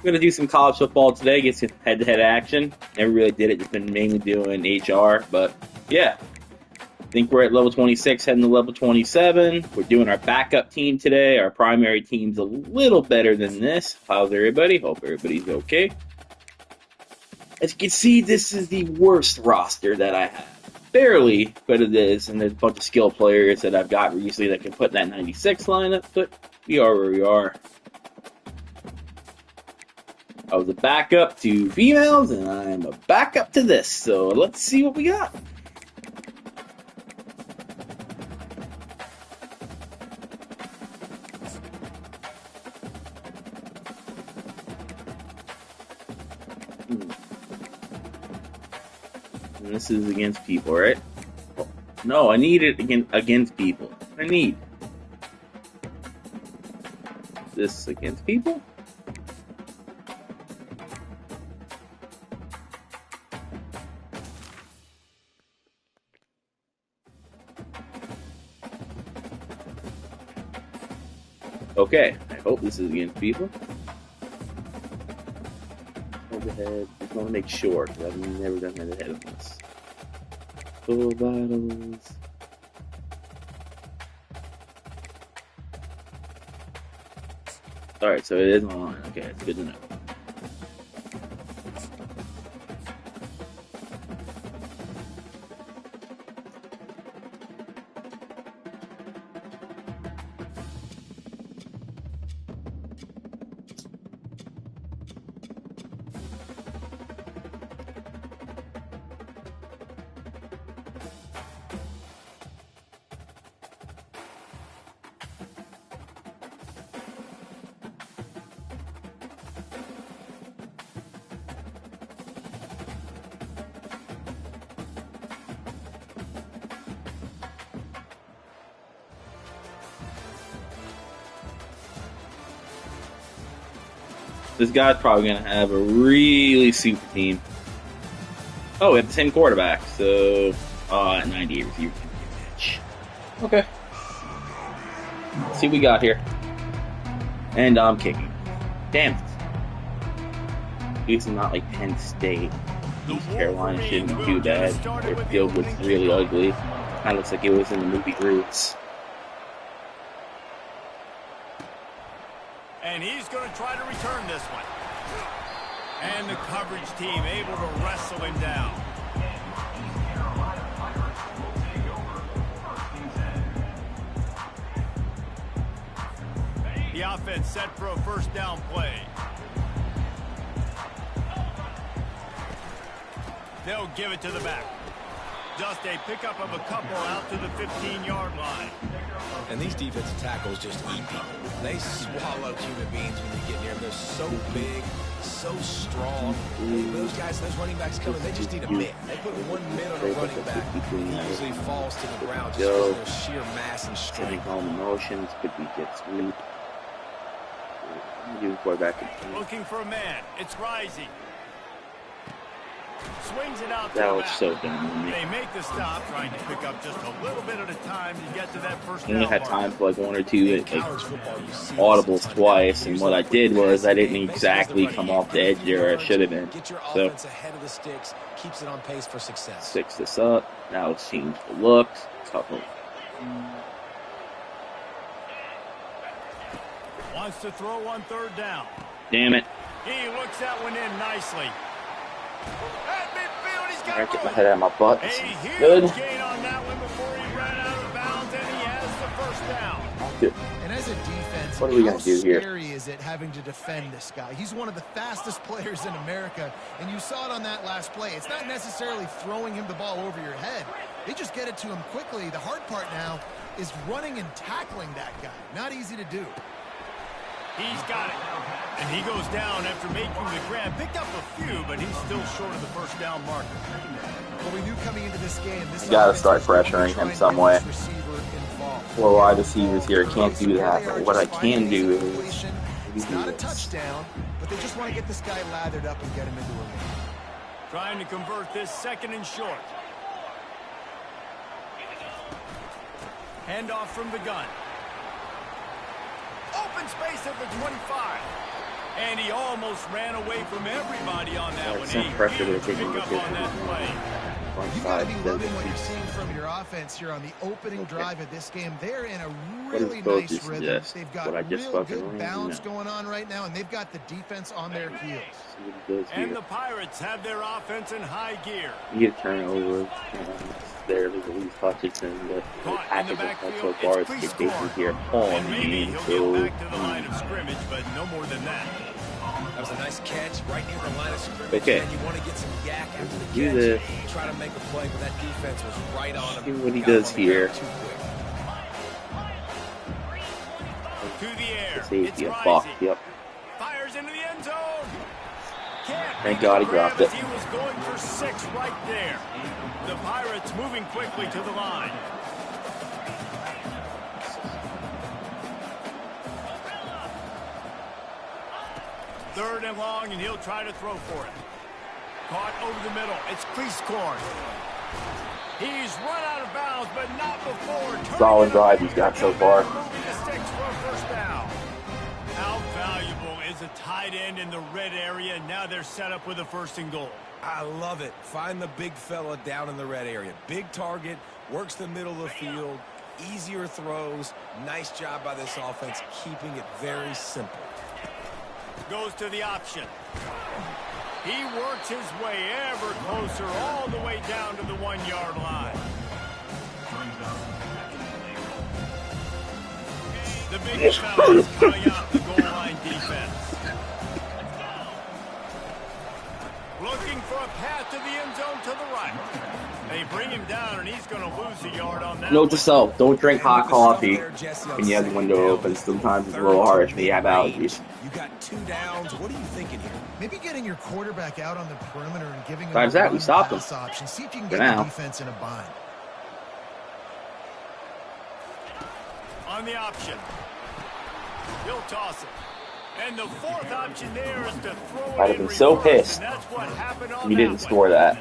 gonna do some college football today, get some head-to-head action. Never really did it, just been mainly doing HR, but yeah. I think we're at level 26, heading to level 27. We're doing our backup team today. Our primary team's a little better than this. How's everybody? Hope everybody's okay. As you can see, this is the worst roster that I have. Barely, but it is, and there's a bunch of skill players that I've got recently that can put in that 96 lineup, but we are where we are. I was a backup to females, and I'm a backup to this, so let's see what we got. And this is against people, right? Oh, no, I need it against people. I need this against people. Okay, I hope this is against people. Overhead, just want to make sure, because I've never done head-to-head on this. Full battles. Alright, so it is online. Okay, it's good to know. This guy's probably going to have a really super team. Oh, we have the same quarterback, so at 98 receiver. Okay. Let's see what we got here. And I'm kicking. Damn it. At least I'm not like Penn State. East Carolina shouldn't be too bad. Their field looks really ugly. Kind of looks like it was in the movie Roots. And he's going to try to return this one. And the coverage team able to wrestle him down. The offense set for a first down play. They'll give it to the back. Just a pickup of a couple out to the 15-yard line. And these defensive tackles just eat people. They swallow human beings when you get near them. They're so big, so strong. Those guys, those running backs coming, they just need a mitt. They put 1 mitt on a running back, and he usually falls to the ground just because of their sheer mass and strength. Home motions, could be jet sweep. Quarterback. Looking for a man. It's Rising. Swings it out to that the was back. so dumb. They make the stop, trying to pick up just a little bit at a time to get to that first I down. only had time for like one or two like Football, audibles twice, and what I did was I didn't exactly come off the edge there I should have been. Get your So offense ahead of the sticks, keeps it on pace for success. fix this up. Now it seems to look. Couple. Wants to throw on third down. Damn it. He looks that one in nicely. At midfield, he's got I get my room. head out of my butt. A huge Good. gain on that one before he ran out of bounds, and he has the first down. Good. And as a defense, What are we how gonna do here? scary is it having to defend this guy? He's one of the fastest players in America, and you saw it on that last play. It's not necessarily throwing him the ball over your head. They just get it to him quickly. The hard part now is running and tackling that guy. Not easy to do. He's got it. And he goes down after making the grab. Picked up a few, but he's still short of the first down marker. Well, we knew coming into this game, this You gotta offense start was going to pressuring try him and some get way. this receiver involved. 4 wide receivers here. Can't do that. But what I can do is Completion. It's not a touchdown, but they just want to get this guy lathered up and get him into a game. Trying to convert this second and short. Handoff from the gun. Open space at the 25. And he almost ran away from everybody on that one. Sent pressure to take him pick up on that play. You got to be loving what you're seeing from your offense here on the opening drive of this game. They're in a really nice rhythm. They've got real good balance going on right now, and they've got the defense on their heels. And the Pirates have their offense in high gear. You get a turnover. There, there's at least Hutchinson, but the package has so far is basically here home. Maybe he'll get back to the line of scrimmage, but no more than that. That was a nice catch right near the line of scrimmage. Okay. And you want to get some yak after the Do catch. this. Try to make a play, but that defense was right on him. See what he Got him does on the here. ground too quick. To the air. Safety, It's a fuck, rising. yep. Fires into the end zone. Can't Thank make God the he grab dropped it. as He was going for 6 right there. The Pirates moving quickly to the line. Third and long, and he'll try to throw for it. Caught over the middle. It's Cleescorn. He's run out of bounds, but not before. Solid drive he's got so far. Moving the sticks for a first down. How valuable is a tight end in the red area? Now they're set up with a 1st and goal. I love it. Find the big fella down in the red area. Big target, works the middle of the field, easier throws. Nice job by this offense, keeping it very simple. Goes to the option. He works his way ever closer all the way down to the 1-yard line. The big fella is coming out the goal line defense. Looking for a path to the end zone to the right. They bring him down, and he's going to lose a yard on that. Note to self, don't drink hot coffee when you have the window open. Sometimes it's a little harsh when you have allergies. You got 2 downs. What are you thinking here? Maybe getting your quarterback out on the perimeter and giving him Besides that, we stopped him. option. See if you can For get now. the defense in a bind. On the option. He'll toss it. And the 4th option there is to throw it I'd have in been so reverse, pissed and that's what happened on You that didn't one. score that.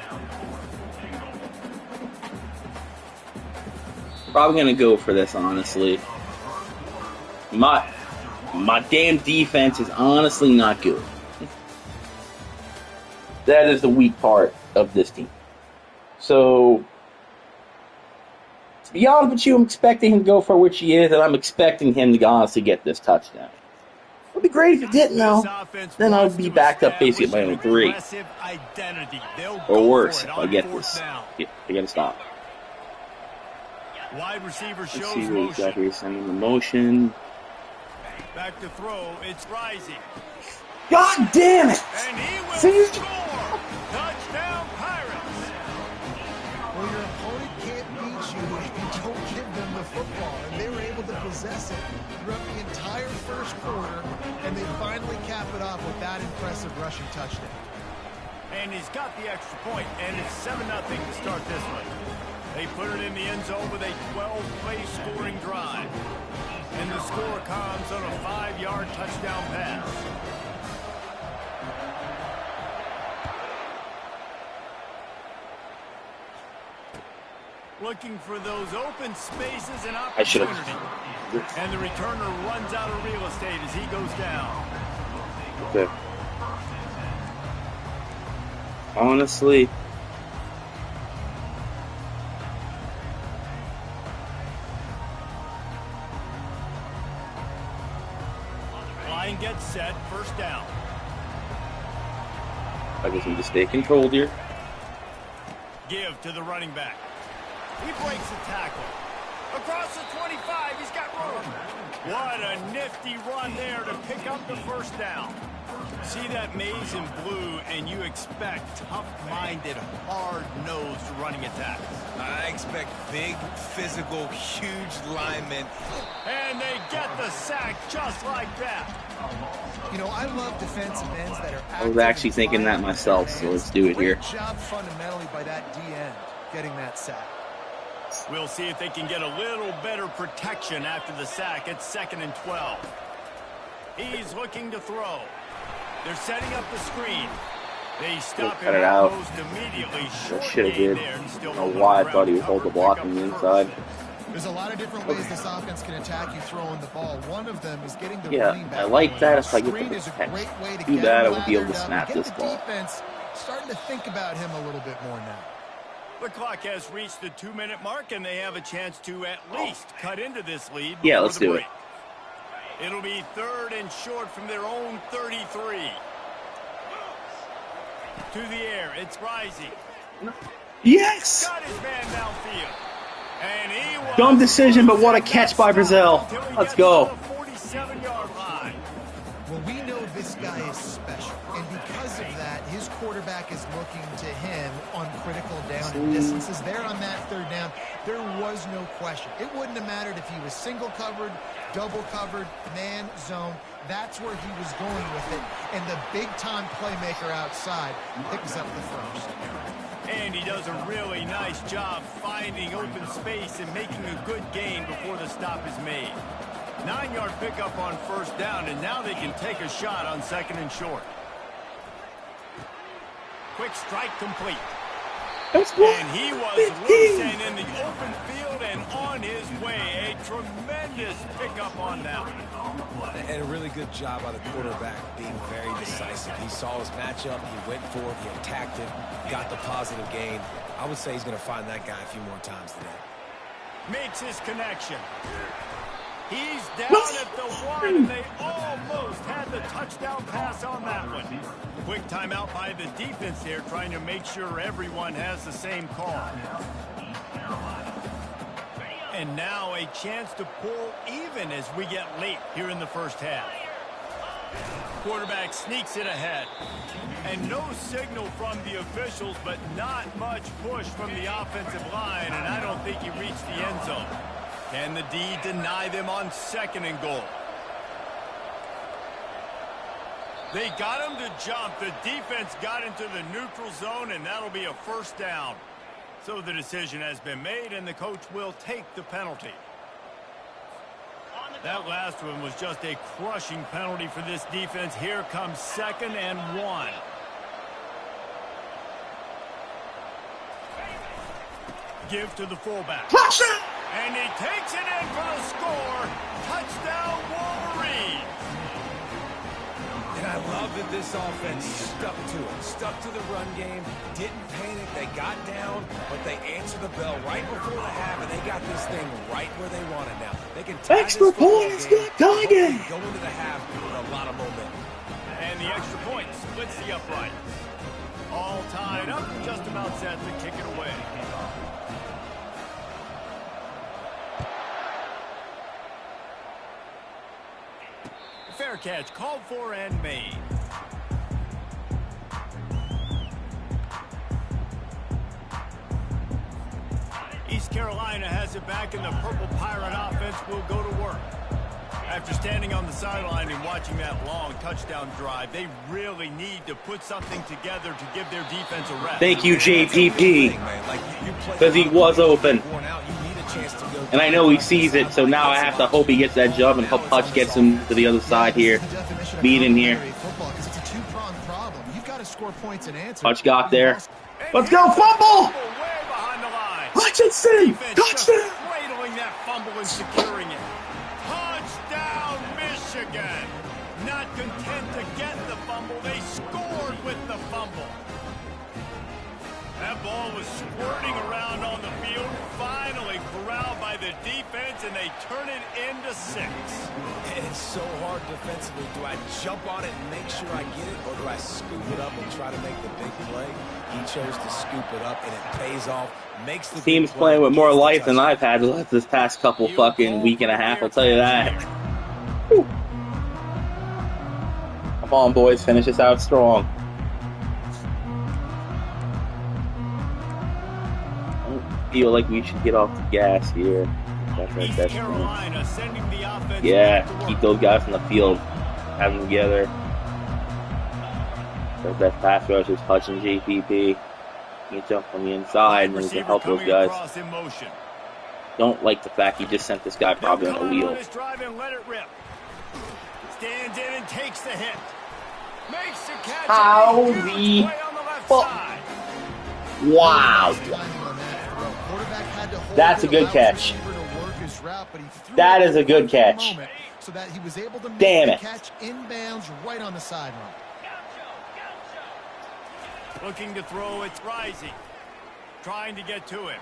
Probably gonna go for this, honestly. My damn defense is honestly not good. That is the weak part of this team. So, to be honest with you, I'm expecting him to go for which he is, and I'm expecting him to honestly get this touchdown. It would be great if he didn't, though. This offense Then I would wants be to backed up basically by establish only 3. an aggressive identity. They'll Or go worse, for it if I on get 4th this. down. Yeah, they gotta stop. Wide receiver Let's shows see what he's got motion. here. Sending the motion. Back to throw. It's rising. God damn it! And he will See? score. Touchdown Pirates. Well, your opponent can't beat you if you don't give them the football. And they were able to possess it throughout the entire 1st quarter, and they finally cap it off with that impressive rushing touchdown. And he's got the extra point, and it's 7-0 to start this one. They put it in the end zone with a 12-play scoring drive. And the score comes on a 5-yard touchdown pass. Looking for those open spaces and I should opportunity. have. And the returner runs out of real estate as he goes down. Okay. Honestly, Line gets set, 1st down. I just need to stay controlled here. Give to the running back. He breaks the tackle. Across the 25, he's got room. What a nifty run there to pick up the 1st down. See that maze in blue, and you expect tough-minded, hard-nosed running attacks. I expect big, physical, huge linemen. And they get the sack just like that. You know, I love defensive ends that are I was actually thinking that myself, so let's do it here. Great job fundamentally by that D-end getting that sack. We'll see if they can get a little better protection after the sack. It's 2nd and 12. He's looking to throw. They're setting up the screen. They stop cut him it out. almost immediately. I Short should have gain did. there and I still don't know hold why the I thought he ground. would hold the Cover block pick on the up inside. first. There's a lot of different ways this offense can attack you throwing the ball. One of them is getting the running back. I like that if I get Screen the is a catch. great way to Too get bad I him won't be able to lathered up snap and this get the ball. defense starting to think about him a little bit more now. The clock has reached the 2-minute mark, and they have a chance to at least cut into this lead. Yeah, before let's the do break. it. It'll be 3rd and short from their own 33. To the air, it's Rising. Yes! Got his man downfield. And he was Dumb decision, but what a catch by Brazil. Let's go. 47-yard line. Well, we know this guy is special, and because of that, his quarterback is looking to him on critical down and distances. There on that 3rd down, there was no question. It wouldn't have mattered if he was single covered, double covered, man, zone. That's where he was going with it, and the big-time playmaker outside picks up the first. And he does a really nice job finding open space and making a good gain before the stop is made. 9-yard pickup on 1st down, and now they can take a shot on 2nd and short. Quick strike complete. And he was loose and in the open field and on his way. A tremendous pickup on that one. And a really good job by the quarterback being very decisive. He saw his matchup, he went for it, he attacked it, got the positive gain. I would say he's going to find that guy a few more times today. Makes his connection. He's down at the 1, and they almost had the touchdown pass on that one. Quick timeout by the defense here, trying to make sure everyone has the same call. And now a chance to pull even as we get late here in the 1st half. Quarterback sneaks it ahead. And no signal from the officials, but not much push from the offensive line, and I don't think he reached the end zone. Can the D deny them on 2nd and goal? They got him to jump. The defense got into the neutral zone, and that'll be a 1st down. So the decision has been made, and the coach will take the penalty. That last one was just a crushing penalty for this defense. Here comes 2nd and 1. Give to the fullback. And he takes it in for the score. Touchdown, Wolverine. And I love that this offense stuck to it, stuck to the run game, didn't panic. They got down, but they answered the bell right before the half, and they got this thing right where they want it now. They can tie Extra this football points, game, good game. go into the half with a lot of momentum. And the extra point splits the upright. All tied up, just about set to kick it away. Fair catch called for and made. East Carolina has it back, and the Purple Pirate offense will go to work. After standing on the sideline and watching that long touchdown drive, they really need to put something together to give their defense a rest. Thank you, JPP, because he was open. And I know he sees it, so now I have to hope he gets that jump and hope Hutch gets him to the other side here. Beat in here. Hutch got there. Let's go, fumble! Hutchinson! Touchdown! Cradling that fumble and securing it. Touchdown, Michigan! Not content to get the fumble, they scored with the fumble. That ball was squirting around on the field, finally corralled by the defense, and they turn it into 6. It's so hard defensively. Do I jump on it and make sure I get it, or do I scoop it up and try to make the big play? He chose to scoop it up, and it pays off. Makes the team's playing with more life than I've had this past couple fucking week and a half, I'll tell you that. Whew. Come on, boys, finish this out strong. I feel like we should get off the gas here. That's Carolina sending the offense. Yeah, keep those guys in the field, have them together. Their best pass rush is Hutch and JPP. You can jump from the inside and then we can help those guys. Don't like the fact he just sent this guy probably on a wheel. Stands in and takes the hit. Makes the catch. How the fuck? Wow. That's a good catch. route, but he threw That it is a good catch. moment so that he was able to make Damn the it. catch inbounds right on the sideline. Looking to throw, it's Rising. Trying to get to him.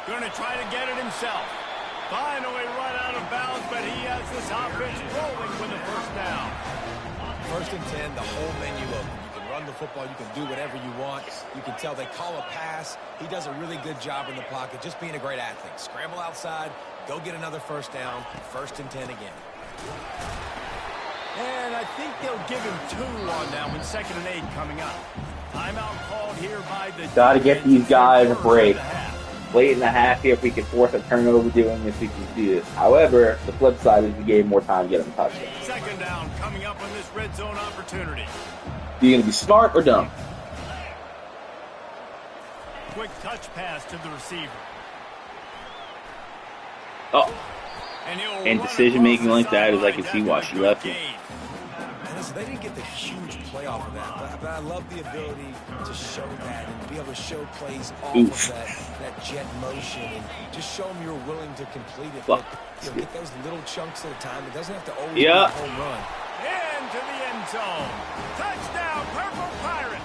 Going to try to get it himself. Finally run out of bounds, but he has this offense rolling with the first down. 1st and 10, the whole menu open. You can run the football, you can do whatever you want. You can tell they call a pass. He does a really good job in the pocket, just being a great athlete. Scramble outside, go get another first down, 1st and 10 again. And I think they'll give him 2 on that one, 2nd and 8 coming up. Timeout called here by the... Got to get these guys a break. Late in the half here, if we can force a turnover doing this, we can do this. However, the flip side is we gave more time to get them a touchdown. 2nd down coming up on this red zone opportunity. Are you going to be smart or dumb? Quick touch pass to the receiver. Oh, and decision-making like that is I can see why she left him. And listen, they didn't get the huge play off of that, but I love the ability to show that and be able to show plays off of that jet motion and just show them you're willing to complete it. But, get those little chunks at a time. It doesn't have to always be a home run. Into the end zone. Touchdown, Purple Pirates.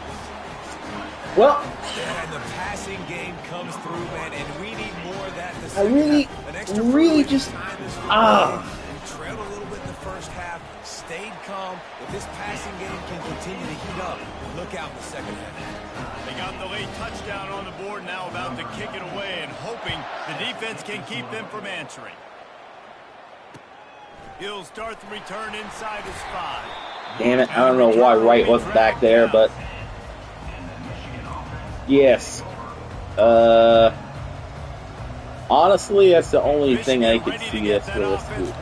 Well, and the passing game comes through, man, and we need more of that. I really just We trailed a little bit in the first half, stayed calm. If this passing game can continue to heat up, look out in the second half. They got the late touchdown on the board, now about to kick it away and hoping the defense can keep them from answering. He'll start the return inside his 5. Damn it, I don't know why Wright wasn't back there, but yes. Honestly, that's the only thing I could see us realistically.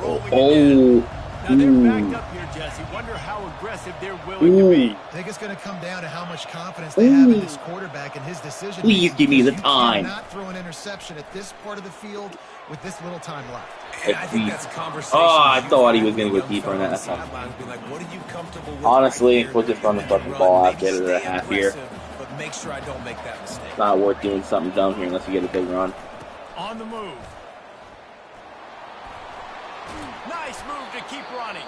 Now they're backed up here, Jesse. Wonder how aggressive they're willing to be. I think it's going to come down to how much confidence they have in this quarterback and his decision. Please give me the time. Not throw an interception at this part of the field with this little time left. And I think that's conversation. Oh, I thought he was going to go deeper in that. Honestly, we'll just run the fucking ball out, get it at a half here. But make sure I don't make that mistake. It's not worth doing something dumb here unless you get a big run. On the move. Nice move to keep running.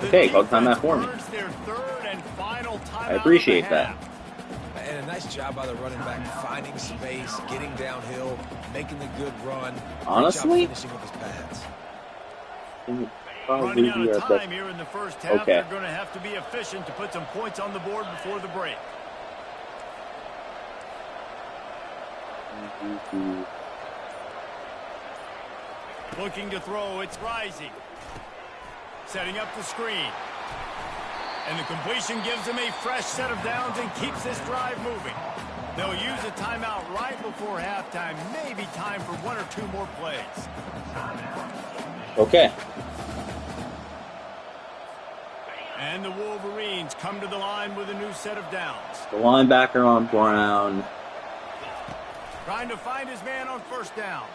Okay, call time out for me. Their 3rd and final time I appreciate that. And a nice job by the running back, finding space, getting downhill, making the good run. Honestly, finishing with his pads. Running out of time here in the first half. They're going to have to be efficient to put some points on the board before the break. Looking to throw, it's Rising. Setting up the screen. And the completion gives him a fresh set of downs and keeps this drive moving. They'll use a timeout right before halftime. Maybe time for 1 or 2 more plays. Okay. And the Wolverines come to the line with a new set of downs. The linebacker on Brown. Trying to find his man on 1st down.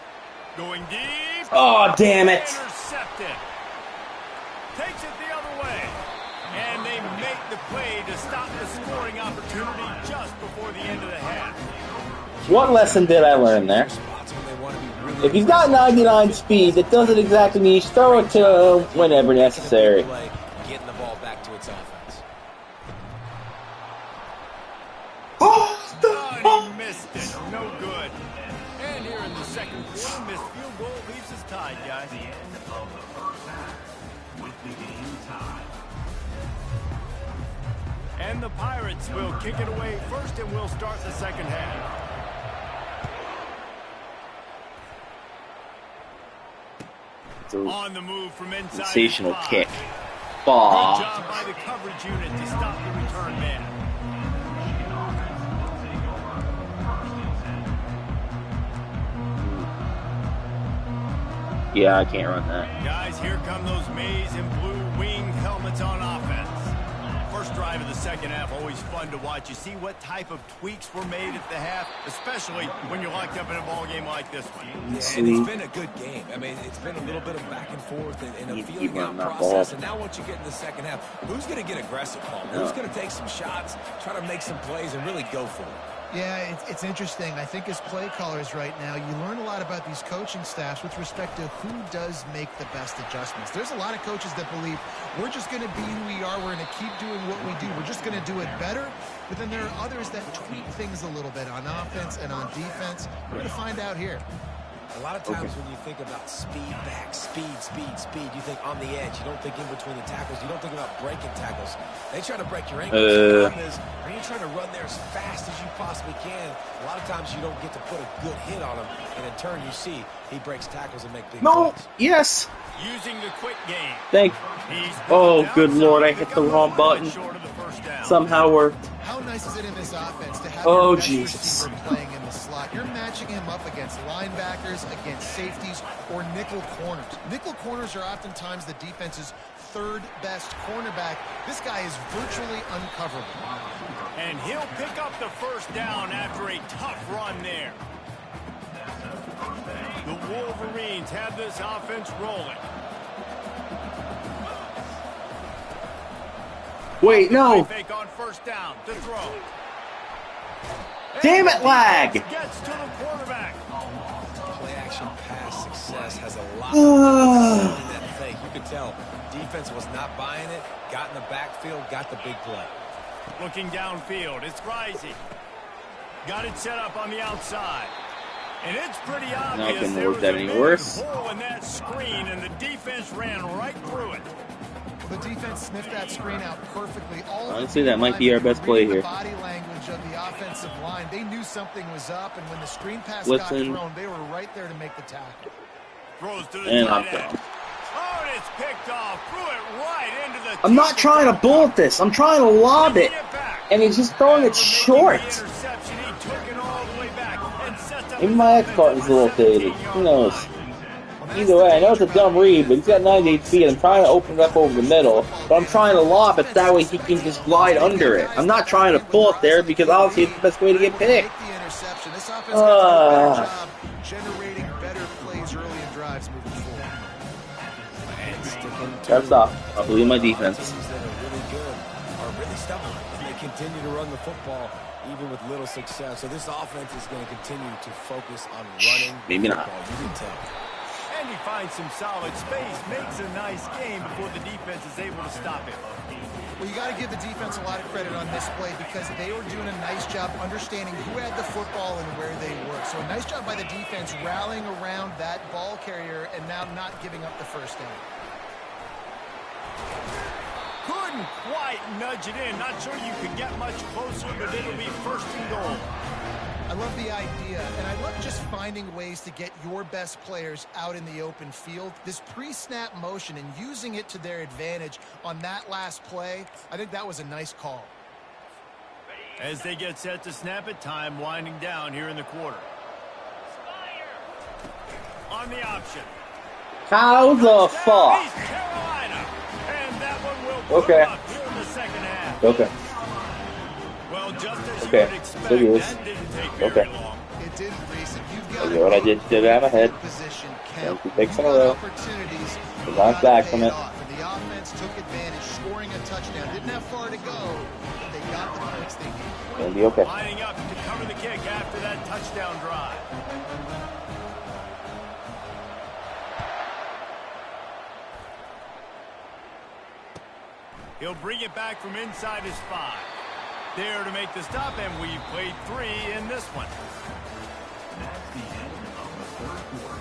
Going deep. Oh, damn it. Intercepted. Takes it the other way. And they make the play to stop the scoring opportunity just before the end of the half. What lesson did I learn there? If he's got 99 speed, that doesn't exactly mean you throw it to him whenever necessary. Getting the ball back to its offense. Oh, he missed it. No good. And here in the second quarter, missed field goal leaves us tied, guys. And the Pirates will kick it away first, and we'll start the second half. On the move from inside. Sensational kick. Good Ball. job by the coverage unit to stop the return man. Yeah, I can't run that. Guys, here come those maize and blue winged helmets on offense. First drive of the second half, always fun to watch. You see what type of tweaks were made at the half, especially when you're locked up in a ball game like this one. Yeah, and it's been a good game. I mean, it's been a little bit of back and forth and a feeling out process. And now once you get in the second half, who's going to get aggressive, Paul? Who's going to take some shots, try to make some plays, and really go for it? Yeah, it's interesting. I think as play callers right now, you learn a lot about these coaching staffs with respect to who does make the best adjustments. There's a lot of coaches that believe we're just going to be who we are. We're going to keep doing what we do. We're just going to do it better. But then there are others that tweak things a little bit on offense and on defense. We're going to find out here. A lot of times when you think about speed back, speed, you think on the edge. You don't think in between the tackles. You don't think about breaking tackles. They try to break your ankles. The problem is, when you're trying to run there as fast as you possibly can, a lot of times you don't get to put a good hit on him. And in turn, you see he breaks tackles and make big plays. Yes. Using the quick game. Oh, good Lord, I hit the wrong button. Somehow worked. How nice is it in this offense to have your best Jesus. receiver playing in the slot? You're matching him up against linebackers, against safeties, or nickel corners. Nickel corners are oftentimes the defense's third best cornerback. This guy is virtually uncoverable. And he'll pick up the first down after a tough run there. The Wolverines have this offense rolling. Wait, no. Fake on first down to throw. Damn it, lag. Gets to the quarterback. Play action pass success has a lot in that fake. You could tell defense was not buying it. Got in the backfield, got the big play. Looking downfield, it's Rising. Got it set up on the outside. And it's pretty obvious there was a hole in that screen, and the defense ran right through it. The defense sniffed that screen out perfectly. Honestly, that might be our best play here. Body language of the offensive line. They knew something was up, and when the screen pass got thrown, they were right there to make the tackle. Throws to the tight end. Oh, and it's picked off. Threw it right into the. I'm not trying to bullet this. I'm trying to lob it, and he's just throwing it short. Maybe my X button's a little faded. Who knows? Either way, I know it's a dumb read, but he's got 98 feet. I'm trying to open it up over the middle, but I'm trying to lob it that way he can just glide under it. I'm not trying to pull it there because obviously it's the best way to get picked. Generating better plays early in drives moving forward. Gotta stop. I believe in my defense. That are really good, are really stubborn, and they continue to run the football even with little success. So this offense is going to continue to focus on running. Maybe not. You can tell. And he finds some solid space, makes a nice game before the defense is able to stop him. Well, you got to give the defense a lot of credit on this play because they were doing a nice job understanding who had the football and where they were. So a nice job by the defense rallying around that ball carrier and now not giving up the first down. Couldn't quite nudge it in. Not sure you could get much closer, but it'll be first and goal. I love the idea, and I love just finding ways to get your best players out in the open field. This pre-snap motion and using it to their advantage on that last play, I think that was a nice call. As they get set to snap it, time winding down here in the quarter. On the option. How the fuck? East Carolina. And that one will put up here in the second half. Okay. Well, just as you would expect, so that didn't take very long. It didn't, Reese. You've got what I did have ahead. Thank you, fix in a row. Got back from it. The offense took advantage, scoring a touchdown. Didn't have far to go, but they got the points they needed. Gonna be okay. Lining up to cover the kick after that touchdown drive. He'll bring it back from inside his 5. There to make the stop, and we've played 3 in this one. That's the end of the third quarter.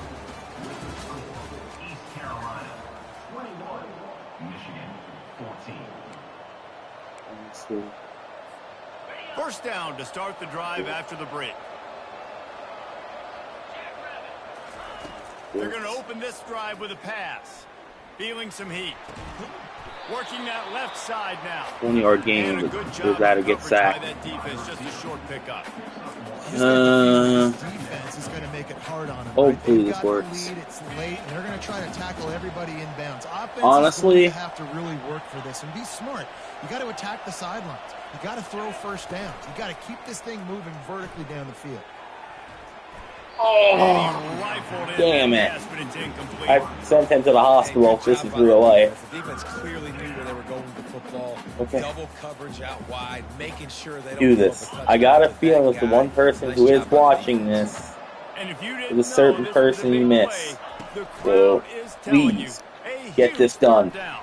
East Carolina 21, Michigan 14. First down to start the drive after the break. They're going to open this drive with a pass. Feeling some heat. Working that left side now. 20-yard game, but we'd rather get sacked. That defense, just a short pickup. Defense is going to make it hard on them. Hopefully this works. It's late, and they're going to try to tackle everybody inbounds. Offense Honestly, is going to have to really work for this and be smart. You got to attack the sidelines. You got to throw first downs. You got to keep this thing moving vertically down the field. Oh, Rifled in damn that it. pass, but it's incomplete. I sent him to the hospital. This is real life. The defense clearly knew where they were going with the football. Okay. Double coverage out wide, making sure they don't Do give up this. a touchdown I got a to feeling that that the guy. one person Nice who is job by the watching defense. this And if you is didn't a certain know, this person was a you big miss. play. The So, crowd is telling you, please, a get huge this done. third down.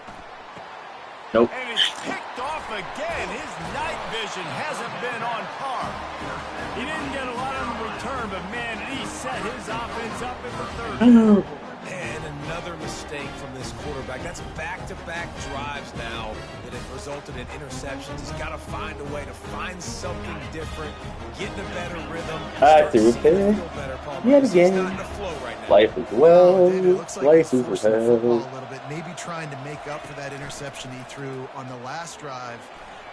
Nope. And it's picked off again. His night vision hasn't been on par. He didn't get a lot on the return, but man, he set his offense up in the third. And another mistake from this quarterback. That's back-to-back drives now that have resulted in interceptions. He's got to find a way to find something different, get in a better rhythm. I start threw a seeing pick. feel better, Paul. Yet He's again. not in the flow right now. Life is Oh, well. David, it looks like Life he's is forcing the football well. a little bit, maybe trying to make up for that interception he threw on the last drive.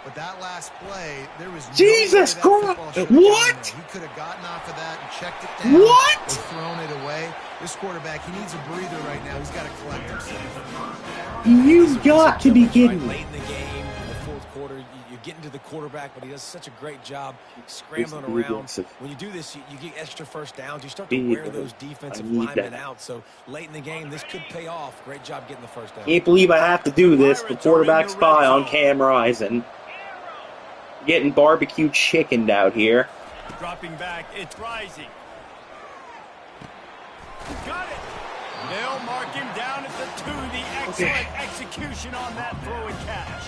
But that last play, there was Jesus no way that Christ! football should have gone What? in there. He could have gotten off of that and checked it down What? or thrown it away. This quarterback, he needs a breather right now. He's got to collect himself. You got to be Right, kidding me. late in the game, in the fourth quarter, you're getting to the quarterback, but he does such a great job scrambling Be around. aggressive. When you do this, you get extra first downs. You start to Be wear aggressive. those defensive I need linemen that. out. So late in the game, this could pay off. Great job getting the first down. Can't believe I have to do this. The quarterback spy on Cam Rising. Getting barbecue chickened out here. Dropping back, it's Rising. Got it. They'll mark him down at the 2. The excellent execution on that throw and catch.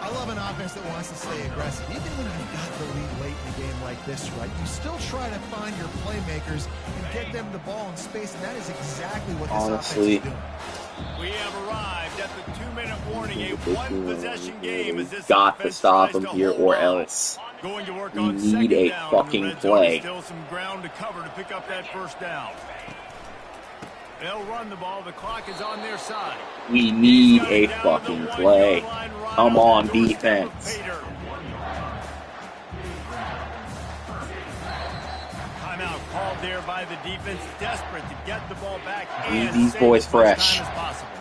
I love an offense that wants to stay aggressive. Even when you've got the lead late in the game like this, right, you still try to find your playmakers and get them the ball in space, and that is exactly what this Honestly. offense is doing. We have arrived at the 2-minute warning. A one-possession game as this Got to offense stop tries him to here hold or on. else. Going to work We on need second a down in fucking the red zone. play. Still some ground to cover to pick up that first down. They'll run the ball. The clock is on their side. We need a fucking play. Come on, defense. Timeout called there by the defense, desperate to get the ball back Leave and these save boys as much fresh. time as possible.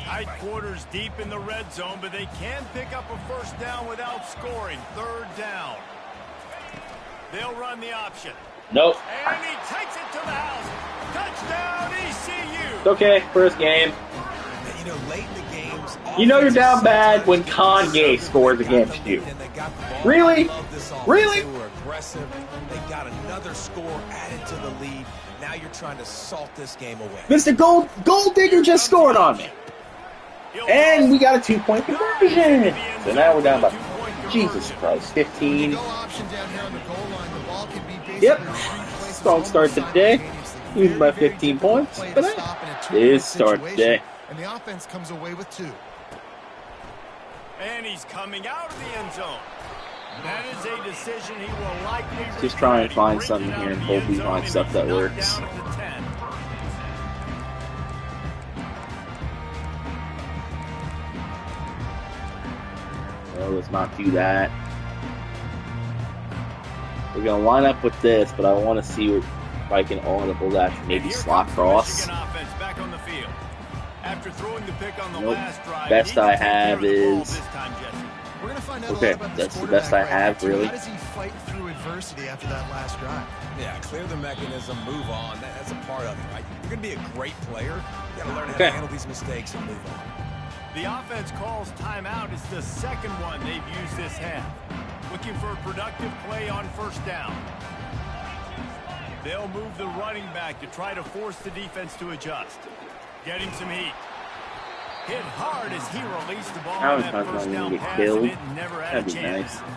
Tight quarters deep in the red zone, but they can pick up a first down without scoring. Third down. They'll run the option. Nope. And he takes it to the house. Touchdown, ECU. It's okay. First game. And, you know, late in the games, You know you're down bad when Kanye scores against you. Really? Really? They were aggressive. They got another score added to the lead. Now you're trying to salt this game away. Mr. Gold Digger just scored on me. And we got a 2-point conversion. So now we're down by Jesus Christ, 15. Go option down here on the goal line. The ball can be basically Yep. in 3 places Strong start almost today. simultaneously. Used by Very, very 15 difficult points, play but to hey, stop in a it two-point is start situation, today. And the offense comes away with 2. And he's coming out of the end zone. That is a decision he will likely Just try and regret. He find brings something it here out and of the hope end we zone, find and stuff he's that knocked works. down at the 10. Well, let's not do that. We're going to line up with this, but I want to see if I can audible that And maybe here slot comes the cross. Michigan offense back on the field. After throwing the pick on the Nope. last drive, Best he can I take care have of the ball is- this time, Jesse. We're going to find out Okay, a lot about this that's the best quarterback I have, right now, too. really. How does he fight through adversity after that last drive? Yeah, clear the mechanism, move on. That's a part of it, right? You're going to be a great player. You got to learn how Okay. to handle these mistakes and move on. The offense calls timeout. It's the second one they've used this half. Looking for a productive play on first down. They'll move the running back to try to force the defense to adjust. Getting some heat. Hit hard as he released the ball I on was that talking first about down getting pass, killed. and it never had That'd a be chance. nice.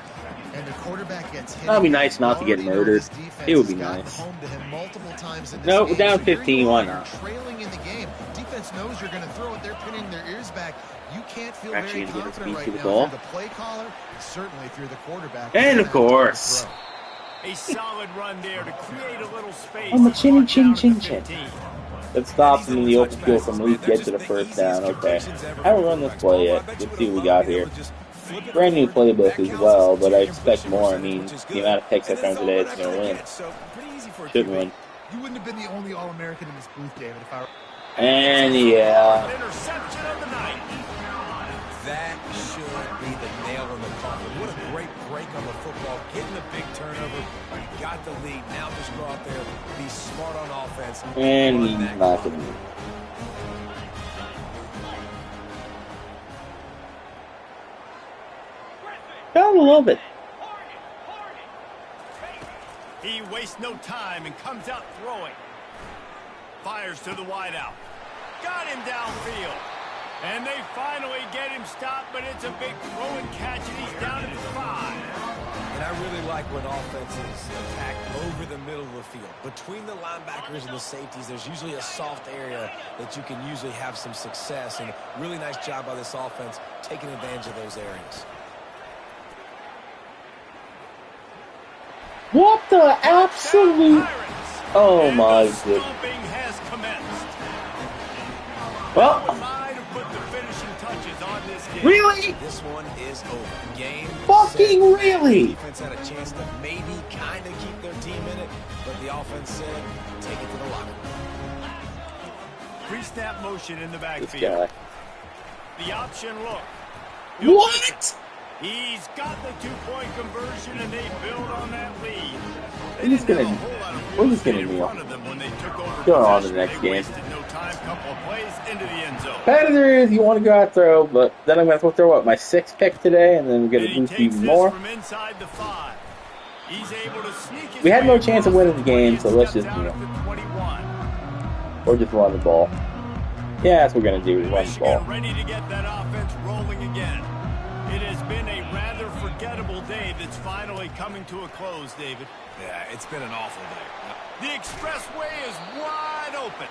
And the quarterback gets hit. That'd be nice not to get You already know murdered. this defense It would has be gotten nice. home to him multiple times in this No, we're game. down So here 15, you why are, not? you're trailing in the game. Defense knows you're going to throw it. They're pinning their ears back. You can't feel Actually very gonna get his confident feet right to the now. ball. If you're the play caller, certainly if you're the quarterback. And you're of gonna have to course. throw. A solid run there to create a little space. I'm a chinny Brought chin down chin at the chin. 15. That stops him in the open field from at least get to the first down. Okay. I haven't run this play yet. Let's see what we got here. Brand new playbook as well, but I expect more. I mean, the amount of picks I've thrown today is going to win. Should win. You wouldn't have been the only All-American in this booth, David, if I were... And yeah. Interception of the night. That should be the nail in the coffin. What a great break on the football. Getting the big turnover. You got the lead. Now just go out there, be smart on offense. And run that not clock. I love it. He wastes no time and comes out throwing. Fires to the wideout. Got him downfield. And they finally get him stopped, but it's a big throw and catch, and he's down at the 5. And I really like when offenses attack over the middle of the field. Between the linebackers and the safeties, there's usually a soft area that you can usually have some success. And really nice job by this offense taking advantage of those areas. What the absolute... Oh And my the goodness. stomping has commenced. Well, Might have put the finishing touches on this game. really? This one is over. Game, Fucking set. really? Defense had a chance to maybe kind of keep their team in it, but the offense said, take it to the locker room. Pre-snap motion in the This backfield. guy. The option look. What? He's got the two-point conversion, and they build on that lead. We're just gonna- we're just gonna kneel. Going on to the next game. No time, couple of plays into the end zone. Competitors, you want to go out and throw, but then I'm going to throw what, my 6th pick today, and then we're going And to he boost takes even this more. from inside the 5. He's able to sneak his We had way no chance of across winning the game, so let's steps just, out you at know, the 21. or just run the ball. Yeah, that's what we're going to do, run the Michigan ball. ready to get that offense rolling again. It has been a rather forgettable day that's finally coming to a close, David. Yeah, it's been an awful day. The expressway is wide open.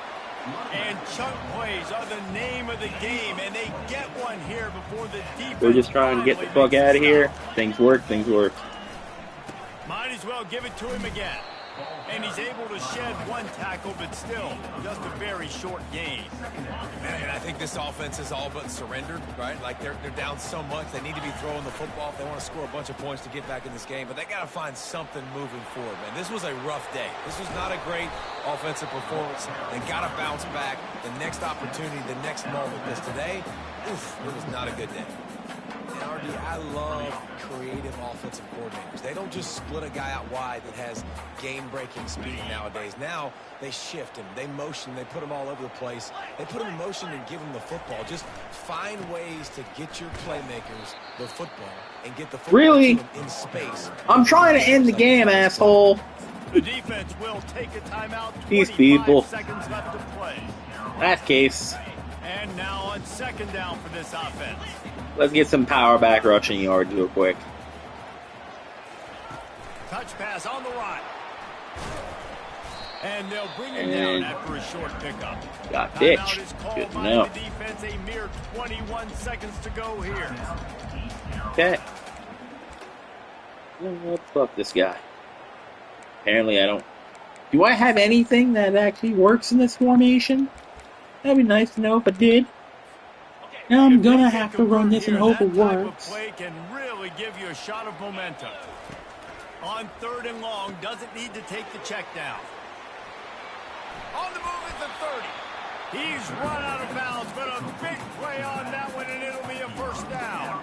And chunk plays are the name of the game, and they get one here before the defense. We're just trying to get the fuck out of here. Things work, things work. Might as well give it to him again. And he's able to shed one tackle, but still, just a very short gain. And I think this offense is all but surrendered, right? Like they're down so much, they need to be throwing the football if they want to score a bunch of points to get back in this game. But they got to find something moving forward, man. This was a rough day. This was not a great offensive performance. They got to bounce back. The next opportunity, the next moment. Because today, oof, it was not a good day. And RD, I love creative offensive coordinators. They don't just split a guy out wide that has game-breaking speed nowadays. Now they shift him, they motion, they put him all over the place. They put him in motion and give him the football. Just find ways to get your playmakers the football and get the football Really? to them in space. I'm trying to end the game, asshole. The defense will take a timeout. These 25 people. seconds left to play. That case, And now on second down for this offense. let's get some power back rushing yards real quick. Touch pass on the right. And they'll bring him And down after a short pickup. got Timeout ditched. is called Good to by know. the defense. A mere 21 seconds to go here. Okay. Oh, fuck this guy. Apparently I don't... Do I have anything that actually works in this formation? That'd be nice to know if I did. Now I'm If they gonna can have to convert run this and here, hope it that type of works. play can really give you a shot of momentum. On third and long, doesn't need to take the check down. On the move at the 30. He's run out of bounds, but a big play on that one, and it'll be a first down.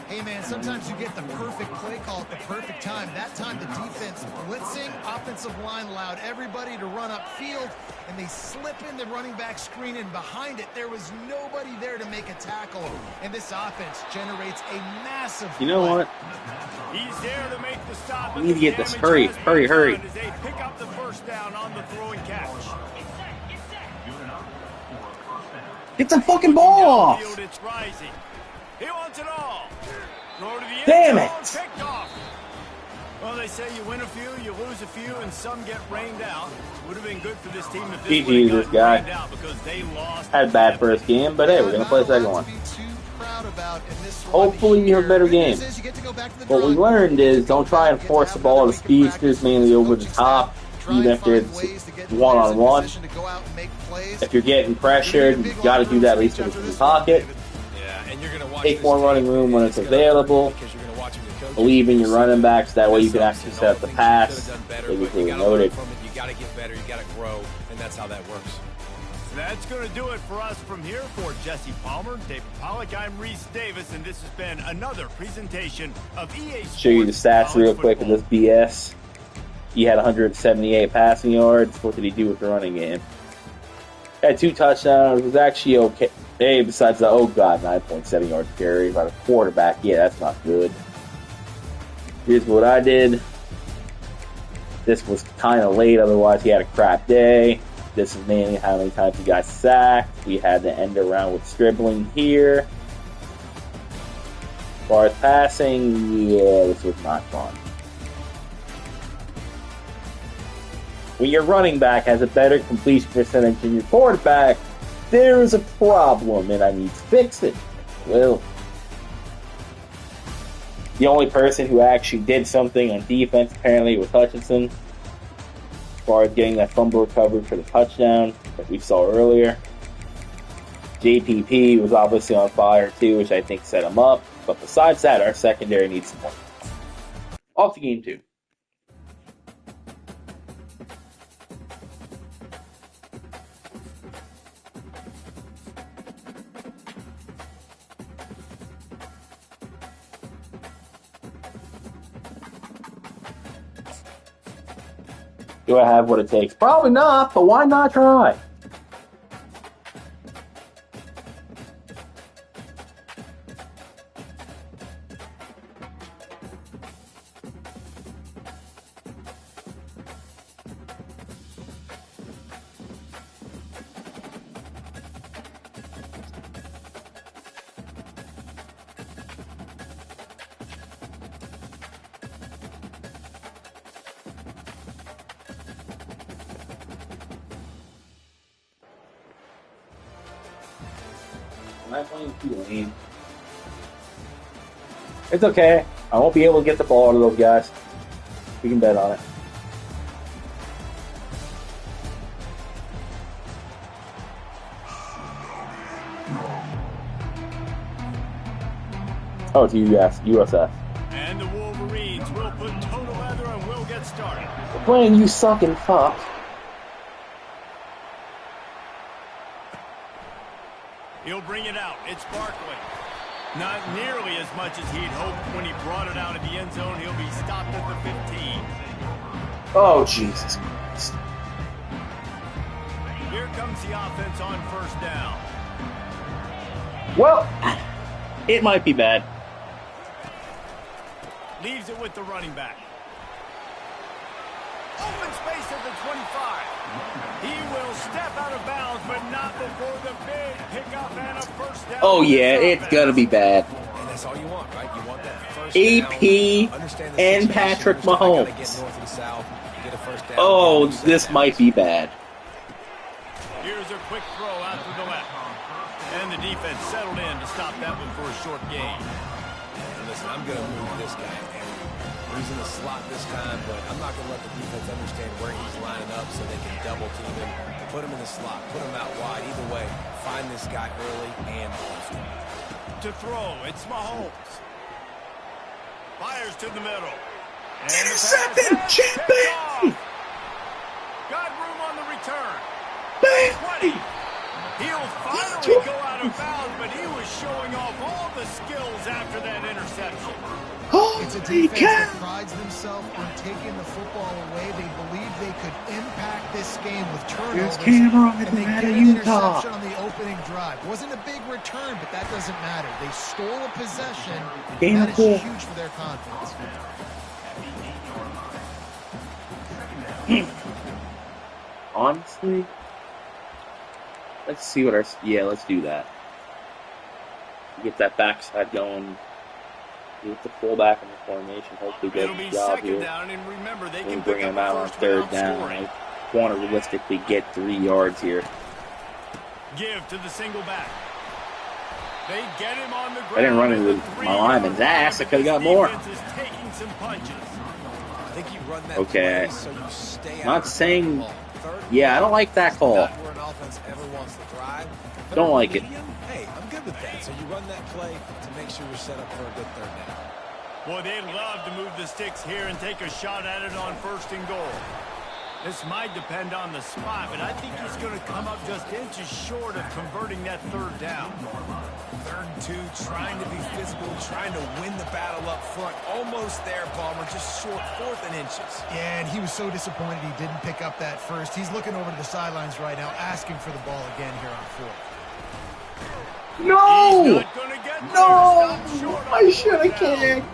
Hey, man, sometimes you get the perfect play call at the perfect time. That time the defense blitzing, offensive line allowed everybody to run upfield, and they slip in the running back screen, and behind it, there was nobody there to make a tackle. And this offense generates a massive You know play. what? He's there to make the stop. We need to get this. Hurry, hurry, hurry. As they pick up the first down on the throw and catch. Get the fucking ball off! Downfield, it's rising. He wants it all. Throw to the end Damn zone, it! picked off. Well, they say you win a few, you lose a few, and some get rained out. Would have been good for this team if this GG would have this gotten guy. rained out because they lost. Had a bad first game, but hey, we're gonna play a second one. Hopefully you have a better game. What we learned is don't try and force the ball to speedsters, mainly over the top, even if it's one-on-one. If you're getting pressured, you gotta do that at least in the pocket. Yeah, and you're going to watch Take this more game. running room when it's It's gonna available. because you're going to watch them, your coaches. Believe in your running backs, that way you can actually set up the Some things pass. you could've done better, They but get you really gotta learn loaded. from it. You gotta to get better, you got to grow, and that's how that works. That's going to do it for us from here. For Jesse Palmer, David Pollack, I'm Reese Davis, and this has been another presentation of EA Sports. Show you the stats real quick of this BS. He had 178 passing yards. What did he do with the running game? Had 2 touchdowns. It was actually okay. Hey, besides the, 9.7 yards carry by the quarterback. Yeah, that's not good. Here's what I did. This was kind of late, otherwise he had a crap day. This is mainly how many times he got sacked. We had to end around with scribbling here. As far as passing, yeah, this was not fun. When your running back has a better completion percentage than your quarterback, there is a problem, and I need to fix it. Well, the only person who actually did something on defense apparently was Hutchinson, as far as getting that fumble recovery for the touchdown that we saw earlier. JPP was obviously on fire too, which I think set him up. But besides that, our secondary needs some more. Off to game 2. Do I have what it takes? Probably not, but why not try? Am I playing Tulane? It's okay. I won't be able to get the ball to those guys. We can bet on it. Oh, it's USF. And the Wolverines will put total leather and will get started. We're playing you sucking fuck. He'll bring it out. It's Barkley. Not nearly as much as he'd hoped when he brought it out of the end zone. He'll be stopped at the 15. Oh, Jesus Christ. Here comes the offense on first down. Well, it might be bad. Leaves it with the running back. Open space at the 25. He will step out of bounds, but not before the big pickup and a first down. Oh, yeah, it's gonna be bad. And that's all you want, right? You want that first AP down, and Patrick Mahomes. Oh, this might be bad. Here's a quick throw out to the left. And the defense settled in to stop that one for a short gain. And listen, I'm going to move this guy. And he's in the slot this time, but I'm not going to let the defense understand where he's lining up so they can double team him. Put him in the slot, put him out wide. Either way, find this guy early and often. To throw, it's Mahomes. Fires to the middle. And Intercepted! Champion! Got room on the return. Baby! 20. He'll finally go out of bounds, but he was showing off all the skills after that interception. It's a defense that prides themselves on taking the football away. They believe they could impact this game with turnovers. And they get an interception on the opening drive. Wasn't a big return, but that doesn't matter. They stole a possession. That is huge for their confidence. Honestly, let's see what our... Yeah, let's do that. Get that backside going. Get the fullback in the formation. Hopefully get the job here. Down, and remember, they We'll can bring him out on third down. I want to realistically get 3 yards here. Give to the single back. They get him on the ground. I didn't run into my lineman's ass. I could have got more. Taking some punches. I think you run that okay. play so you stay Not out saying... of Yeah, I don't like that call. Not where an offense ever wants to thrive. Don't like it. Hey, I'm good with that. So you run that play to make sure you're set up for a good third down. Boy, they'd love to move the sticks here and take a shot at it on 1st and goal. This might depend on the spot, but I think he's going to come up just inches short of converting that third down. 3rd and 2, trying to be physical, trying to win the battle up front. Almost there, Palmer, just short, 4th and inches. Yeah, and he was so disappointed he didn't pick up that first. He's looking over to the sidelines right now, asking for the ball again here on 4th. No! No! I should have kicked.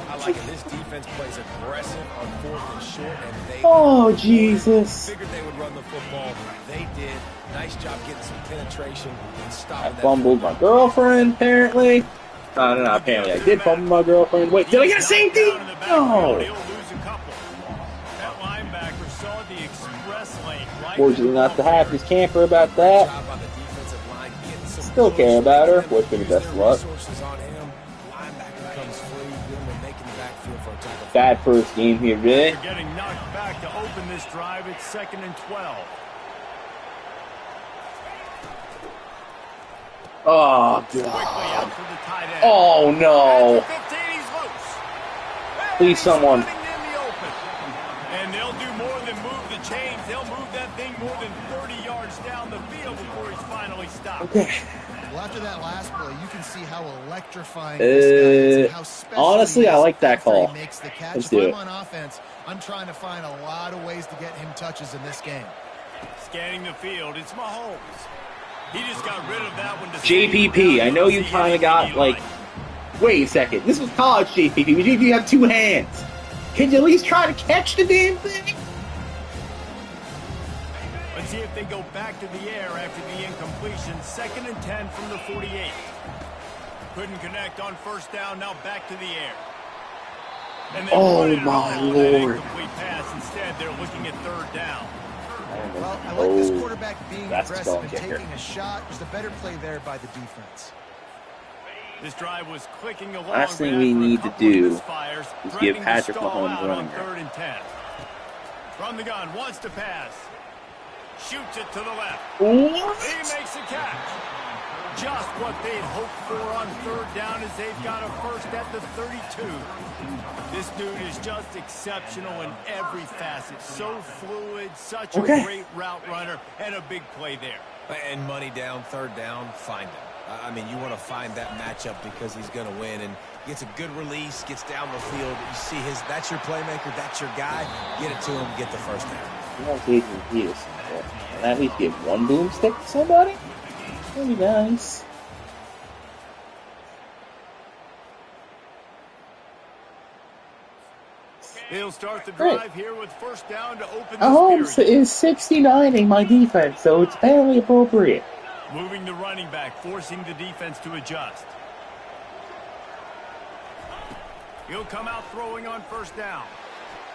I like it. This defense plays aggressive on 4th and short, and they Jesus. figured they would run the football. They did. Nice job getting some penetration and stopping I that. fumbled my girlfriend, apparently. No, apparently I did fumble my girlfriend. Wait, did I get a safety? No. That linebacker saw the express lane. Fortunately, not the happiest camper about that. Job on the defensive line, getting some Still care about her. Wish her the best of luck. resources on him. Linebacker comes free, good one, making the backfield for a tackle. Bad first game here, really. They're getting knocked back to open this drive. It's 2nd and 12. Oh, Quickly God. out for the tight end. Oh, no. At the 15, he's loose. And Please, he's someone. running in the open. And they'll do more than move the chains. They'll move that thing more than 30 yards down the field before he's finally stopped. Okay. Well, after that last play, you can see how electrifying this guy is and how special honestly, he is I like that after call. He makes the catch. Let's If do I'm it. on offense, I'm trying to find a lot of ways to get him touches in this game. Scanning the field, it's Mahomes. He just got rid of that one. To JPP, I know you kind of got, like... Wait a second. This was college JPP, but you have 2 hands. Can you at least try to catch the damn thing? Let's see if they go back to the air after the incompletion. 2nd and 10 from the 48. Couldn't connect on first down. Now back to the air. And they Oh, run it my home on that Lord. incomplete pass. Instead, they're looking at 3rd down. Well, I like this quarterback being That's a aggressive skull and kicker. taking a shot. There's a better play there by the defense. This drive was clicking along. Last thing but we after a need to couple of do misfires, is give threatening to Patrick stall Mahomes out running on 3rd and 10. From the gun, wants to pass. Shoots it to the left. What? He makes a catch. Just what they'd hoped for on 3rd down as they've got a first at the 32. This dude is just exceptional in every facet. So fluid, such a great route runner, and a big play there. And money down, 3rd down, find him. I mean, you want to find that matchup because he's going to win. And gets a good release, gets down the field. You see that's your playmaker, that's your guy. Get it to him, get the first down. You want Adrian Peterson, but can I at least give 1 boomstick to somebody? That'd be nice. He'll start the drive here with first down to open this Mahomes period. is 69ing my defense, so it's apparently appropriate. Moving the running back, forcing the defense to adjust. He'll come out throwing on first down.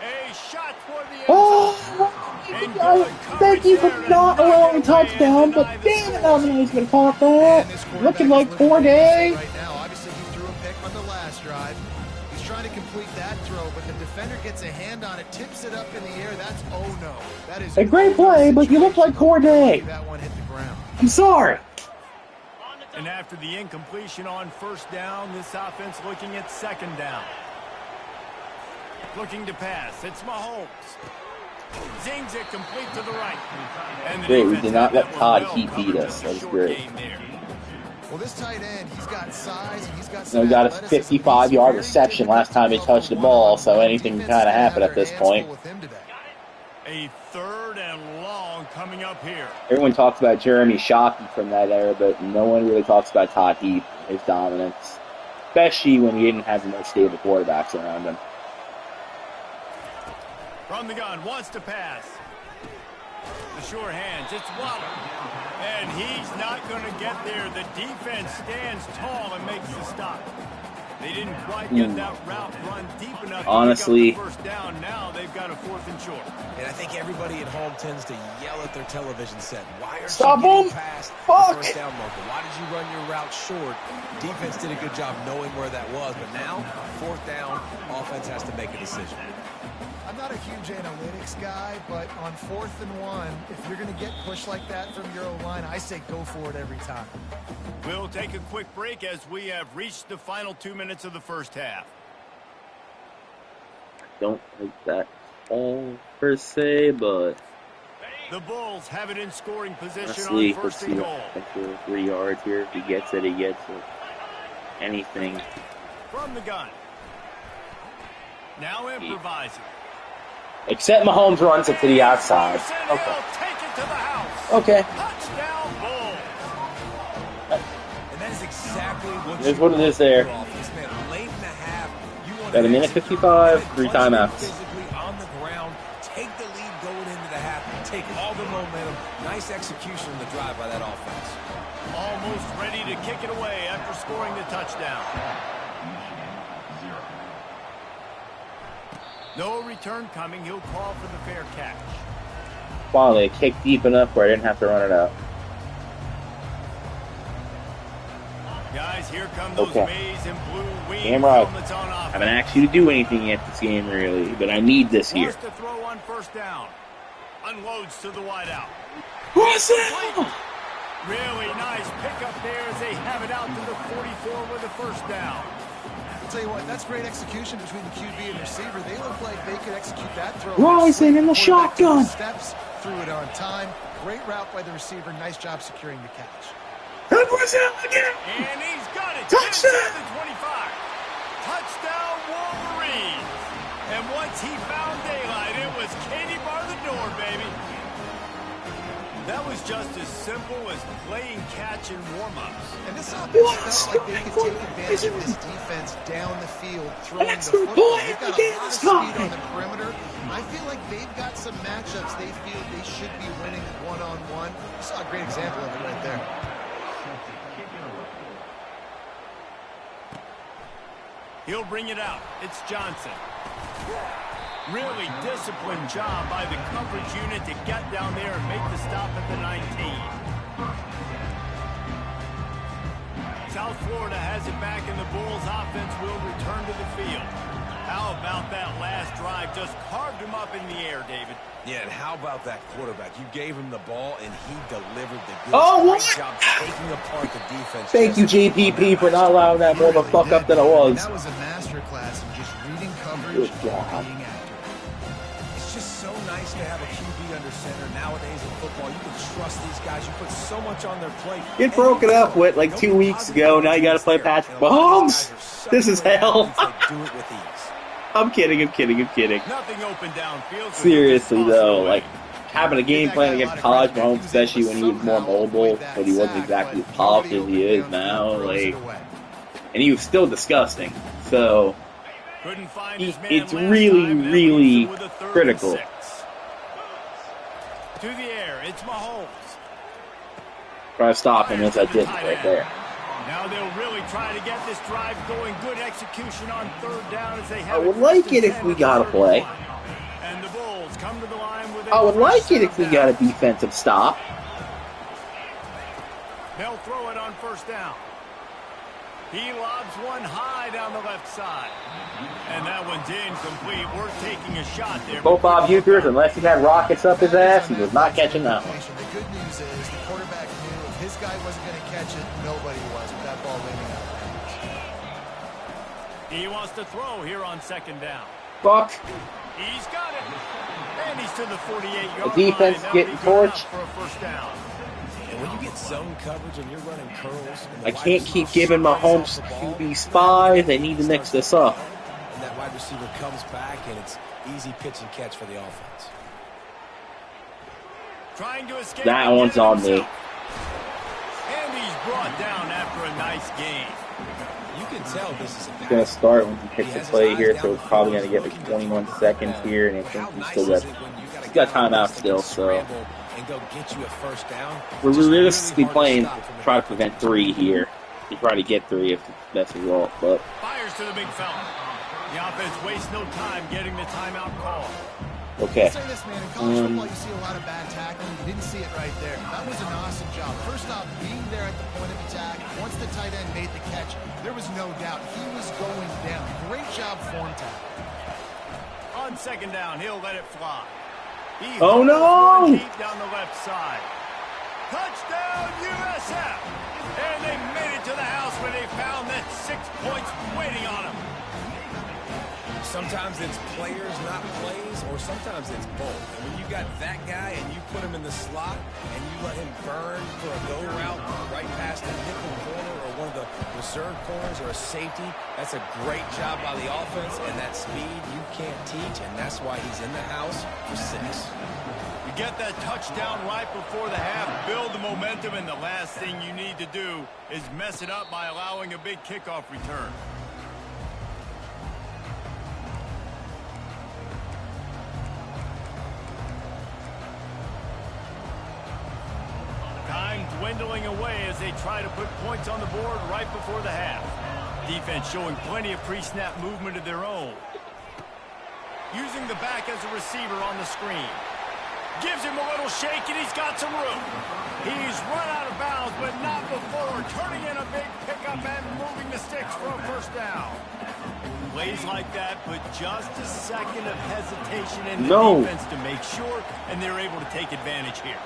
A shot toward the end zone. Oh, thank you for not allowing a touchdown, but damn it, nobody's gonna caught that. Looking like 4 day. Right now, obviously he threw a pick on the last drive. He's trying to complete that throw, but the defender gets a hand on it, tips it up in the air. That's oh no. That is A great play, but you look like Corday. That one hit the ground. I'm sorry. And after the incompletion on first down, this offense looking at 2nd down. Looking to pass. It's Mahomes. Zings it complete to the right. And the Great, we defense did not had let that one Todd well Heap beat covered. us. Just a That was short great. gain there. Well, this tight end, he's got size and he's got So some we got a athleticism. 55-yard He's reception very last time he difficult touched the to ball, one-on-one. so anything Defense can kind of didn't happen have at their this hands full point. with him today. A 3rd and long coming up here. Everyone talks about Jeremy Shockey from that era, but no one really talks about Todd Heap, his dominance, especially when he didn't have the most stable quarterbacks around him. From the gun, wants to pass. The sure hands, it's Waller. And he's not going to get there. The defense stands tall and makes the stop. They didn't quite get that route run deep enough to Honestly, pick up the first down. Now they've got a 4th and short. And I think everybody at home tends to yell at their television set. Why are Stop you getting him! past the Fuck! first down marker? Why did you run your route short? Defense did a good job knowing where that was, but now, 4th down, offense has to make a decision. I'm not a huge analytics guy, but on 4th and 1, if you're going to get pushed like that from your O-line, I say go for it every time. We'll take a quick break as we have reached the final 2 minutes of the first half. Don't like that. all per se, but The Bulls have it in scoring position honestly, on let's first see and what goal. happens for 3 yards here. If he gets it, he gets it. Anything. From the gun. Now improvising. Except Mahomes runs it to the outside. Anderson, Okay. he'll take it to the house. Okay. Touchdown, Bulls. And that is exactly what Here's what it is there. Offense, man. Late in the half, you want Got a minute 55, 3 timeouts. Physically on the ground, take the lead going into the half, take all the momentum. Nice execution in the drive by that offense. Almost ready to kick it away after scoring the touchdown. No return coming. He'll call for the fair catch. Finally, a kick deep enough where I didn't have to run it out. Guys, here come those Okay. maize and blue wings Game right. helmets on I offense. haven't asked you to do anything yet this game, really, but I need this here. Wants to throw on first down. Unloads to the wideout. Russell! Really nice pickup there as they have it out to the 44 with a first down. I'll tell you what, that's great execution between the QB and receiver. They look like they could execute that throw. Rising in the Quarterback took shotgun. the steps, threw it on time. Great route by the receiver. Nice job securing the catch. That was it again! And he's got it. Touchdown! Inside the 25. Touchdown, Wolverines. And once he found daylight, it was Katie bar the door, baby. That was just as simple as playing catch in warm-ups. And this offense felt like they could take advantage of this defense down the field, throwing the football. They've got a lot of speed on the perimeter. I feel like they've got some matchups they feel they should be winning one-on-one. You saw a great example of it right there. He'll bring it out. It's Johnson. Really disciplined job by the coverage unit to get down there and make the stop at the 19. South Florida has it back, and the Bulls offense will return to the field. How about that last drive? Just carved him up in the air, David. Yeah, and how about that quarterback? You gave him the ball, and he delivered the goods. Oh, Great what? job taking apart the defense. Thank you, JPP, for not allowing that more of a fuck up than it was. That was a masterclass in just reading coverage Good and job. being accurate. It's just so nice to have a QB under center. Nowadays in football, you can trust these guys. You put so much on their plate. It broke it up with like 2 weeks ago. Now you got to play Patrick Mahomes. This is hell. Do it with ease. I'm kidding. Nothing open downfield. Seriously though, like having a game plan against college Mahomes, especially when he was more mobile, but he wasn't exactly as polished as he is now. Like, and he was still disgusting. So Couldn't find his man it's last really, time, and that really leaves him with a 3rd critical. and 6. To the air, it's Mahomes. try to stop him as I did right there. Now they'll really try to get this drive going. Good execution on 3rd down as they have I would like it if we got a play. And the Bulls come to the line with I would like it if we got a defensive stop. They'll throw it on 1st down. He lobs one high down the left side. And that one's incomplete. We're taking a shot there. Both Bob Euchers, unless he had rockets up his ass, he was not catching that one. The good news is the quarterback knew if his guy wasn't going to catch it, nobody was with that ball landing out. He wants to throw here on 2nd down. Fuck. He's got it. And he's to the 48-yard line. The defense That'll getting be good enough torched. for a 1st down. And when you get zone coverage and you're running curls, and the I wide can't receiver keep giving Mahomes starts off the ball, QB spy. They need to mix this up. And that wide receiver comes back, and it's easy pitch and catch for the offense. Trying to escape. That and one's get on me. himself. And he's brought down after a nice gain. You can tell this is a He's going to start when he picks the play here, so it's probably going to get like 21 seconds here, and I think he's still got timeout still, so we're realistically playing, try to prevent 3 here. You try to get 3 if that's the result, but Fires to the big fella. The offense wastes no time getting the timeout call. okay. I'll say this, man, in college football, you see a lot of bad tackling. You didn't see it right there. That was an awesome job. First off, being there at the point of attack. Once the tight end made the catch, there was no doubt he was going down. Great job form tackle. On 2nd down, he'll let it fly. He Oh, no! hauls one deep down the left side. Touchdown, USF! And they made it to the house where they found that 6 points waiting on them. Sometimes it's players, not plays, or sometimes it's both. And when you got that guy and you put him in the slot and you let him burn for a go route right past the nickel corner or one of the reserve corners or a safety, that's a great job by the offense, and that speed you can't teach, and that's why he's in the house for 6. You get that touchdown right before the half, build the momentum, and the last thing you need to do is mess it up by allowing a big kickoff return. Time dwindling away as they try to put points on the board right before the half. Defense showing plenty of pre-snap movement of their own. Using the back as a receiver on the screen. Gives him a little shake, and he's got some room. He's run out of bounds, but not before turning in a big pickup and moving the sticks for a first down. Plays like that, but just a second of hesitation in the defense to make sure, and they're able to take advantage here.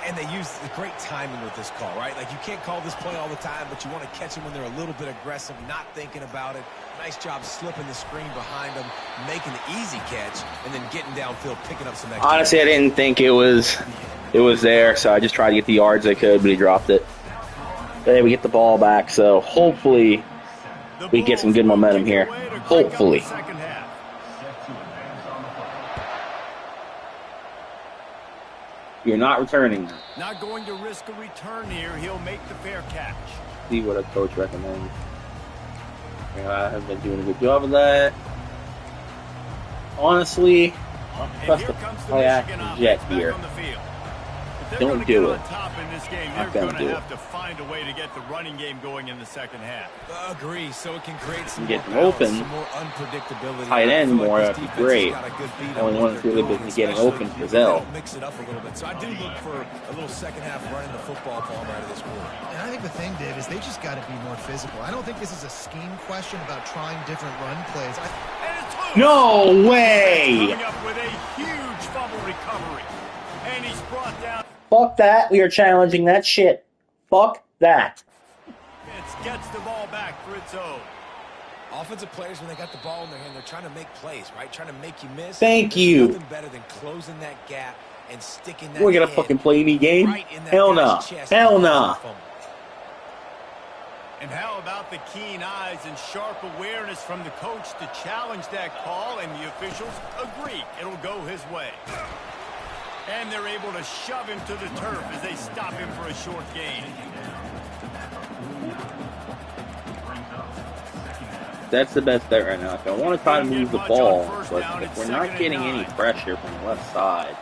And they use the great timing with this call, right? Like, you can't call this play all the time, but you want to catch them when they're a little bit aggressive, not thinking about it. Nice job slipping the screen behind them, making the easy catch, and then getting downfield, picking up some extra. Honestly, I didn't think it was there, so I just tried to get the yards I could, but he dropped it. Hey, we get the ball back, so hopefully we get some good momentum here. Hopefully. You're not returning. Not going to risk a return here. He'll make the fair catch. See what a coach recommends. I haven't been doing a good job of that. Honestly, I'll trust the play-action jet here. Don't do it. They're going to have to find a way to get the running game going in the second half. Agree, so it can create some get more open, some more unpredictability. Tight end more, that'd be great. Only one that's really been getting open for Zell. Mix it up a little bit. So I do look for a little second half running the football palm out of this quarter. And I think the thing, Dave, is they just got to be more physical. I don't think this is a scheme question about trying different run plays. No way! Coming up with a huge fumble recovery. And he's brought down. Fuck that. We are challenging that shit. Fuck that. Gets the ball back for its own. Offensive players, when they got the ball in their hand, they're trying to make plays, right? Trying to make you miss. Thank There's you. Nothing better than closing that gap and sticking that. We're gonna fucking play me game? Right Hell nah. Hell nah. And how about the keen eyes and sharp awareness from the coach to challenge that call, and the officials agree it'll go his way. And they're able to shove him to the turf as they stop him for a short gain. That's the best bet right now. I want to try to move the ball, but if we're not getting any pressure from the left side.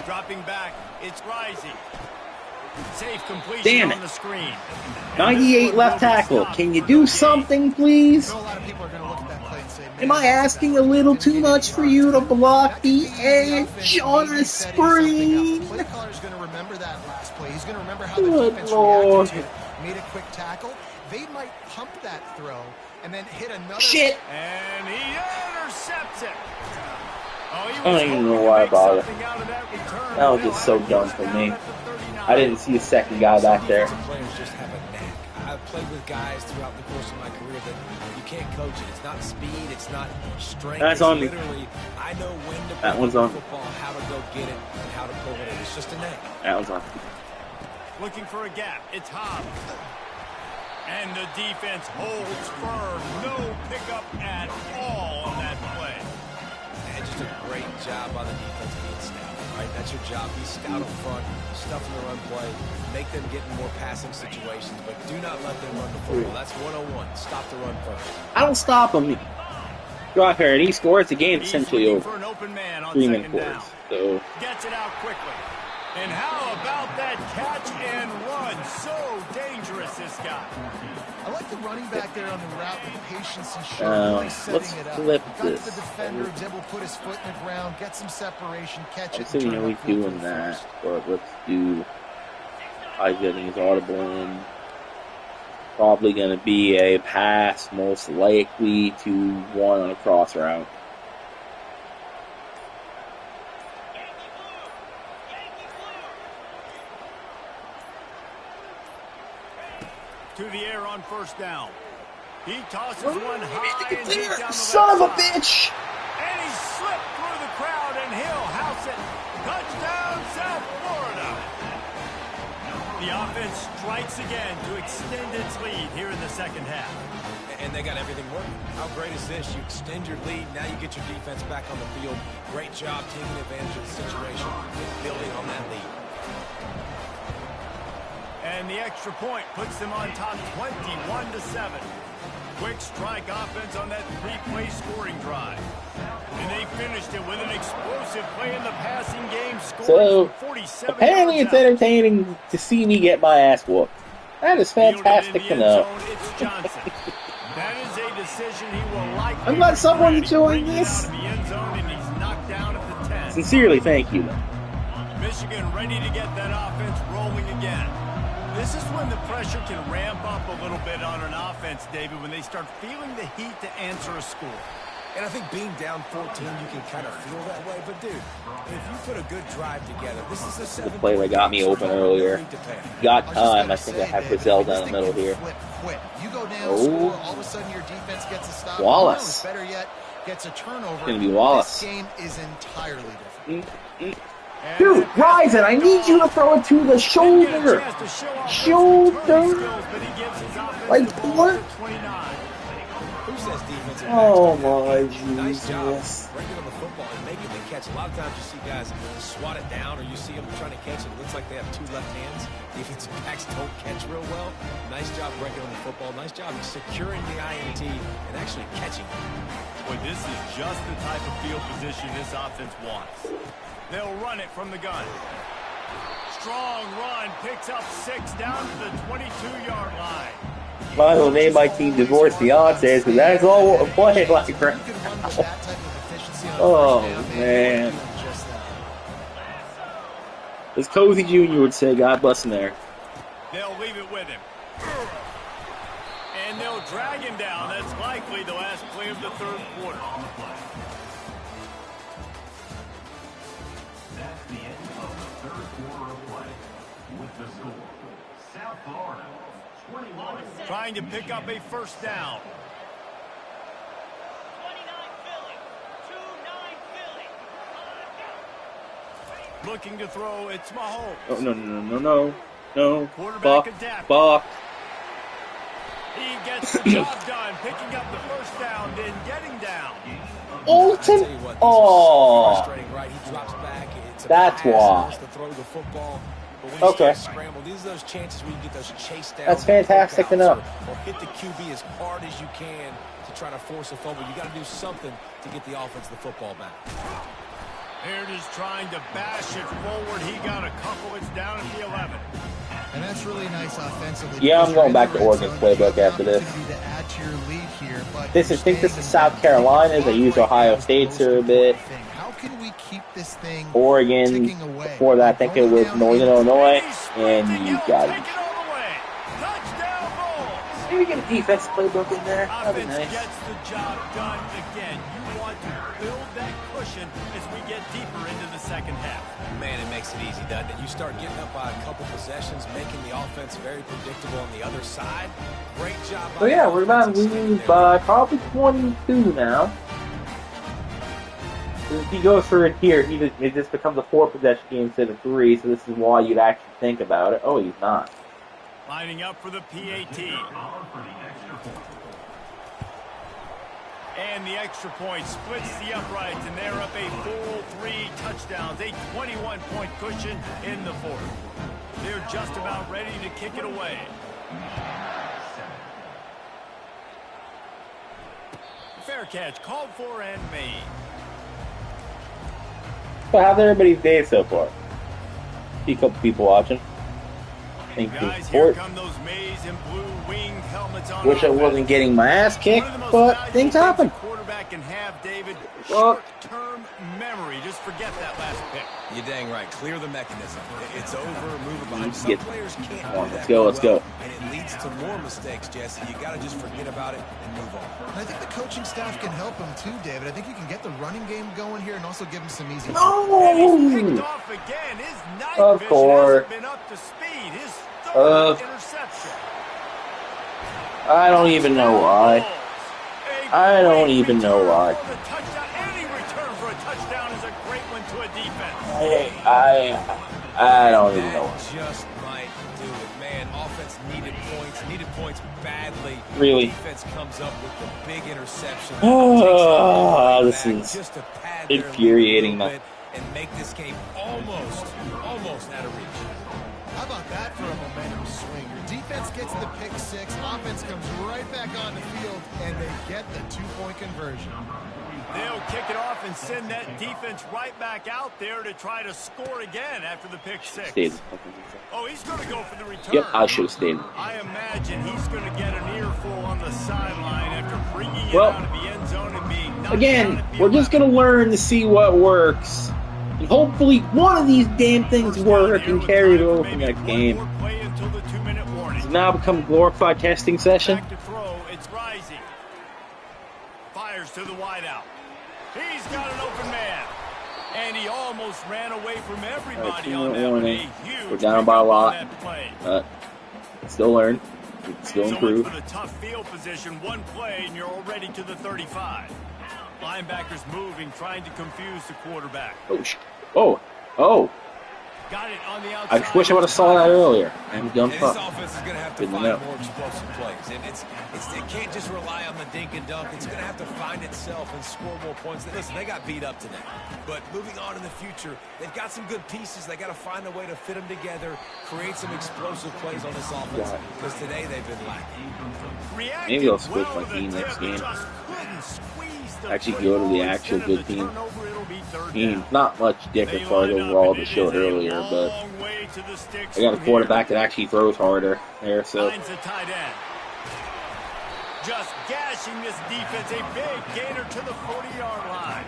Dropping back, it's rising. Safe completion. Damn it. On the screen. 98 left tackle. Can you do something, please? A lot of people are going to look at that play and say, Am I asking a little too much for you to block the edge on a screen? Play caller's going to remember that last play. He's going to remember how the Good defense Lord. reacted to it, made a quick tackle. They might pump that throw and then hit another. Shit. And he intercepts it. I don't even know why I bothered. That was just so dumb for me. I didn't see a second guy back there. Players just have a knack. I've played with guys throughout the course of my career that you can't coach it. It's not speed. It's not strength. That's it's on me. literally, I know when to That play one's the on. football, how to go get it, and how to pull it in. It's just a knack. That was on. Looking for a gap. It's Hobbs. And the defense holds firm. No pickup at all on that play. And just a great job by the defense being stout, right? That's your job. Be stout up front, stuff in the run play, make them get in more passing situations, but do not let them run the football. That's 101. Stop the run first. I don't stop him. Go out here and he scores. The game's He's essentially looking over. for an open man on 3 minute second down. quarters. So Gets it out quickly. And how about that catch and run? So dangerous, this guy. I like the running back there on the route with patience and sharp, really setting let's it up. flip Got this. to the defender, was able to put his foot in the ground, get some separation, catch it. obviously we know he's doing that, but let's do getting his audible in. Probably going to be a pass, most likely to one on a cross route. To the air on first down. He tosses one high and deep down the Son of a left side. bitch! And he slipped through the crowd, and he'll house it. Touchdown, South Florida. The offense strikes again to extend its lead here in the second half. And they got everything working. How great is this? You extend your lead, now you get your defense back on the field. Great job taking advantage of the situation and building on that lead. And the extra point puts them on top 21-7. Quick strike offense on that three-play scoring drive. And they finished it with an explosive play in the passing game, So, scoring from 47 apparently yards it's out. entertaining to see me get my ass whooped. That is fantastic to Fielded in the know. end zone, it's Johnson. That is a decision he will likely I'm glad someone regret. He enjoying brings it this. out of the end zone, and he's knocked down at the 10. Sincerely, thank you. Michigan ready to get that offense rolling again. This is when the pressure can ramp up a little bit on an offense, David, when they start feeling the heat to answer a score. And I think being down 14, you can kind of feel that way. But, dude, if you put a good drive together, this is a 7 Play that got me open earlier. Got I was just time. gonna I think I say, have David, Brazil this down the thing middle can here. flip quick. You go down, Oh. score, all of a sudden your defense gets a stop. Wallace. Better yet, gets a turnover. It's gonna be Wallace. This game is entirely different. And Dude, that pass Ryzen, I need you to throw it to the didn't get a shoulder. chance to show off those Shoulder. returning skills, but he gives his offense Like the ball what? at 29. Who says defensive Oh backs don't my get it? Nice job Jesus. breaking on the football and making the catch. A lot of times you see guys swat it down or you see them trying to catch it. It looks like they have two left hands. Defensive backs don't catch real well. Nice job breaking on the football. Nice job securing the INT and actually catching it. Boy, this is just the type of field position this offense wants. They'll run it from the gun. Strong run, picks up 6 down to the 22-yard line. Might as well name my team Divorce Fiancés, because that's all we're playing like right You can run now. with that type of efficiency on Oh, third down, man. doing just that. As Cozy Jr. would say, God bless him there. They'll leave it with him. And they'll drag him down. That's likely the last play of the third quarter. That's the end of the third quarter of play. With the score, South Florida 21. Trying to pick up a first down. 29 Philly. 2-9 Philly. Looking to throw, it's Mahomes. Oh, no. Quarterback Buck. adapted. Buck. He gets the job done, picking up the first down, then getting down. I tell you Alton. what, these are so Oh. frustrating, right? He drops back. It's a That's pass, why. He wants to throw the football. But when Okay. you scramble, these are those chances where you get those chase downs. That's fantastic to know. Or hit the QB as hard as you can to try to force a fumble. You got to do something to get the offense the football back. Baird is trying to bash it forward. He got a couple. It's down at the 11. And that's really nice offensively. Yeah, I'm because going you're back in to the red Oregon's zone, playbook you have the after this. opportunity to add to your lead here, but This is, you're think this staying is in South that Carolina. They game. used Right Ohio now is the State most here a bit. important thing. How can we keep this thing Oregon. ticking away? Before that, I think it Going was down Northern in- Illinois. He's And sprinting. you He'll got take it. it all the way. Touchdown Bulls. Maybe get a defense playbook in there. That'd be Offense nice. gets the job done again. You want to build that cushion as we get deeper into the second half. Man, it makes it easy, doesn't it? You start getting up by a couple possessions, making the offense very predictable on the other side. Great job. So yeah, we're about to lose by probably 22 now. If he goes for it here, it just becomes a 4-possession game instead of 3, so this is why you'd actually think about it. Oh, he's not. Lining up for the PAT. On for the extra point. And the extra point splits the uprights, and they're up a full 3 touchdowns, a 21-point cushion in the fourth. They're just about ready to kick it away. Fair catch, called for and made. So how's everybody's day so far? See a couple people watching. Thank you Guys, for here support. come those maize and blue winged helmets on Wish I offense. wasn't getting my ass One kicked, of the most but valuable things things a happen. quarterback can have, David, Well- short-term memory. Just forget that last pick. You're dang right. Clear the mechanism. It's over. Move it behind. Some Get- players can't Come do on, that let's go, very let's well, go. and it leads to more mistakes, Jesse. You got to just forget about it and move on. And I think the coaching staff can help him too, David. I think you can get the running game going here and also give him some easy. And he's picked No! off again. His night Of vision course. hasn't been up to speed. His third interception. I don't even know why. I don't even know why. Any return for a touchdown is a great one to a defense. I don't even know. That just might do it, man. Offense needed points badly. Really? Defense comes up with the big interception. Oh, this is just to pad their lead infuriating. a little bit and make this game almost out of reach. How about that for a momentum swing? Your defense gets the pick six, offense comes right back on the field, and they get the two-point conversion. They'll kick it off and send that defense right back out there to try to score again after the pick six. Stayed. Oh, he's going to go for the return. Yep, I should have stayed. I imagine he's going to get an earful on the sideline after bringing it Well, out of the end zone and being knocked again, down at the we're just 11. going to learn to see what works. And hopefully one of these damn things work and carry it over from that game. Play until the 2-minute warning. It's now become a glorified testing session. Back to throw, it's rising. Fires to the wideout. He's got an open man. And he almost ran away from everybody on that one. A huge We're down by a lot. pickup on that play. Still learn. Still So improve. for the tough field position, one play and you're already to the 35. Linebackers moving, trying to confuse the quarterback. Oh. Got it on the outside. I wish I would have saw that earlier. I'm dumb And fuck. this offense is going to have to Didn't find know. more explosive plays. And it can't just rely on the dink and dunk. It's going to have to find itself and score more points. Listen, they got beat up today. But moving on in the future, they've got some good pieces. They got to find a way to fit them together, create some explosive plays on this offense. Because today they've been lacking. Maybe I'll switch my team next game. Actually go to the actual good team. Not much different as far as overall that showed earlier, but I got a quarterback that actually throws harder there, so. Finds the tight end. Just gashing this defense, a big gainer to the 40-yard line.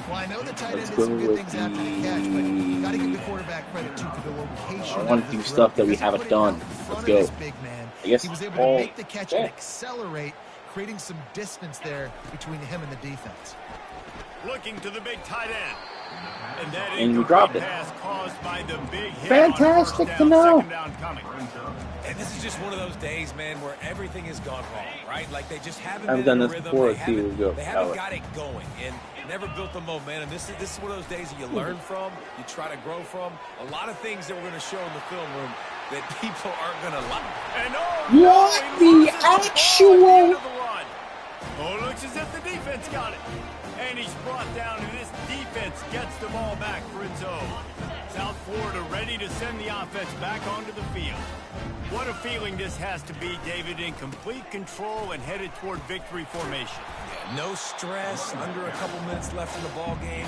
Well, I know the tight end Let's did go some good with things after the catch, but you got to give the quarterback credit too for the location. I want to do stuff that we haven't done. Let's go. Big man. I guess He was able to make the catch and accelerate, creating some distance there between him and the defense. Looking to the big tight end. And that And we dropped it. pass caused by the big hit Fantastic on first to down, know. second down coming. And this is just one of those days, man, where everything has gone wrong, right? Like they just haven't I've been done in a this rhythm. before, They too. haven't, Go. they haven't got it going and never built the momentum. This is one of those days that you learn from, you try to grow from. A lot of things that we're going to show in the film room that people aren't going to like. And What he the loses ball at actual- the end of the run. Oh, looks as if the defense got it. And he's brought down, and this defense gets the ball back for its own. South Florida ready to send the offense back onto the field. What a feeling this has to be, David, in complete control and headed toward victory formation. No stress, under a couple minutes left in the ball game,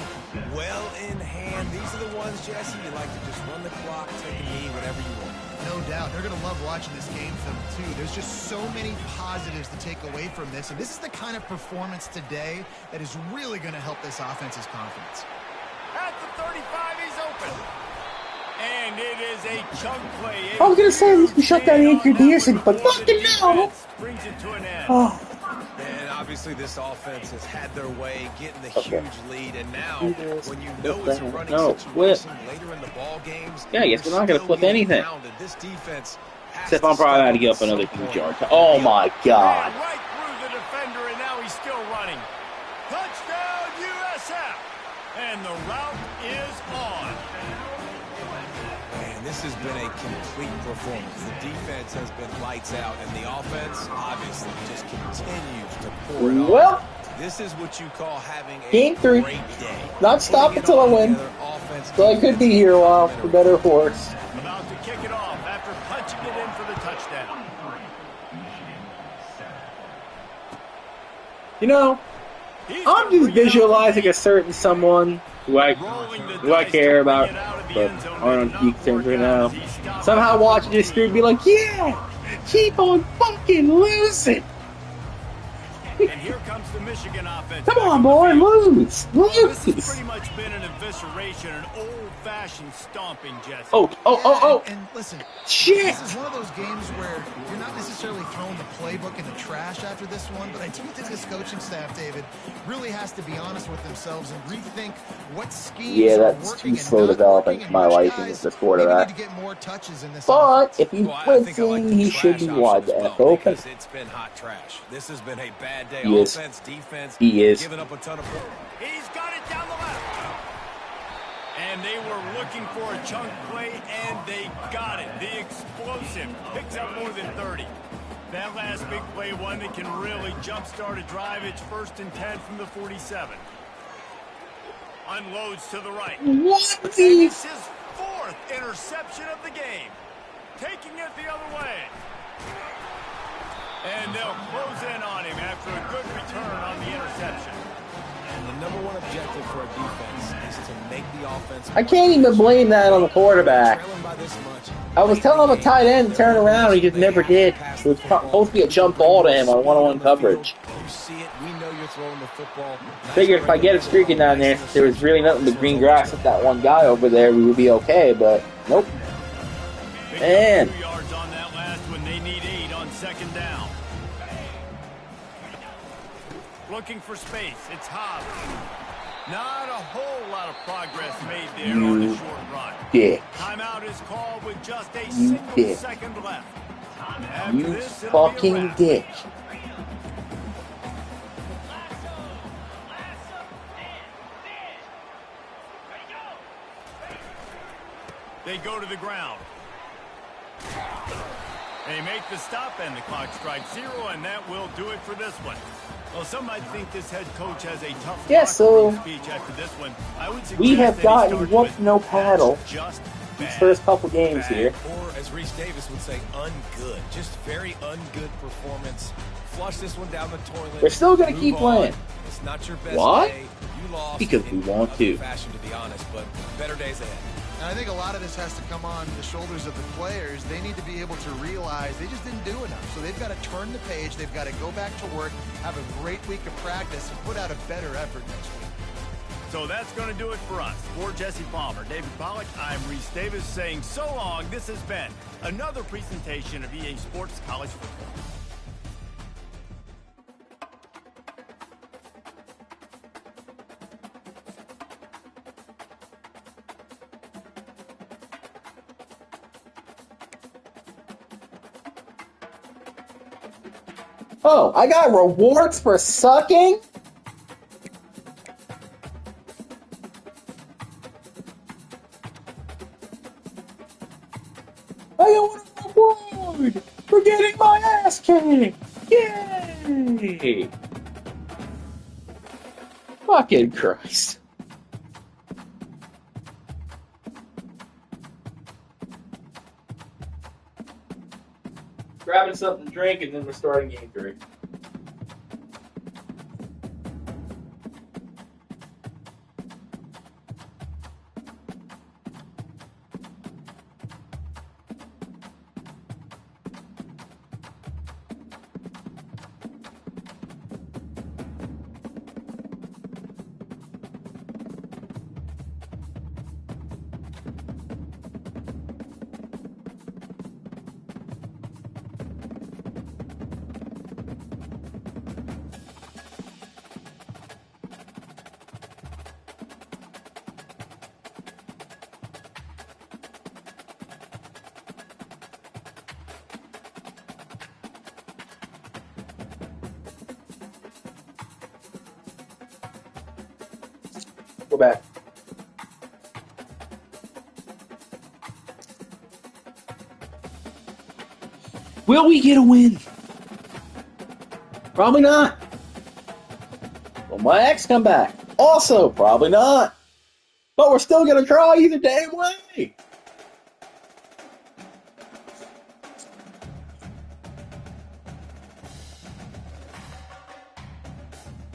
well in hand. These are the ones, Jesse, you like to just run the clock, take a knee, whatever you want. No doubt. They're going to love watching this game film, too. There's just so many positives to take away from this. And this is the kind of performance today that is really going to help this offense's confidence. At the 35, he's open. And it is a chunk play. I was gonna say, we shut down Anchor Dearson, but fucking no! Brings it to an end. Oh, And obviously this offense has had their way, getting the Okay. huge lead, and now Do this, when you flip know it's a that. running No, flip. situation later in the ball games, Yeah, I guess you're we're not gonna still flip being anything. pounded. This defense has except to I'm probably step going to give up up another at some huge point. yard. Oh my god. Ran right through the defender, and now he's still running. Touchdown, USF. And the route is on. Man, this has been a complete performance. The defense has been lights out, and the offense obviously just continues to pour it on. Well, This is what you call having a Game 3. great day. Not stop Putting it until I all win. together, offense, So I could be here a while for better or worse. About to kick it off after punching it in for the touchdown. You know, He's I'm gonna just bring it out visualizing to a certain someone who I care about, but aren't on Geek Terms right now. Somehow watching this screen be like, yeah, keep on fucking losing. And here comes the Michigan offense. Come on, boy, lose. This has Lose. pretty much been an evisceration, an old-fashioned stomping, Jesse. And listen, Shit. this is one of those games where you're not necessarily throwing the playbook in the trash after this one, but I do think this coaching staff, David, really has to be honest with themselves and rethink what schemes Yeah, are that's working too and slow not developing working, for my and which liking guys as this maybe quarterback. need to get more touches in this But offense. if he's Well, I think I like blitzing, the he should trash be option wide as the well, F open. because it's been hot trash. This has been a bad day. He is. Offense, defense, He is. giving up a ton of points. He's got it down the left. And they were looking for a chunk play, and they got it. The explosive picks up more than 30. That last big play, one that can really jumpstart a drive. It's 1st and 10 from the 47. Unloads to the right. What And the? it's his 4th interception of the game. Taking it the other way. And they'll close in on him after a good return on the interception. And the number one objective for a defense is to make the offense. I can't even blame that on the quarterback. Trailing by this much. I was telling him a tight end to turn around, he just never did. It was supposed to be a jump ball to him on one-on-one coverage. You see it. We know you're throwing the football. Figured if I get it streaking down there, there was really nothing but green grass with that one guy over there, we would be okay, but nope. Picked Man. up 2 yards on that last one. They need 8 on 2nd down. Looking for space. It's Hobbs. Not a whole lot of progress made there on the short run. Dick. Timeout is called with just a You single dick. second left. After You this, it'll be a fucking wrap. dick. They go to the ground. They make the stop, and the clock strikes 0, and that will do it for this one. Well, some might think this head coach has a tough Yeah, locker so room speech after this one. I would we suggest have that he gotten starts whooped with, no paddle "That's just these bad." first couple games Bad, here. or as Reese Davis would say, ungood. Just very ungood performance. Flush this one down the toilet. They're still gonna Move keep on. playing. It's not your best What? day. You lost Because in we want ugly to. fashion, to be honest, but better days ahead. And I think a lot of this has to come on the shoulders of the players. They need to be able to realize they just didn't do enough. So they've got to turn the page. They've got to go back to work, have a great week of practice, and put out a better effort next week. So that's going to do it for us. For Jesse Palmer, David Pollack, I'm Reese Davis saying so long. This has been another presentation of EA Sports College Football. Oh, I got rewards for sucking? I got a reward for getting my ass kicked! Yay! Fucking Christ. Grabbing something to drink and then we're starting game 3. Go back. Will we get a win? Probably not. Will my ex come back? Also, probably not. But we're still going to try either damn way.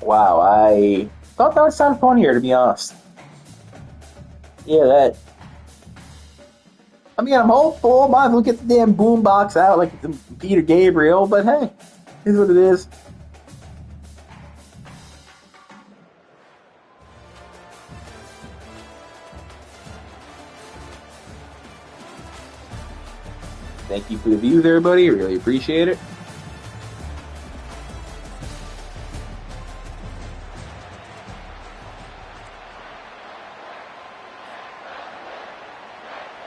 Wow, I thought that would sound funnier, to be honest. Yeah, that. I mean, I'm hopeful. Might as well get the damn boombox out like the Peter Gabriel, but hey, here's what it is. Thank you for the views, everybody. Really appreciate it.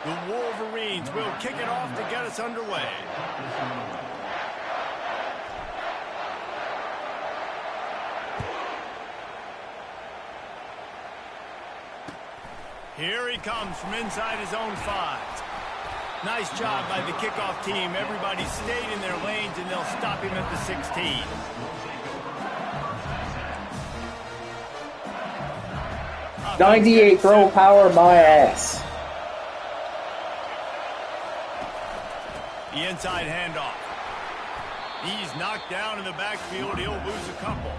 The Wolverines will kick it off to get us underway. Here he comes from inside his own 5. Nice job by the kickoff team. Everybody stayed in their lanes, and they'll stop him at the 16. Up 98 throw power, my ass. The inside handoff. He's knocked down in the backfield. He'll lose a couple.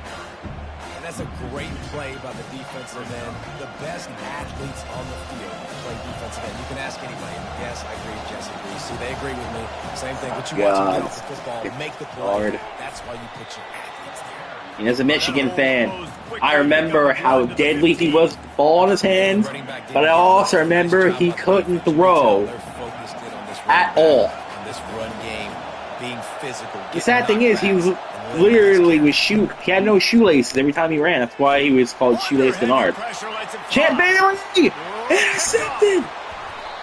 And that's a great play by the defensive end. The best athletes on the field play defensive end. You can ask anybody. Yes, I agree. Jesse agrees. See, they agree with me. Same thing. But you watch them get off the football, make the play. Hard. That's why you put your athletes there. And as a Michigan fan, I remember how deadly he was with the ball in his hands, but I also remember he couldn't throw at all. On this run game, being physical. The sad thing is, he was literally he had no shoelaces every time he ran. That's why he was called Shoelace Bernard. Champ Bailey! Intercepted!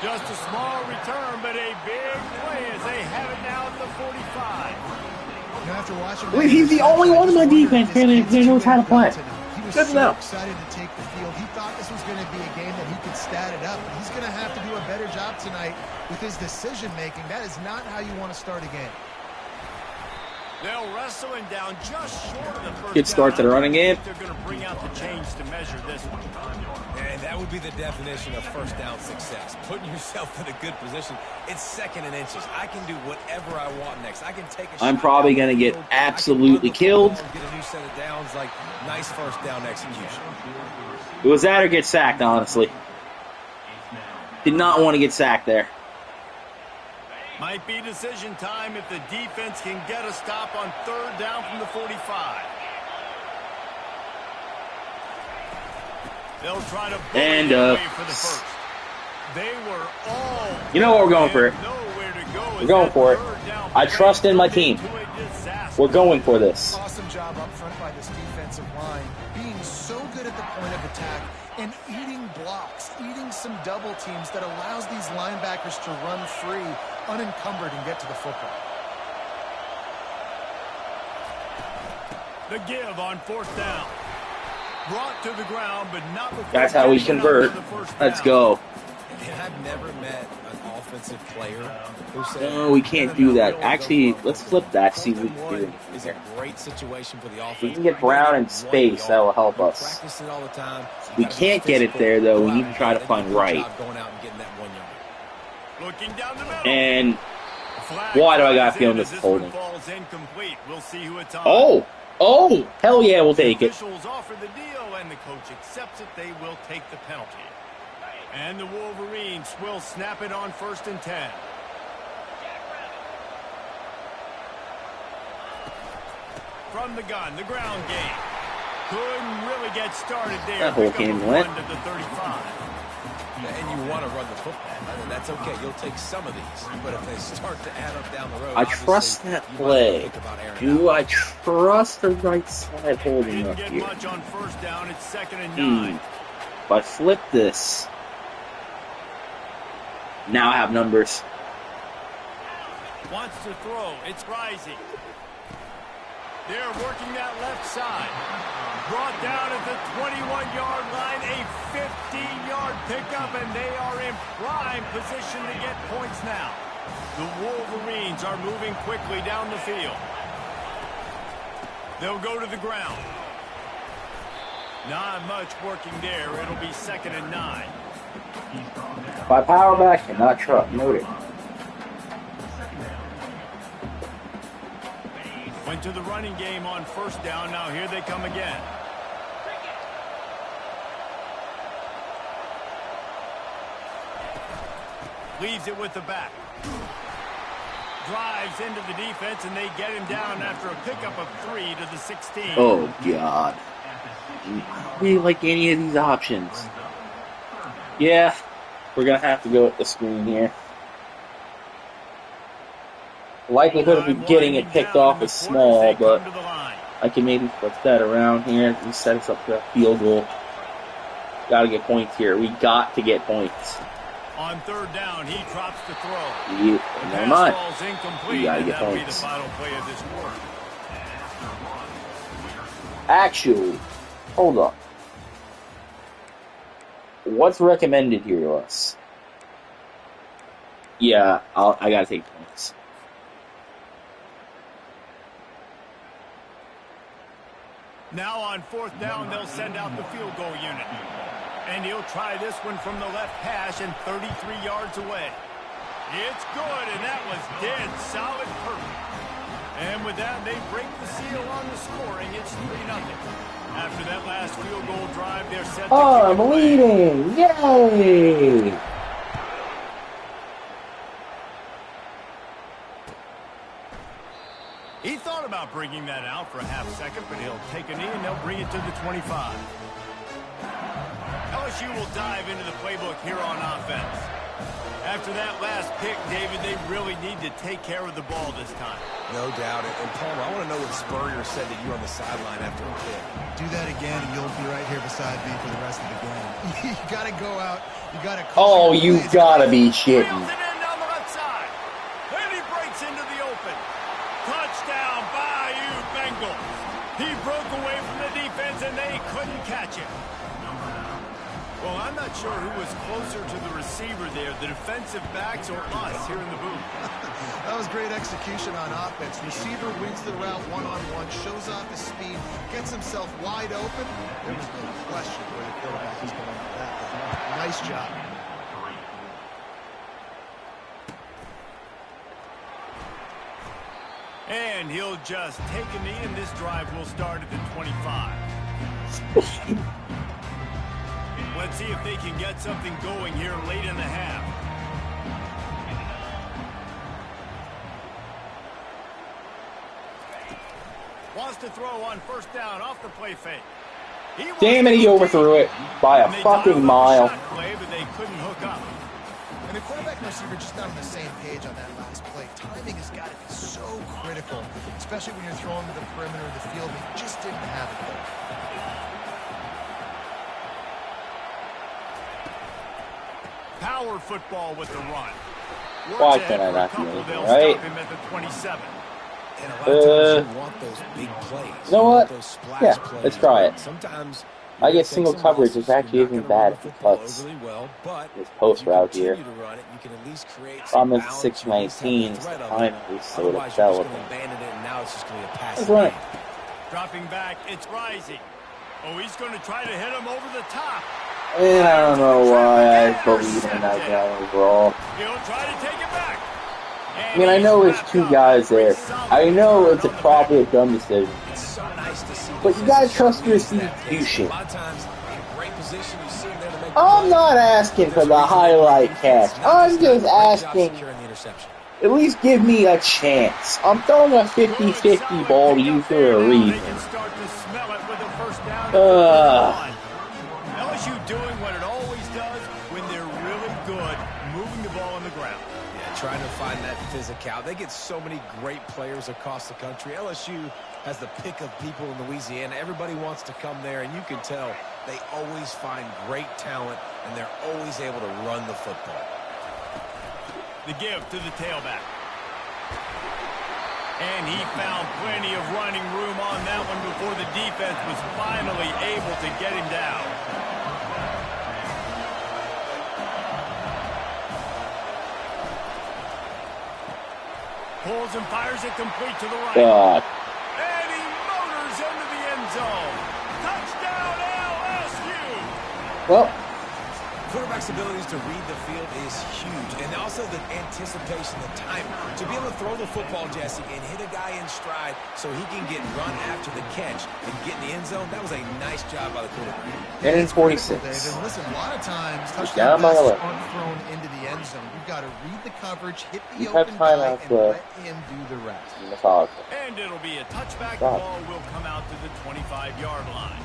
Just a small return, but a big play as they have it now at the 45. You know, after watching Wait, he's the only one in my defense that knows how to play. He was Good so enough. excited to take the field. He thought this was going to be a game that he could stat it up. But he's going to have to do a better job tonight with his decision making. That is not how you want to start a game. They'll wrestle him down just short of the first Good start to the running game. They're going to bring out the change to measure this one. And that would be the definition of first down success. Putting yourself in a good position. It's 2nd and inches. I can do whatever I want next. I can take a shot. I'm probably going to get absolutely killed. Get a new set of downs. Like nice first down execution. It was that or get sacked, honestly. Did not want to get sacked there. Might be decision time if the defense can get a stop on 3rd down from the 45. They'll try to And, away for the first. They were all You know what, we're going for it. nowhere to go. We're going for it. 3rd down I trust in my team. to a disaster. We're going for this. Awesome job up front by this defensive line, being so good at the point of attack and eating blocks, eating some double teams that allows these linebackers to run free, unencumbered, and get to the football. The give on 4th down. Brought to the ground, but not before. That's how we convert. Let's go. And I've never met an offensive player who said, No, we can't do that. Actually, let's flip that, see what we can do It's here. a great situation for the offense. We can get Brown in space, that will help us. Practice it all the time. We can't get it there, though. We need to try to find right. Going out and getting that 1 yard. Looking down the middle. And Flag why do I got a flies feeling in this as is holding? one falls incomplete. We'll see who it's on. oh, hell yeah, we'll take it. Officials offer the deal, and the coach accepts it. They will take the penalty. And the Wolverines will snap it on 1st and 10. From the gun, the ground game. Couldn't really get started there. That whole Pick up game a went. run to the 35. And you want to run the football. I mean, that's okay. You'll take some of these. But if they start to add up down the road, I trust that play. Do I trust the right side holding Didn't up get here? much on 1st down. It's 2nd and 9. If I flip this, now I have numbers. Wants to throw. It's rising. They're working that left side. Brought down at the 21-yard line. A 15-yard pickup, and they are in prime position to get points now. The Wolverines are moving quickly down the field. They'll go to the ground. Not much working there. It'll be 2nd and 9. By power back and not truck. Noted. Went to the running game on 1st down. Now here they come again. Leaves it with the back. Drives into the defense, and they get him down after a pickup of 3 to the 16. Oh, God. I don't really like any of these options. Yeah, we're going to have to go with the screen here. Likelihood of getting it picked off is small, but I can maybe flip that around here and set us up for a field goal. Got to get points here. We got to get points. On third down, he drops the throw. Never mind. Incomplete, We got to get that'll points. be the final play of this quarter. Actually, hold on. What's recommended here to us? Yeah, I gotta take points. Now on fourth down, they'll send out the field goal unit. And he'll try this one from the left hash and 33 yards away. It's good, and that was dead solid perfect. And with that, they break the seal on the scoring. It's 3-0. After that last field goal drive, they're set to I'm leading! Yay! He thought about bringing that out for a half second, but he'll take a knee and they'll bring it to the 25. LSU will dive into the playbook here on offense. After that last pick, David, they really need to take care of the ball this time. No doubt. And Palmer, I want to know what Spurrier said to you on the sideline after a pick. Do that again, and you'll be right here beside me for the rest of the game. You got to go out. You got to. Oh, you gotta be shitting. Wheels it in down the left side. And he breaks into the open. Touchdown, Bayou Bengals. He broke away from the defense, and they couldn't catch him. Well, I'm not sure who was closer to the receiver there, the defensive backs or us here in the booth. That was great execution on offense. Receiver wins the route one-on-one, shows off his speed, gets himself wide open. There was no question where the quarterback was going with that. Nice job. And he'll just take a knee, and this drive will start at the 25. Let's see if they can get something going here late in the half. Wants to throw on first down off the play fake. Damn it, he overthrew it by a fucking mile. Play, but they couldn't hook up. And the quarterback and receiver just not on the same page on that last play. Timing has got to be so critical, especially when you're throwing to the perimeter of the field. They just didn't have it there. Power football with the run. Why can't I not do anything, right? Stop him at the 27. And a lot of times you want those big plays. You know what? Those splash Yeah, plays. let's try it. Sometimes I get single coverage. It's actually isn't bad for cuts. This post route here. Problem is 619 is the time is so developing. Let's run it. Dropping back, it's Rising. Oh, he's going to try to hit him over the top. And I don't know why I believe in that guy overall. He'll try to take it back. I mean, I know there's two guys there. I know it's probably a dumb decision. But you gotta trust your execution. I'm not asking for the highlight catch. I'm just asking, at least give me a chance. I'm throwing a 50-50 ball to you for a reason. LSU doing what it always does when they're really good, moving the ball on the ground. Yeah, trying to find that physicality. They get so many great players across the country. LSU has the pick of people in Louisiana. Everybody wants to come there, and you can tell they always find great talent, and they're always able to run the football. The give to the tailback. And he found plenty of running room on that one before the defense was finally able to get him down. Pulls and fires it complete to the right. God. And he motors into the end zone. Touchdown, LSU! Well, Quarterback's abilities to read the field is huge, and also the anticipation, the timing. To be able to throw the football, Jesse, and hit a guy in stride so he can get run after the catch and get in the end zone, that was a nice job by the quarterback. and in 46. And listen, a lot of times Down touchdown by passes 11. aren't thrown into the end zone. You've got to read the coverage, hit the You have open time guy, out and to- let him do the rest. Methodical. And it'll be a touchback. Stop. The ball will come out to the 25-yard line.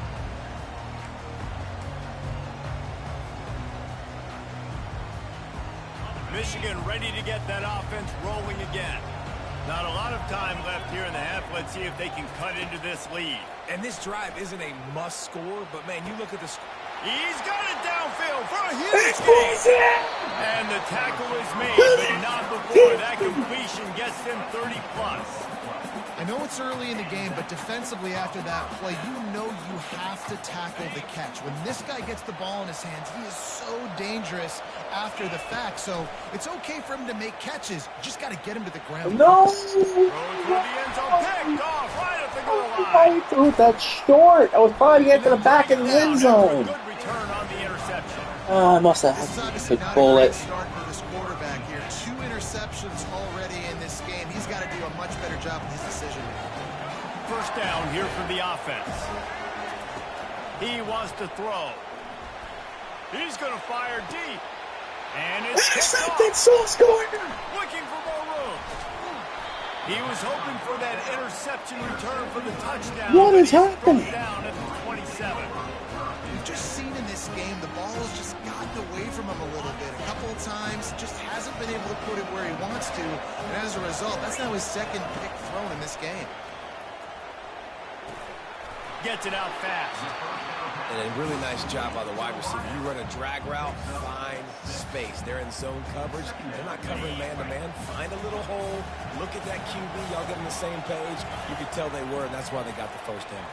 Michigan ready to get that offense rolling again. Not a lot of time left here in the half. Let's see if they can cut into this lead. And this drive isn't a must score, but man, you look at the score. He's got it downfield for a huge gain. And the tackle is made, but not before that completion gets them 30+. I know it's early in the game, but defensively after that play, you know you have to tackle the catch. When this guy gets the ball in his hands, he is so dangerous after the fact. So it's okay for him to make catches. You just got to get him to the ground. No! Throws for the end zone, picked off right at the goal line. I threw that short. I was probably getting to the back of the end zone. Good return on the interception. I must have This is had obviously to not a pull great it. start for this quarterback here. 2 interceptions already in this game. He's got to do a much better job with his decision making. First down here for the offense. He wants to throw. He's going to fire deep. And it's kicked off. Looking for more room. He was hoping for that interception return for the touchdown. What is but he's happening? thrown down at the 27. We've just seen in this game the ball has just gotten away from him a little bit. A couple of times, just hasn't been able to put it where he wants to. And as a result, that's now his second pick thrown in this game. Gets it out fast. And a really nice job by the wide receiver. You run a drag route, find space. They're in zone coverage. They're not covering man-to-man. Find a little hole. Look at that QB. Y'all get on the same page. You could tell they were, and that's why they got the first down.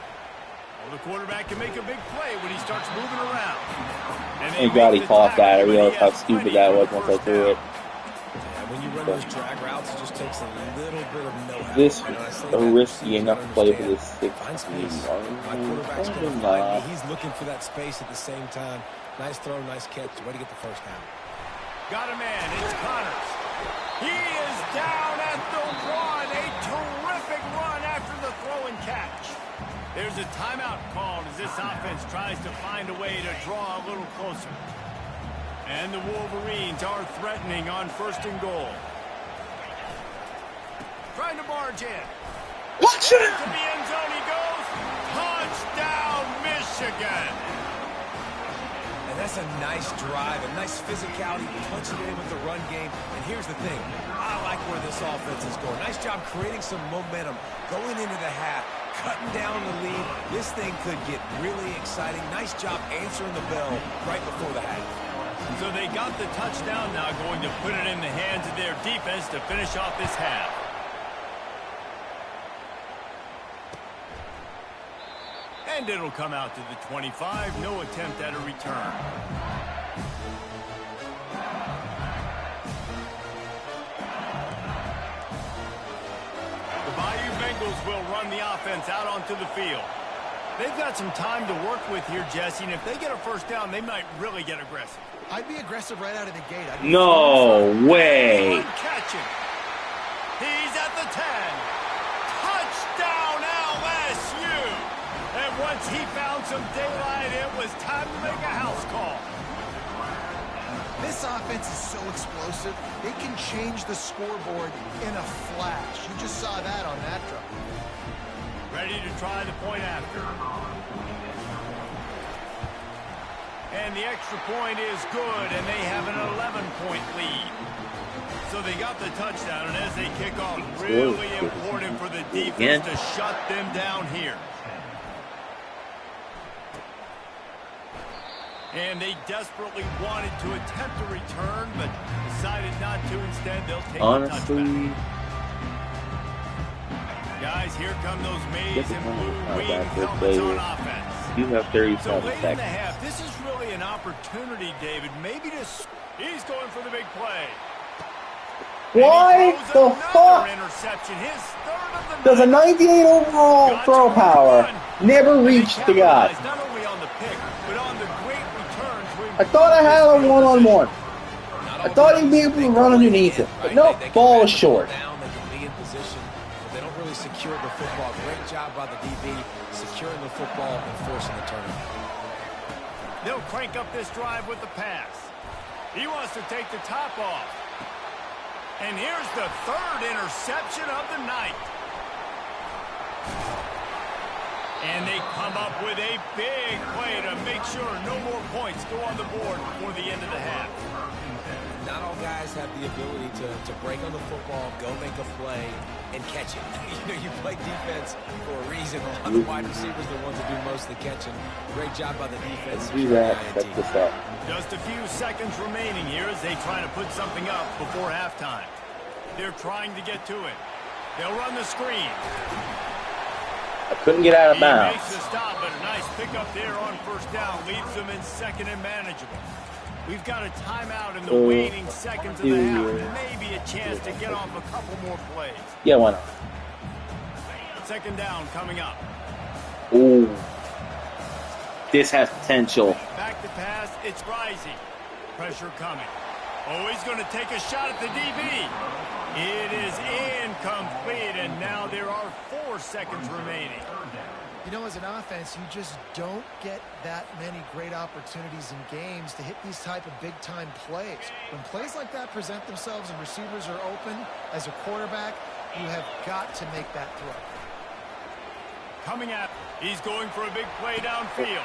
Well, the quarterback can make a big play when he starts moving around. Thank God he caught that. I realized how stupid that was once I threw it. And when you run those drag routes, it just takes a little bit of know-how. This You know, I say a that risky you enough gotta play for understand. this Find 16 space. yard. My quarterback's going to Probably find me. not. He's looking for that space at the same time. Nice throw, nice catch. Way to get the first down. Got a man. It's Connors. He is down at the 1. A terrific run after the throw and catch. There's a timeout called as this offense tries to find a way to draw a little closer. And the Wolverines are threatening on 1st and goal. Trying to barge in. Watch To it! the end zone he goes. Touchdown, Michigan. And that's a nice drive, a nice physicality, punching it in with the run game. And here's the thing. I like where this offense is going. Nice job creating some momentum, going into the half, cutting down the lead. This thing could get really exciting. Nice job answering the bell right before the half. So they got the touchdown, now going to put it in the hands of their defense to finish off this half. And it'll come out to the 25. No attempt at a return. The Bayou Bengals will run the offense out onto the field. They've got some time to work with here, Jesse, and if they get a first down, they might really get aggressive. I'd be aggressive right out of the gate. I'd be No way. Catching. He's at the 10. Touchdown, LSU. And once he found some daylight, it was time to make a house call. This offense is so explosive, they can change the scoreboard in a flash. You just saw that on that drive. Ready to try the point after. And the extra point is good, and they have an 11-point lead. So they got the touchdown, and as they kick off, really important for the defense to shut them down here. And they desperately wanted to attempt a return, but decided not to. Instead, they'll take the touchback. Guys, here come those maize and blue wing helmets on offense. You have So 37 late in the seconds. half, this is really an opportunity, David. Maybe to... He's going for the big play. What the fuck? Interception. His third of the Does a night. 98 overall throw power never reach the guy? Not only on the pick, but on the great returns. I thought I had him one-on-one. I thought he'd be able to run underneath it, but no, ball is short. They can be in position, but they don't really secure the football. Great job by the DB, securing the football and forcing the turnover. They'll crank up this drive with the pass. He wants to take the top off. And here's the third interception of the night. And they come up with a big play to make sure no more points go on the board before the end of the half. Not all guys have the ability to break on the football, go make a play, and catch it. You play defense for a reason. A lot of the wide receivers are the ones that do most of the catching. Great job by the defense. Do that. That's what's up. Just a few seconds remaining here as they try to put something up before halftime. They're trying to get to it. They'll run the screen. I couldn't get out of He bounds. makes the stop, but a nice pickup there on first down. Leaves them in second and manageable. We've got a timeout in the waning seconds of the half. Maybe a chance to get off a couple more plays. Yeah, why not? Second down coming up. Ooh. This has potential. Back to pass. It's rising. Pressure coming. Oh, he's going to take a shot at the DB. It is incomplete, and now there are 4 seconds remaining. You know, as an offense, you just don't get that many great opportunities in games to hit these type of big-time plays. When plays like that present themselves and receivers are open, as a quarterback, you have got to make that throw. Coming at, he's going for a big play downfield.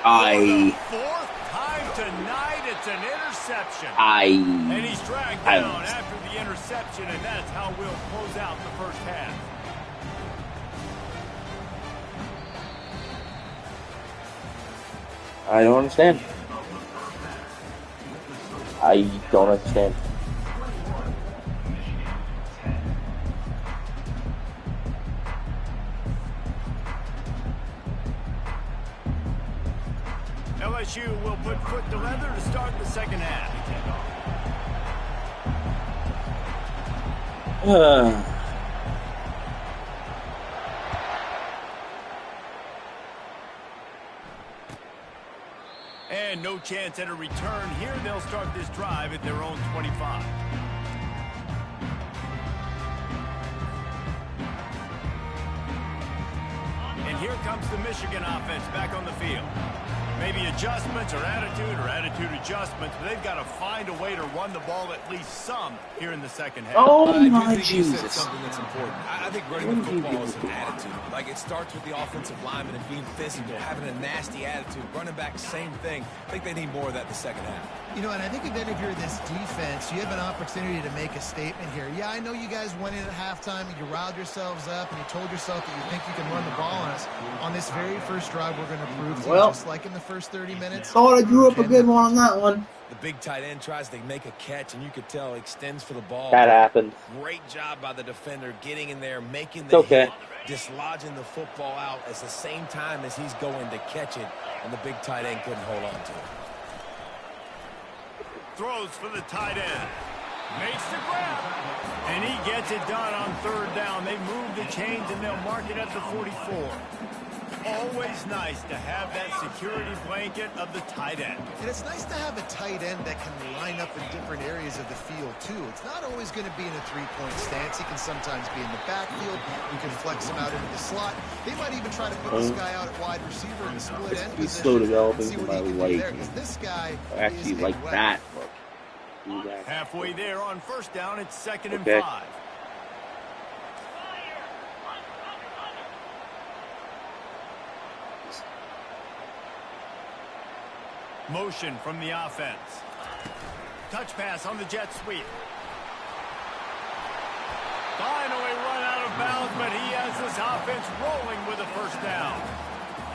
I. For the 4th time tonight, it's an interception. And he's dragged down after the interception, and that's how we'll close out the first half. I don't understand. I don't understand. LSU will put foot to leather to start the second half. And no chance at a return here. They'll start this drive at their own 25. And here comes the Michigan offense back on the field. Maybe adjustments or attitude adjustments, but they've got to find a way to run the ball at least some here in the second half. Oh I my do think you said Jesus. something that's important. I think running the football is an attitude. Like, it starts with the offensive lineman and being physical, having a nasty attitude. Running back, same thing. I think they need more of that in the second half. You know, and I think then if you're this defense, you have an opportunity to make a statement here. Yeah, I know you guys went in at halftime and you riled yourselves up and you told yourself that you think you can run the ball on us. On this very first drive, we're going to prove to you, just like in the first 30 minutes. Thought I drew up a good one on that one. The big tight end tries to make a catch, and you could tell he extends for the ball. That happened. Great job by the defender getting in there, making the hit, dislodging the football out at the same time as he's going to catch it, and the big tight end couldn't hold on to it. Throws for the tight end. Makes the grab. And he gets it done on third down. They move the chains, and they'll mark it at the 44. Always nice to have that security blanket of the tight end. And it's nice to have a tight end that can line up in different areas of the field, too. It's not always going to be in a three-point stance. He can sometimes be in the backfield. You can flex him out into the slot. They might even try to put this guy out at wide receiver in the split end position. Slow developing See to what my he can do liking. there, 'cause this guy I actually is a like weapon. that. Do that. Halfway there on first down, it's second and Okay. 5. Motion from the offense. Touch pass on the jet sweep. Finally run out of bounds, but he has this offense rolling with a first down.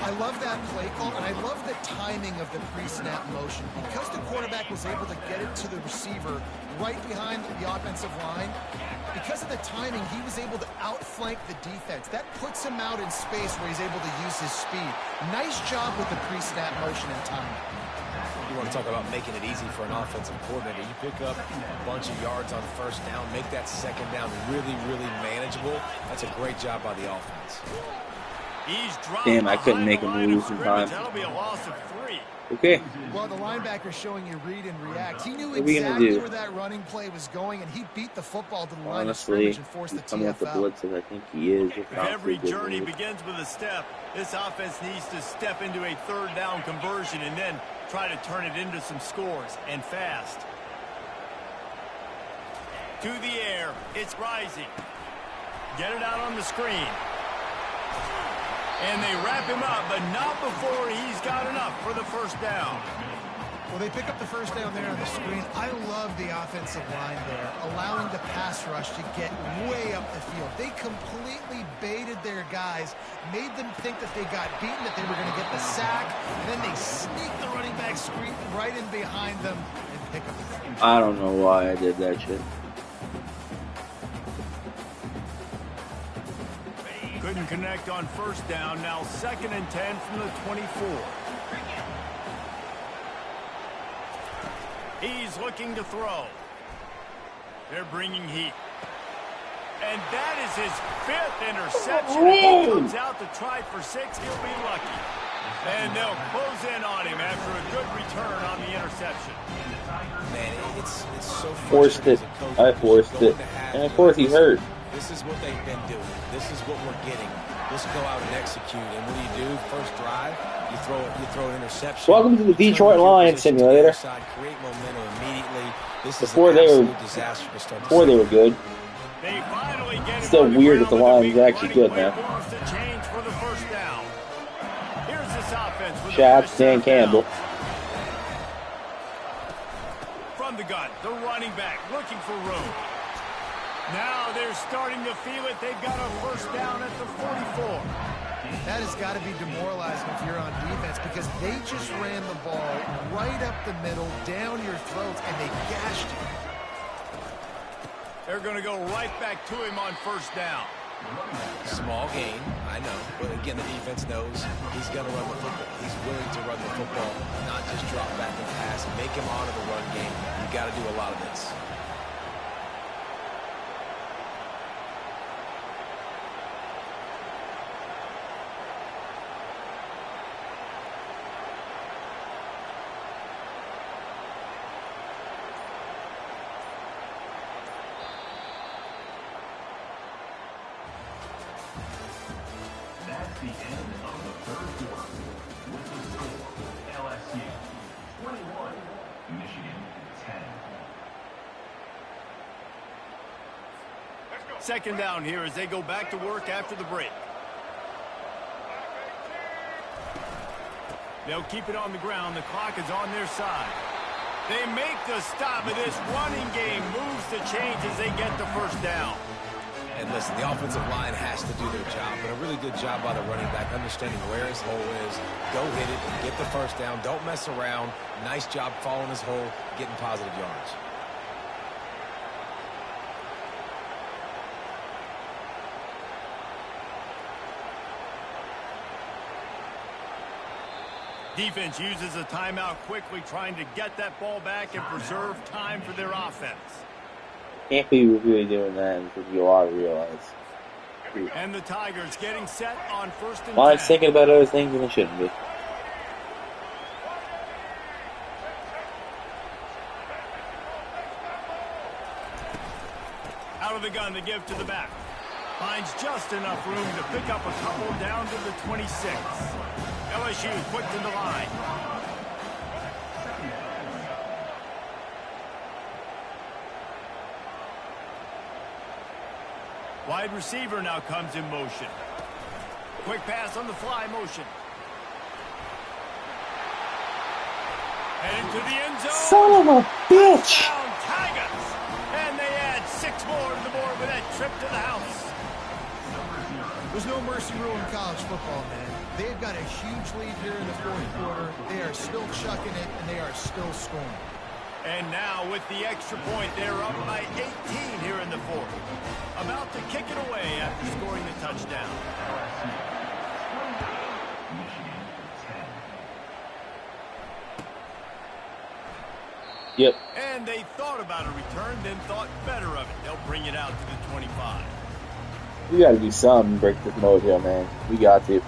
I love that play call, and I love the timing of the pre-snap motion. Because the quarterback was able to get it to the receiver right behind the offensive line, because of the timing, he was able to outflank the defense. That puts him out in space where he's able to use his speed. Nice job with the pre-snap motion and timing. You want to talk about making it easy for an offensive coordinator. You pick up a bunch of yards on first down, make that second down really, really manageable. That's a great job by the offense. Damn, I couldn't make him move in time. That'll be a loss of 3. Okay. Well, the linebacker's showing you read and react. He knew What are we gonna exactly do? where that running play was going, and he beat the football to the line of Honestly, scrimmage and forced he's the coming with the TF out. blitz as I think he is. If every journey begins with a step, this offense needs to step into a third down conversion and then try to turn it into some scores, and fast. To the air, it's rising. Get it out on the screen. And they wrap him up, but not before he's got enough for the first down. Well, they pick up the first down there on the screen. I love the offensive line there, allowing the pass rush to get way up the field. They completely baited their guys, made them think that they got beaten, that they were going to get the sack, and then they sneak the running back screen right in behind them and pick up the field. I don't know why I did that shit. Couldn't connect on first down. Now 2nd and 10 from the 24. He's looking to throw. They're bringing heat. And that is his 5th interception. If he comes out to try for 6, he'll be lucky. And they'll close in on him after a good return on the interception. Man, it's so Forced it. I forced it. And of course he's hurt. This is what they've been doing. This is what we're getting. Let's go out and execute. And what do? First drive, you throw an interception. Welcome to the Detroit Lions simulator. Create momentum immediately. This is Before an they were absolute disaster to start the before they were good. They finally get Still him on weird the that the ground Lions with a are big actually good running now. play moves to change for the first down. Here's this offense with a Shouts fresh Dan set of Campbell. downs. From the gun, the running back looking for room. Now they're starting to feel it. They've got a first down at the 44. That has got to be demoralizing if you're on defense because they just ran the ball right up the middle, down your throats, and they gashed you. They're going to go right back to him on first down. Small gain, I know. But again, the defense knows he's going to run the football. He's willing to run the football, not just drop back and pass. Make him honor the run game. You got to do a lot of this. That's the end of the third quarter. With the score, LSU 21, Michigan 10. Second down here as they go back to work after the break. They'll keep it on the ground. The clock is on their side. They make the stop, and this running game moves the change as they get the first down. And listen, the offensive line has to do their job, but a really good job by the running back, understanding where his hole is. Go hit it, get the first down. Don't mess around. Nice job following his hole, getting positive yards. Defense uses a timeout quickly, trying to get that ball back and preserve time for their offense. Can't be really doing that until you all realize. And the Tigers getting set on first and Lions 10. thinking about other things than they shouldn't be. Out of the gun to give to the back. Finds just enough room to pick up a couple down to the 26. LSU quick to the line. Wide receiver now comes in motion. Quick pass on the fly motion. And into the end zone. Son of a bitch! Touchdown, Tigers! And they add 6 more to the board with that trip to the house. There's no mercy rule in college football, man. They've got a huge lead here in the fourth quarter. They are still chucking it, and they are still scoring. And now with the extra point, they're up by 18 here in the fourth. About to kick it away after scoring the touchdown. Michigan 10. Yep. And they thought about a return, then thought better of it. They'll bring it out to the 25. We gotta do something to break this mojo, man. We got to.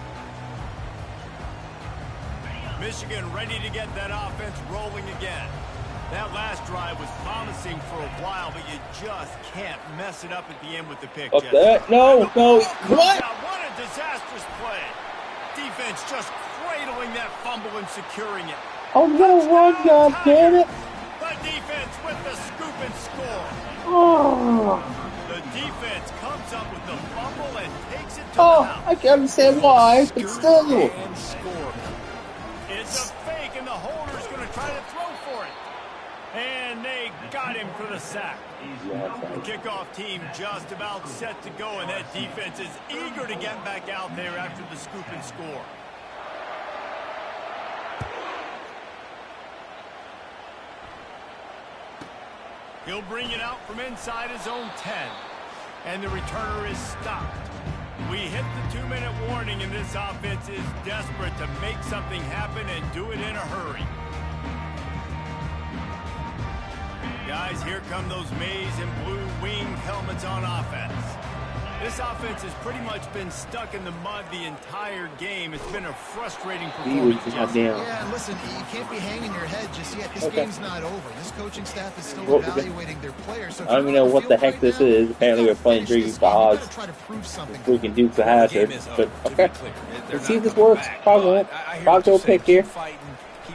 Michigan ready to get that offense rolling again. That last drive was promising for a while, but you just can't mess it up at the end with the pick. Up Jesse. that? No, no. What? What a disastrous play. Defense just cradling that fumble and securing it. I'm gonna run, God damn it. The defense with the scoop and score. Oh, The defense comes up with the fumble and takes it to the oh, house. I can understand why, but still. And score. It's a fake, and the holder's going to try to throw for it. And they got him for the sack. The kickoff team just about set to go, and that defense is eager to get back out there after the scoop and score. He'll bring it out from inside his own 10. And the returner is stopped. We hit the 2-minute warning, and this offense is desperate to make something happen and do it in a hurry. Guys, here come those maize and blue winged helmets on offense. This offense has pretty much been stuck in the mud the entire game. It's been a frustrating performance. Yeah, and listen, you can't be hanging your head just yet. This game's not over. This coaching staff is still evaluating their players. So I don't even know what the heck this is. Apparently we're playing Drinking Odds. Freaking Dukes of Hazzard. But, okay. Let's see if this works. Probably won't. Probably will pick here.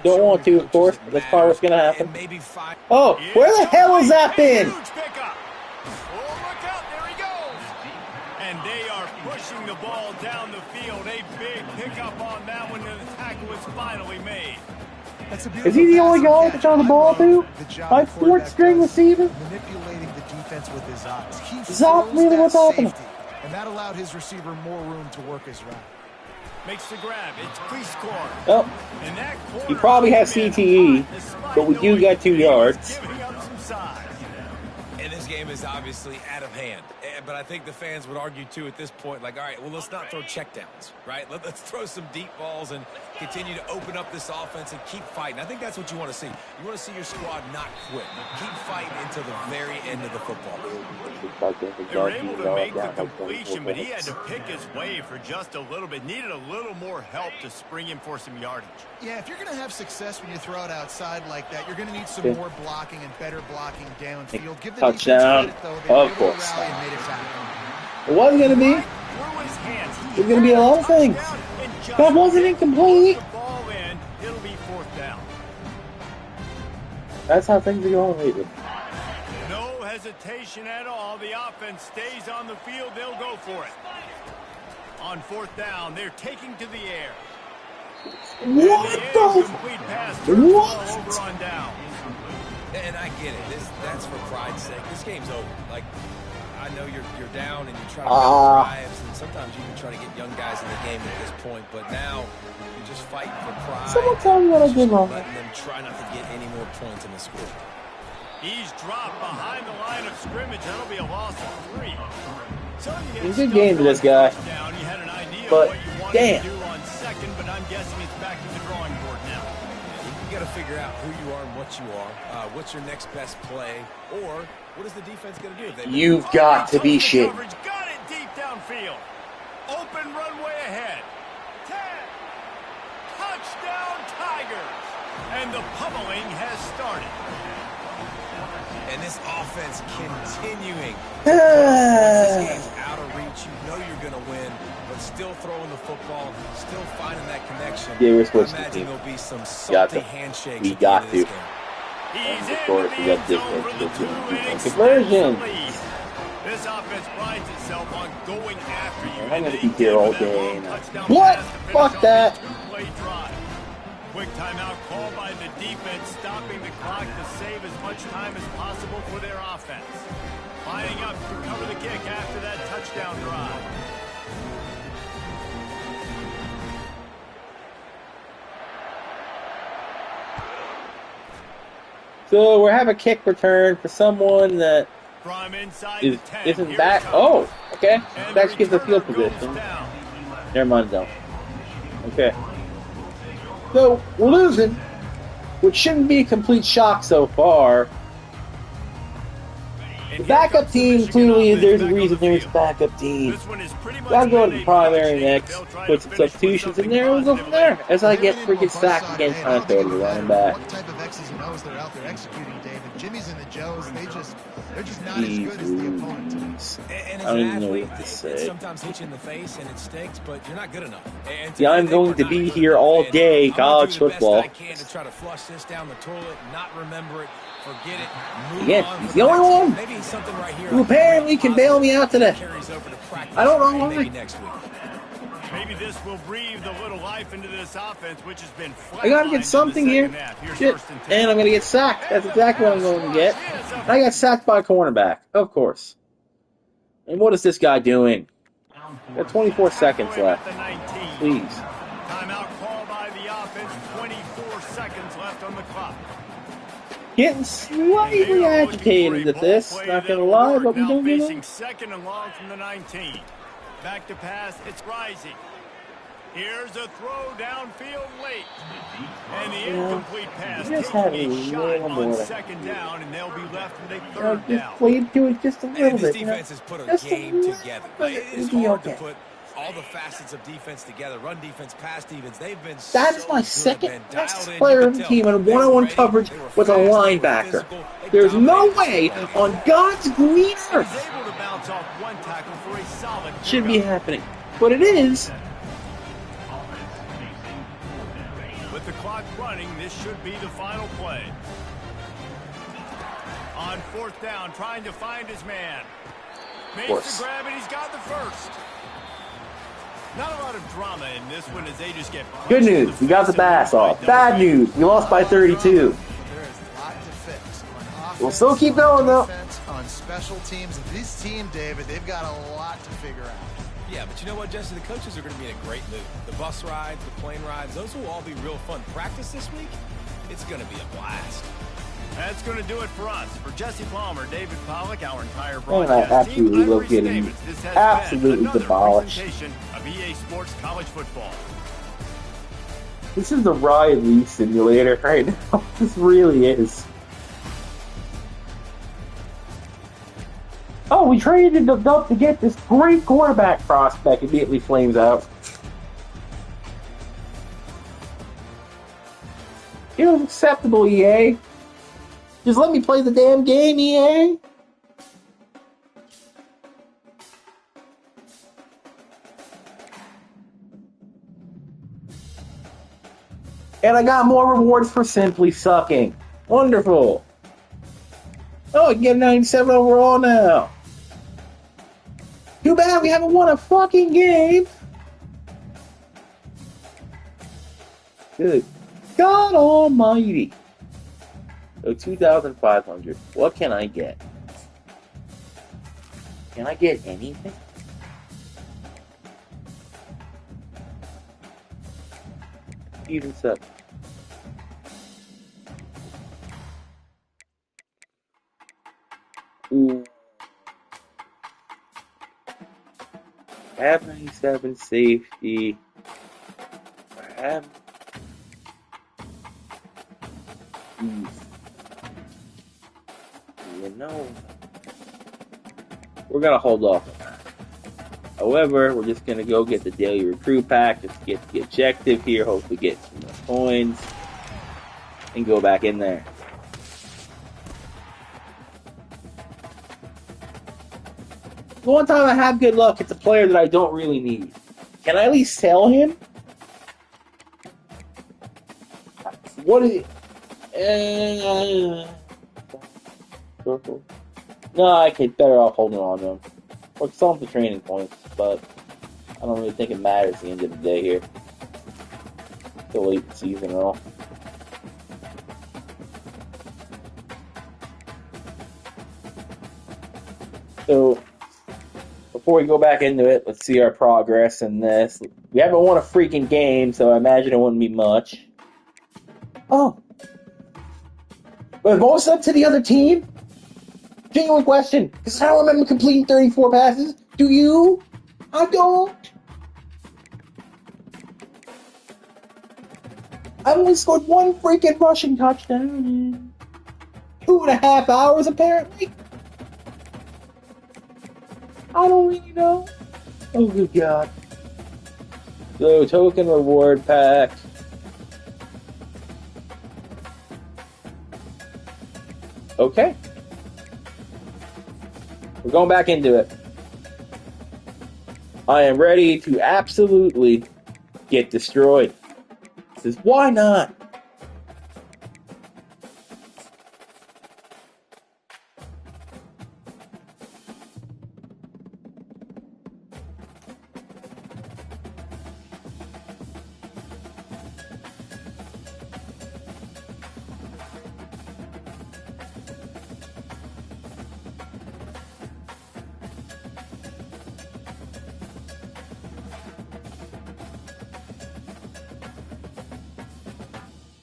Don't want to, of course. That's probably what's going to happen. Oh, where the hell has that been? Huge pickup. Oh, look out. There he goes. And they are pushing the ball down the field. A big pickup on that one, and the tackle is finally made. Is he the only guy that's on the ball, too? My fourth string receiver? Manipulating the defense with his eyes. He Is that really what's happening? And that allowed his receiver more room to work his route. Makes the grab. It's Cleescore. Oh, And that corner he probably has been CTE, hot, despite but we do knowing got 2 he was yards. giving up some size. And this game is obviously out of hand. But I think the fans would argue, too, at this point, like, all right, well, let's not throw checkdowns, right? Let's throw some deep balls and continue to open up this offense and keep fighting. I think that's what you want to see. You want to see your squad not quit. Keep fighting until the very end of the football. They were able to make the completion, but he had to pick his way for just a little bit. Needed a little more help to spring him for some yardage. Yeah, if you're going to have success when you throw it outside like that, you're going to need some more blocking and better blocking downfield. Give the Touchdown. defense credit, Of though. They were able to course. rally and made it happen. It wasn't going to be. Right through his hands. He There's going to be a lot of things. That wasn't incomplete. The ball in. It'll be 4th down. That's how things are going lately. No hesitation at all. The offense stays on the field. They'll go for it. On 4th down, they're taking to the air. What the? Complete pass. Turns the ball over on down. And I get it. That's for pride's sake. This game's over. Like, I know you're down and you're trying to win drives, and sometimes you even try to get young guys in the game at this point. But now you're just fighting for pride. Someone tell me what I did wrong. Letting them try not to get any more points in the score. He's dropped behind the line of scrimmage. That'll be a loss of 3. So you It's a good game to this guy. Down. You had an idea But, of what you wanted damn. to do on second, but I'm guessing it's back to the drawing board now. You got to figure out who you are and what you are. What's your next best play, or what is the defense going to do? If they You've got to be shit. Coverage. Got it deep downfield. Open runway ahead. 10. Touchdown Tigers. And the pummeling has started. And this offense continuing. This game's out of reach. You know you're going to win, but still throwing the football, still finding that connection. Yeah, we're I supposed to imagine be. there'll be some Got salty to. handshakes. We at the got end of this to. game. He's Of course, in we the got end zone for the 2 and conversion. extends the lead. This offense prides itself on going after you. I'm and gonna they be here did all with that day long now. touchdown What? pass to finish Fuck off that. this 2-play drive. Quick timeout call by the defense, stopping the clock to save as much time as possible for their offense. Lining up to cover the kick after that touchdown drive. So we're having a kick return for someone that From inside is, the 10, isn't here back. it Oh, comes. okay. And That gives the field returner goes position. down. Never mind, though. Okay. So we're losing, which shouldn't be a complete shock so far. And The here backup comes the team Michigan clearly offense there's a back on reason the there's a field. backup team. This one is pretty much Gotta go to been the a primary punch. next, They'll try put to some finish with substitutions in something there, and we'll go from there. As I get freaking sacked against Hunter, the running back. What type of X's and O's they're out there executing, David? Jimmy's and the Joes, they're just not as good as the opponent. And I don't even know what to it say. sometimes hits you in the face and it stinks, but you're not good enough. And Yeah, I'm today, going we're to not be good here enough. all And day, I'm gonna college do the best football. I can to try to flush this down the toilet, not remember it, forget it. Move Again, on he's for the only next one week. Maybe something right here who apparently can bail me out today. carries over to practice. I don't know Maybe why. next week. Maybe this will breathe a little life into this offense, which has been I gotta get something here. Shit. And I'm gonna get sacked. That's exactly what I'm going to get. And I got sacked by a cornerback. Of course. And what is this guy doing? Got 24 seconds left. Please. Timeout call by the offense. 24 seconds left on the clock. Getting slightly agitated at this. Not gonna lie, but we now don't give facing up. second and long from the 19. Back to pass. It's rising. Here's a throw downfield late. And the incomplete pass just taking had a a shot little on more. second down, and they'll be left with a third Just down. played to it just a little And this bit. You know? defense has put a Just a game little together. bit. It is It'll be hard to okay. put all the facets of defense together. Run defense, pass defense. They've been That is so my good, second man. best Dialed in. player You on can the tell team in they were one-on-one ready, coverage they were with a fast, they were linebacker. physical. They There's no dominated way this on God's green He's earth able to bounce off one tackle for a solid should be pickup. happening. But it is. With the clock running, this should be the final play. On fourth down, trying to find his man. Makes the grab, and he's got the first. Not a lot of drama in this one as they just get punched Good in news, we got the face and bass lose by off. double Bad digits. news, we lost by 32. There is a lot to fix on offense. We'll still keep going, though. Defense, on special teams. This team, David, they've got a lot to figure out. Yeah, but you know what, Jesse? The coaches are going to be in a great mood. The bus rides, the plane rides, those will all be real fun. Practice this week, it's going to be a blast. That's going to do it for us. For Jesse Palmer, David Pollack, our entire And I broadcast team, absolutely I'm love Reese getting Davis. This has absolutely been another demolished. presentation of EA Sports College Football. This is the Ryan Lee simulator right now. This really is. Oh, we traded up to get this great quarterback prospect. Immediately flames out. It was acceptable, EA. Just let me play the damn game, EA. And I got more rewards for simply sucking. Wonderful. Oh, I can get 97 overall now. Too bad we haven't won a fucking game. Good God almighty. So 2,500. What can I get? Can I get anything? Even so. Ooh. Have 97 safety. Have. You know. We're gonna hold off on that. However, we're just gonna go get the daily recruit pack, just get the objective here, hopefully get some more coins, and go back in there. The one time I have good luck, it's a player that I don't really need. Can I at least sell him? What is it? No, I could better off holding on to him. Or sell him for training points, but I don't really think it matters at the end of the day here. Still late in the season and all. So, before we go back into it, let's see our progress in this. We haven't won a freaking game, so I imagine it wouldn't be much. Oh. But what was up to the other team? Genuine question, because I don't remember completing 34 passes. Do you? I don't. I've only scored one freaking rushing touchdown in 2.5 hours, apparently. I don't really know. Oh, good God. So, token reward pack. Okay. We're going back into it. I am ready to absolutely get destroyed. This is why not?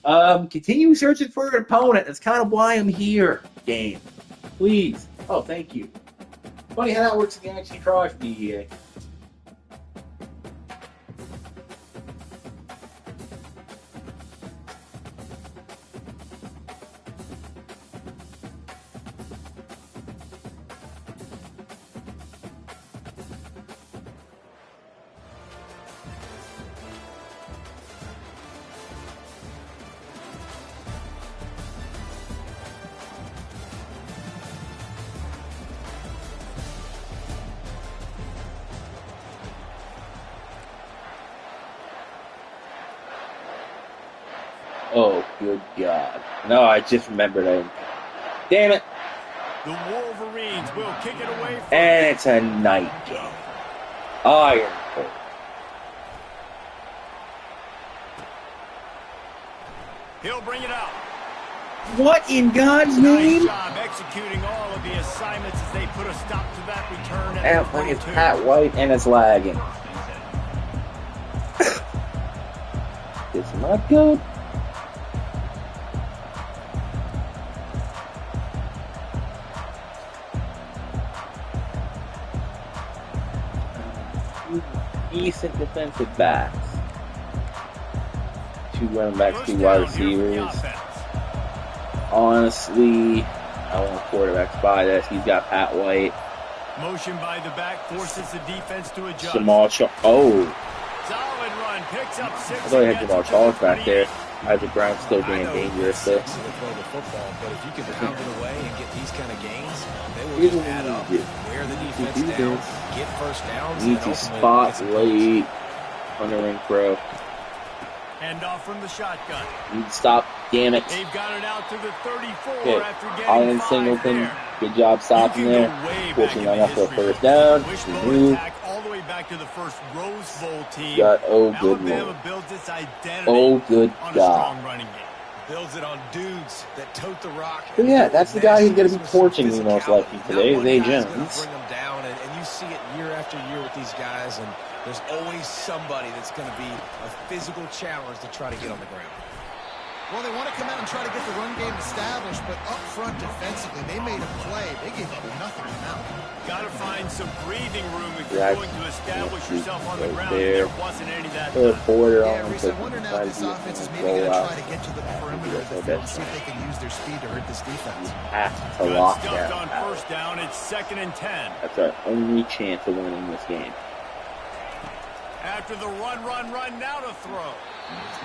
Continue searching for an opponent. That's kind of why I'm here. Game. Please. Oh, thank you. Funny how that works in Galaxy Crush, DEA. Oh, good God. No, I just remembered. Damn it. The Wolverines will kick it away from And it's a night game. Iron Fist. He'll bring it out. What in God's Nice name? job executing all of the assignments as they put a stop to that return at And the like it's 22. Pat White and it's lagging. This is not good. Decent defensive backs. 2 running backs, First 2 down wide here for the receivers. offense. Honestly, I want quarterbacks by this. He's got Pat White. Motion by the back forces the defense to adjust. Jamal Charles. Oh, Solid run, picks up 6. I thought I had and Jamal gets it to the Charles back there. 28. Isaac Brown's still I being know dangerous it's though. sexy to throw the football, but if you can pound it away and get these kind of gains, they will Here's just what we add need up, to do. wear the We defense do down, this. get first downs, We need and to ultimately spot get some points. late Hunter Renfro. Hand off from the shotgun. We need to stop. Damn it. They've got it out to the 34 Okay. after Ian getting 5 Singleton. there. Good job stopping there. Forcing that off for a first down. Wishbone Remove. attack all the way back to the first Rose Bowl team. Got oh good Alabama lord. builds its identity Oh good on a God. strong running game. Builds it on dudes that tote the rock. So yeah, that's the guy who's going to be With torching me some most likely physicality. today, Not is A. one guy's gonna Jones. bring them down, and you see it year after year with these guys, and there's always somebody that's going to be a physical challenge to try to get on the ground. Well, they want to come out and try to get the run game established, but up front defensively, they made a play. They gave up nothing out. Got to find some breathing room if you're Right. going to establish Yeah, yourself on the right ground. there. There wasn't any that Put a time. quarter Yeah, on Reese, so I wonder now if this offense is maybe going to try to get to the perimeter of the field and see if they can use their speed to hurt this defense. Has to Good lock stuff down. on first down. It's 2nd and 10. That's our only chance of winning this game. After the run, now to throw.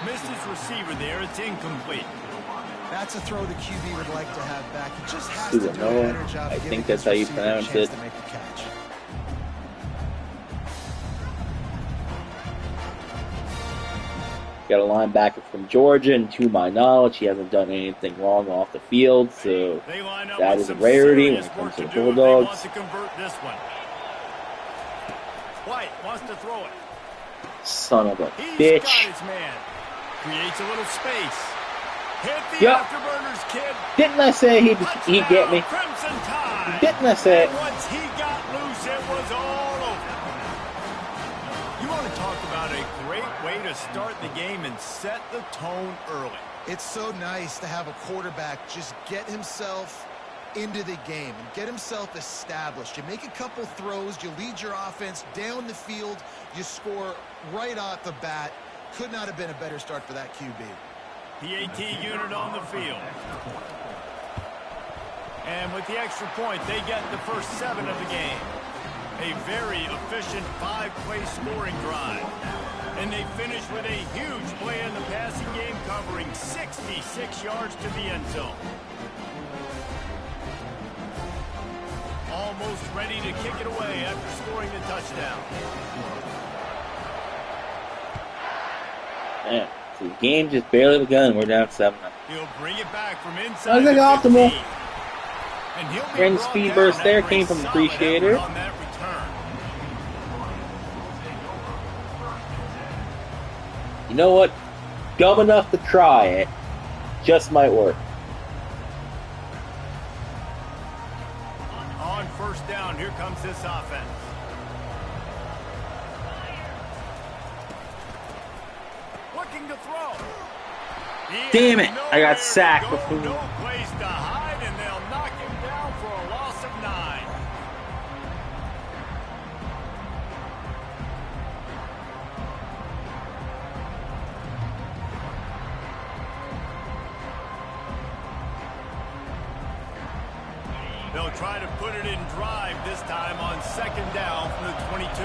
Missed his receiver there. It's incomplete. That's a throw the QB would like to have back. He just has To to the do a Noah. better job I giving think that's his how you receiver a pronounce chance it. to make the catch. Got a linebacker from Georgia, and to my knowledge, he hasn't done anything wrong off the field, so They line up that with is a some rarity when serious it comes work to the do if they want Bulldogs. to convert this one. White wants to throw it. Son of a He's got bitch. his man. Creates a little space. Hit the Yup. afterburners, kid. Didn't I say he'd get me? Crimson Tide. Didn't I say it? And once he got loose, it was all over. You want to talk about a great way to start the game and set the tone early. It's so nice to have a quarterback just get himself into the game and get himself established. You make a couple throws, you lead your offense down the field, you score right off the bat. Could not have been a better start for that QB. PAT unit on the field. And with the extra point, they get the first 7 of the game. A very efficient 5-play scoring drive. And they finish with a huge play in the passing game, covering 66 yards to the end zone. Almost ready to kick it away after scoring the touchdown. Man, so the game just barely begun. We're down 7. He'll bring it back from inside. I was like the optimal. 15. And he'll be Grand brought speed down burst there after came a from solid Appreciator. effort on that return. You know what? Dumb enough to try it. Just might work. On first down, here comes this offense. Looking to throw. Damn it! I got sacked before. No place to hide, and they'll knock him down for a loss of 9. They'll try to put it in drive this time on 2nd down from the 22.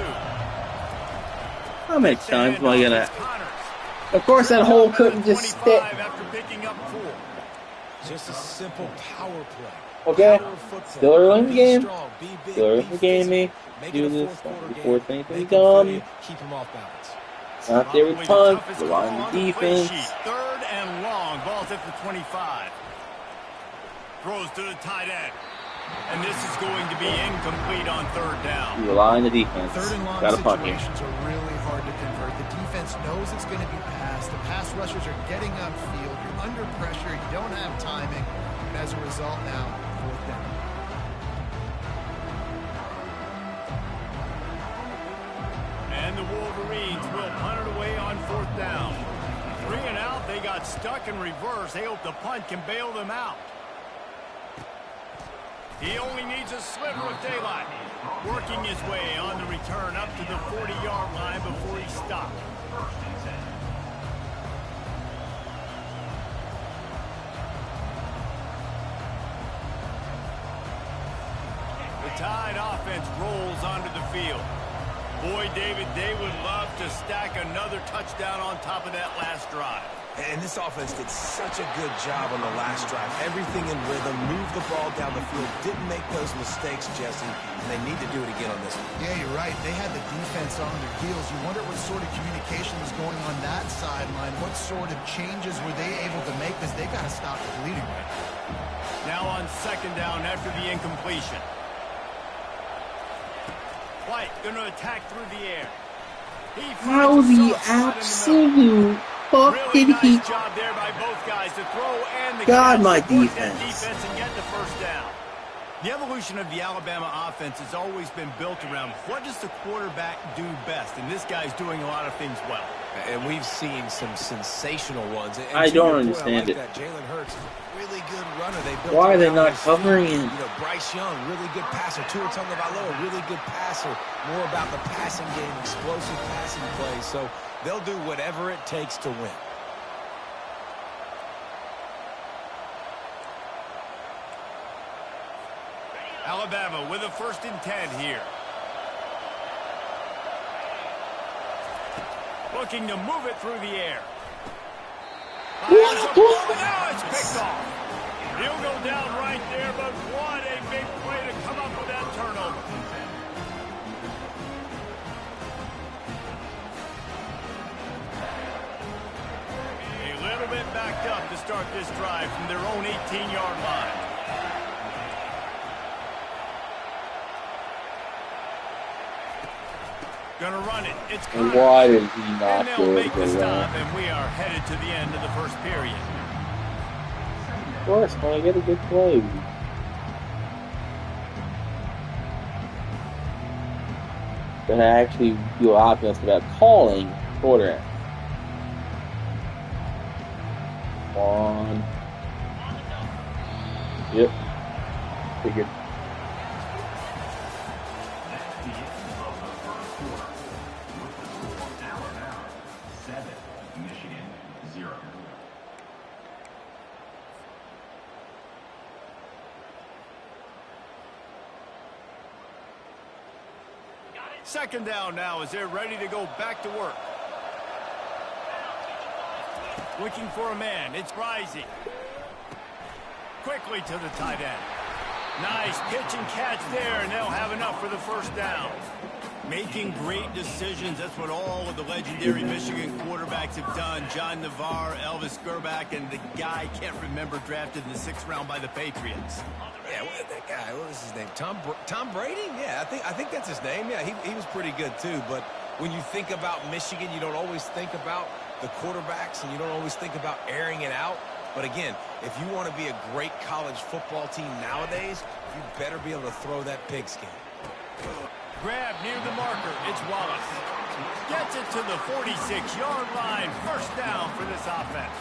How many times am I gonna? Of course, that hole couldn't just stick. After picking up 4. Just a simple power play. Okay, Power football. still early in the Be game. strong, be big, Still early be in the game, me. physical. Make Do it a this fourth quarter before game. anything Make them dumb. play, keep them off balance. Out there with Probably the punt, toughest rely call on the the play defense. sheet. 3rd and long. Ball's at the 25. Throws to the tight end. And this is going to be incomplete on 3rd down. You rely on the defense. 3rd and long Got a punt here. situations are really hard to convert. The defense knows it's going to be passed. The pass rushers are getting upfield. You're under pressure. You don't have timing. And as a result now, 4th down. And the Wolverines will punt it away on 4th down. 3 and out. They got stuck in reverse. They hope the punt can bail them out. He only needs a sliver of daylight. Working his way on the return up to the 40-yard line before he stopped. The Tide offense rolls onto the field. Boy, David, they would love to stack another touchdown on top of that last drive. And this offense did such a good job on the last drive. Everything in rhythm, moved the ball down the field, didn't make those mistakes, Jesse, and they need to do it again on this one. Yeah, you're right. They had the defense on their heels. You wonder what sort of communication was going on that sideline. What sort of changes were they able to make? Because they got to stop the bleeding right now. Now on 2nd down after the incompletion. White going to attack through the air. How the absolute fuck Really did he? nice job there by both guys to throw and the God, catch, my support that defense. defense and get the 1st down. The evolution of the Alabama offense has always been built around what does the quarterback do best, and this guy's doing a lot of things well. And we've seen some sensational ones. And I to your don't point, understand I like it. That Jalen Hurts, really good runner. They built Why are they around not his covering speed. him? You know, Bryce Young, really good passer. Tua Tagovailoa, really good passer. More about the passing game, explosive passing plays. So they'll do whatever it takes to win. Alabama with a 1st and 10 here. Looking to move it through the air. Now it's picked off. He'll go down right there, but what a big play to come up with that turnover. A little bit backed up to start this drive from their own 18-yard line. Gonna run it. It's Connors. Why did he not And do they'll it make for the stop, that? and we are headed to the end of the 1st period. Of course, when I get a good play. But I actually feel optimistic about calling quarterback. On. Yep. Figured. That's the end of the first quarter. With the score, Alabama 7, Michigan 0. Second down now as they're ready to go back to work. Looking for a man. It's Rising. Quickly to the tight end. Nice pitch and catch there, and they'll have enough for the 1st down. Making great decisions. That's what all of the legendary Michigan quarterbacks have done. John Navarre, Elvis Gerbach, and the guy I can't remember drafted in the 6th round by the Patriots. Yeah, that guy, what was his name? Tom Brady? Yeah, I think that's his name. Yeah, he was pretty good too. But when you think about Michigan, you don't always think about the quarterbacks, and you don't always think about airing it out. But again, if you want to be a great college football team nowadays, you better be able to throw that pigskin. Grab near the marker. It's Wallace. Gets it to the 46-yard line. First down for this offense.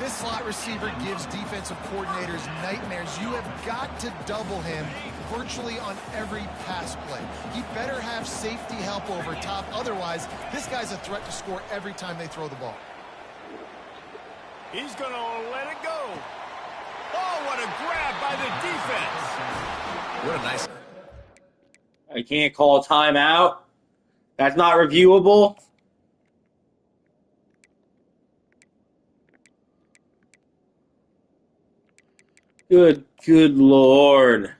This slot receiver gives defensive coordinators nightmares. You have got to double him virtually on every pass play. He better have safety help over top. Otherwise, this guy's a threat to score every time they throw the ball. He's going to let it go. Oh, what a grab by the defense. What a nice... I can't call a timeout. That's not reviewable. Good Lord.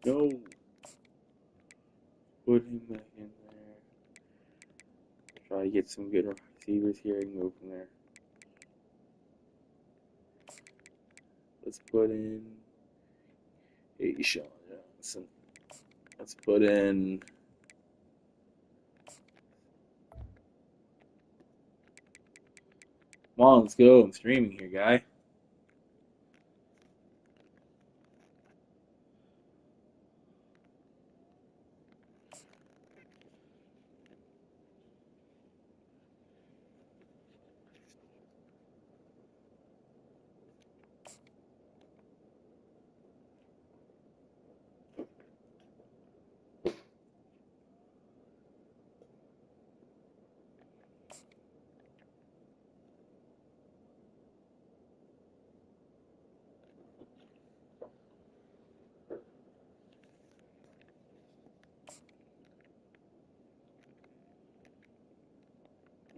No. Put him back in there. Try to get some good receivers here and go from there. Let's put in Sean Johnson. Let's put in come on, let's go. I'm streaming here, guy.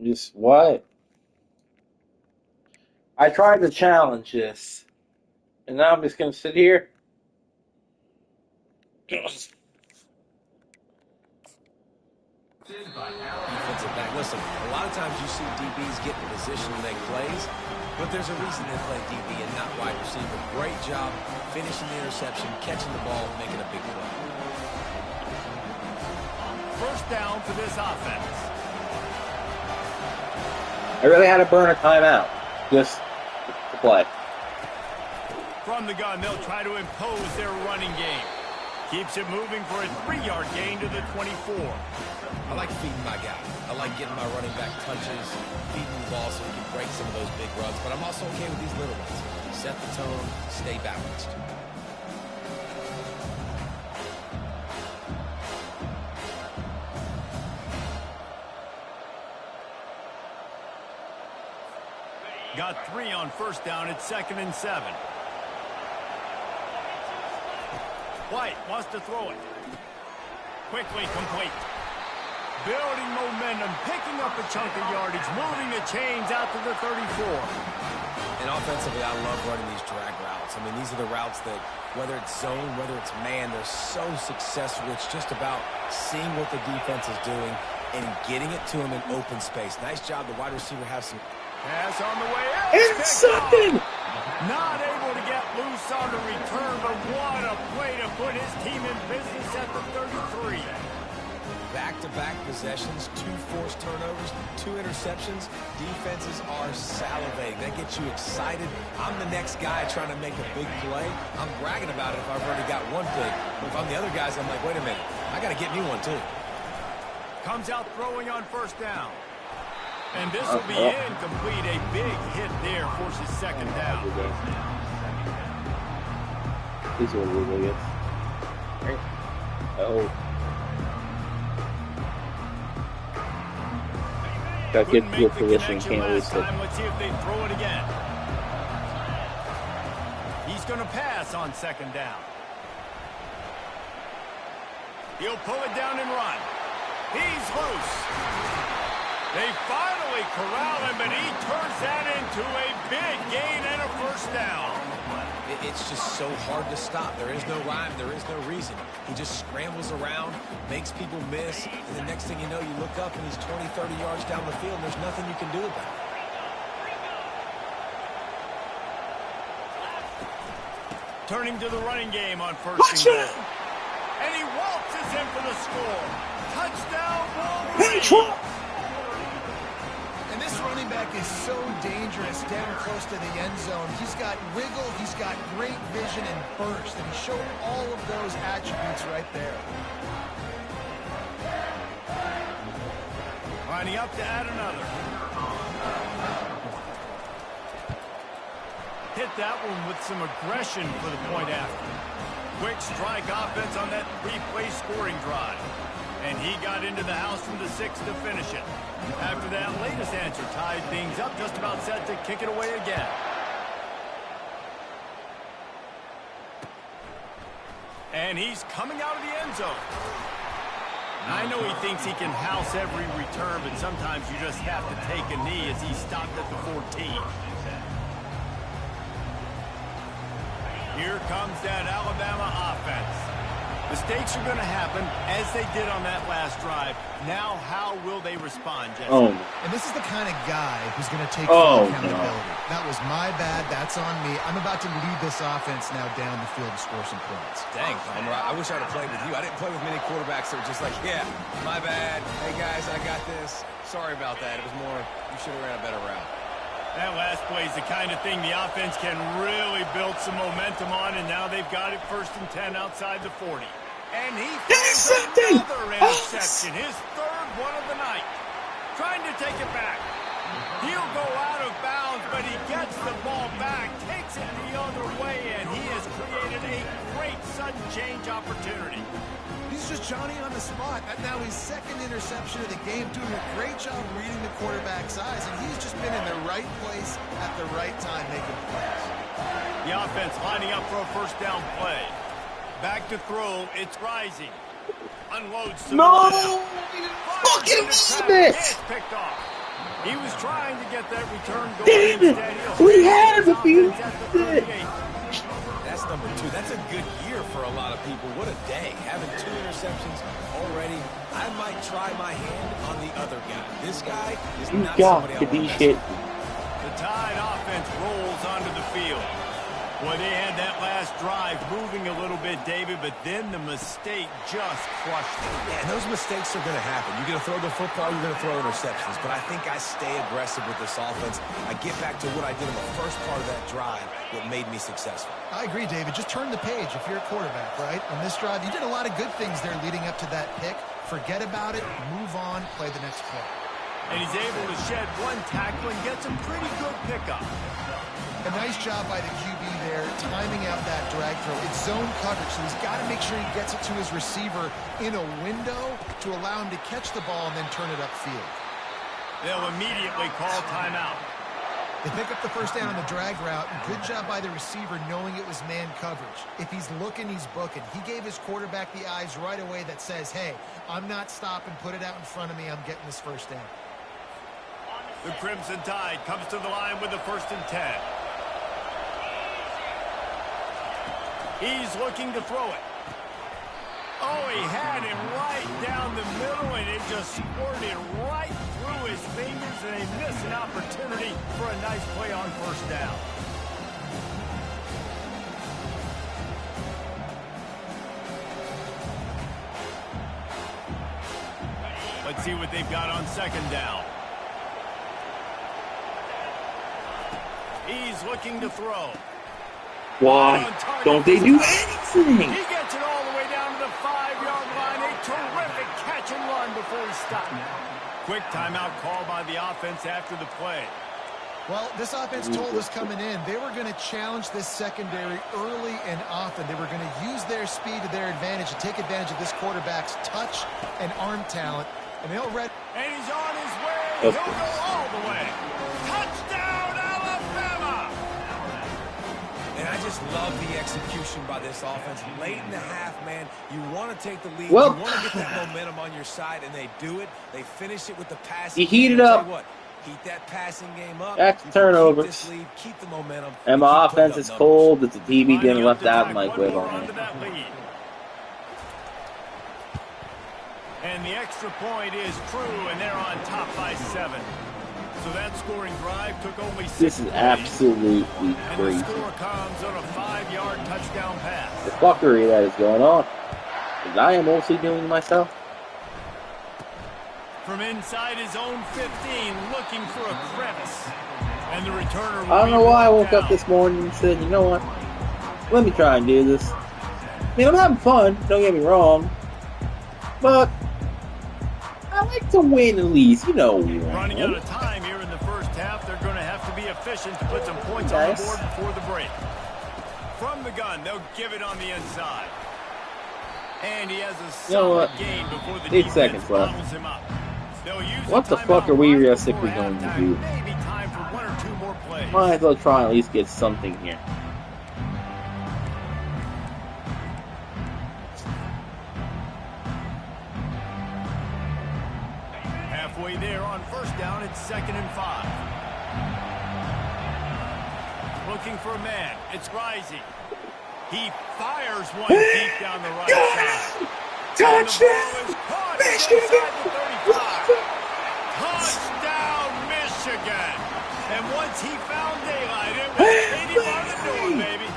Just what? I tried to challenge this, and now I'm just gonna sit here. defensive back. Listen, a lot of times you see DBs get in position to make plays, but there's a reason they play DB and not wide receiver. Great job finishing the interception, catching the ball, making a big play. First down for this offense. I really had to burn a timeout just to play. From the gun, they'll try to impose their running game. Keeps it moving for a 3-yard gain to the 24. I like feeding my guy. I like getting my running back touches, feeding the ball so he can break some of those big runs. But I'm also okay with these little ones. Set the tone, stay balanced. Got 3 on first down at 2nd and 7. White wants to throw it. Quickly complete. Building momentum, picking up a chunk of yardage, moving the chains out to the 34. And offensively, I love running these drag routes. I mean, these are the routes that, whether it's zone, whether it's man, they're so successful. It's just about seeing what the defense is doing and getting it to them in open space. Nice job. The wide receiver has some... Pass on the way out. Intercepted! Not able to get loose on the return, but what a play to put his team in business at the 33. Back-to-back possessions, 2 forced turnovers, 2 interceptions. Defenses are salivating. That gets you excited. I'm the next guy trying to make a big play. I'm bragging about it if I've already got one big. But if I'm the other guys, I'm like, wait a minute. I got to get me one, too. Comes out throwing on first down. And this will be incomplete. A big hit there forces second down. This is what we get. Oh. Got to get to good position. Can't waste it. Let's see if they throw it again. He's going to pass on second down. He'll pull it down and run. He's loose. They finally corral him, but he turns that into a big gain and a first down. It's just so hard to stop. There is no rhyme. There is no reason. He just scrambles around, makes people miss, and the next thing you know, you look up and he's 20, 30 yards down the field, and there's nothing you can do about it. turning to the running game on first and goal. And he waltzes in for the score. Touchdown, Wolverine! And this running back is so dangerous down close to the end zone. He's got wiggle, he's got great vision and burst, and he showed all of those attributes right there. Lining up to add another. Hit that one with some aggression for the point after. Quick strike offense on that three-play scoring drive. And he got into the house from the 6 to finish it. After that latest answer tied things up, just about set to kick it away again. And he's coming out of the end zone. I know he thinks he can house every return, but sometimes you just have to take a knee as he stopped at the 14. Here comes that Alabama offense. Mistakes are going to happen, as they did on that last drive. Now, how will they respond, Jesse? Oh. And this is the kind of guy who's going to take full accountability. No. That was my bad. That's on me. I'm about to lead this offense now down the field and score some points. Dang, Palmer, I wish I would have played with you. I didn't play with many quarterbacks that were just like, yeah, my bad. Hey, guys, I got this. Sorry about that. It was more, you should have ran a better route. That last play is the kind of thing the offense can really build some momentum on, and now they've got it 1st and 10 outside the 40. And he throws another interception, his 3rd one of the night. Trying to take it back. He'll go out of bounds, but he gets the ball back, takes it the other way, and he has created a great sudden change opportunity. He's just Johnny on the spot. Now his 2nd interception of the game, doing a great job reading the quarterback's eyes, and he's just been in the right place at the right time making plays. The offense lining up for a 1st down play. Back to throw, it's Rising. Unloads to No! Fucking damn it! It's picked off. He was trying to get that return going. Damn it! We had him if you did. That's number 2. That's a good year for a lot of people. What a day. Having 2 interceptions already. I might try my hand on the other guy. This guy is not somebody I want to mess with. The Tide offense rolls onto the field. Boy, they had that last drive moving a little bit, David, but then the mistake just crushed them. Yeah, and those mistakes are going to happen. You're going to throw the football, you're going to throw interceptions. But I think I stay aggressive with this offense. I get back to what I did in the first part of that drive that made me successful. I agree, David. Just turn the page if you're a quarterback, right? On this drive, you did a lot of good things there leading up to that pick. Forget about it, move on, play the next play. And he's able to shed one tackle and get some pretty good pickup. A nice job by the QB there, timing out that drag throw. It's zone coverage, so he's got to make sure he gets it to his receiver in a window to allow him to catch the ball and then turn it upfield. They'll immediately call timeout. They pick up the 1st down on the drag route. Good job by the receiver knowing it was man coverage. If he's looking, he's booking. He gave his quarterback the eyes right away that says, hey, I'm not stopping, put it out in front of me, I'm getting this 1st down. The Crimson Tide comes to the line with the 1st and 10. He's looking to throw it. Oh, he had him right down the middle, and it just squirted right through his fingers, and they miss an opportunity for a nice play on 1st down. Let's see what they've got on 2nd down. He's looking to throw. Why don't they do anything? He gets it all the way down to the 5-yard line. A terrific catch and run before he stopped. Quick timeout call by the offense after the play. Well, this offense told us coming in they were going to challenge this secondary early and often. They were going to use their speed to their advantage and take advantage of this quarterback's touch and arm talent. And they'll read. And he's on his way. He'll go all the way. Touchdown, Alabama! And I just love the execution by this offense. Late in the half, man, you want to take the lead. Well, you want to get that momentum on your side, and they do it. They finish it with the pass. You heat it up. What? Heat that passing game up. That's turnover. Keep this lead, keep the momentum. And my offense is cold. It's a TV dinner left out in microwave on it. And the extra point is true, and they're on top by 7. So that scoring drive took only 6 This is plays, absolutely and the crazy. score comes on a 5-yard touchdown pass. The fuckery that is going on. As I am mostly doing myself. From inside his own 15, looking for a crevice. And the returner will I don't know why I woke down. up this morning and said, you know what? Let me try and do this. I mean, I'm having fun, don't get me wrong. But I like to win at least, you know. Running out of time here in the first half. They're going to have to be efficient to put some points on the board before the break. From the gun, they'll give it on the inside. And he has a solid gain before the 8 defense seconds left. bobbles him up. They'll use What the a fuck timeout are we right realistically before going to halftime. do? Maybe time for 1 or 2 more plays. Might as well try and at least get something here. Halfway there on first down, it's 2nd and 5. Looking for a man. It's Risey. He fires one deep down the right side. Touchdown! Michigan! Touchdown, Michigan! And once he found daylight, it was Katie on the door, baby.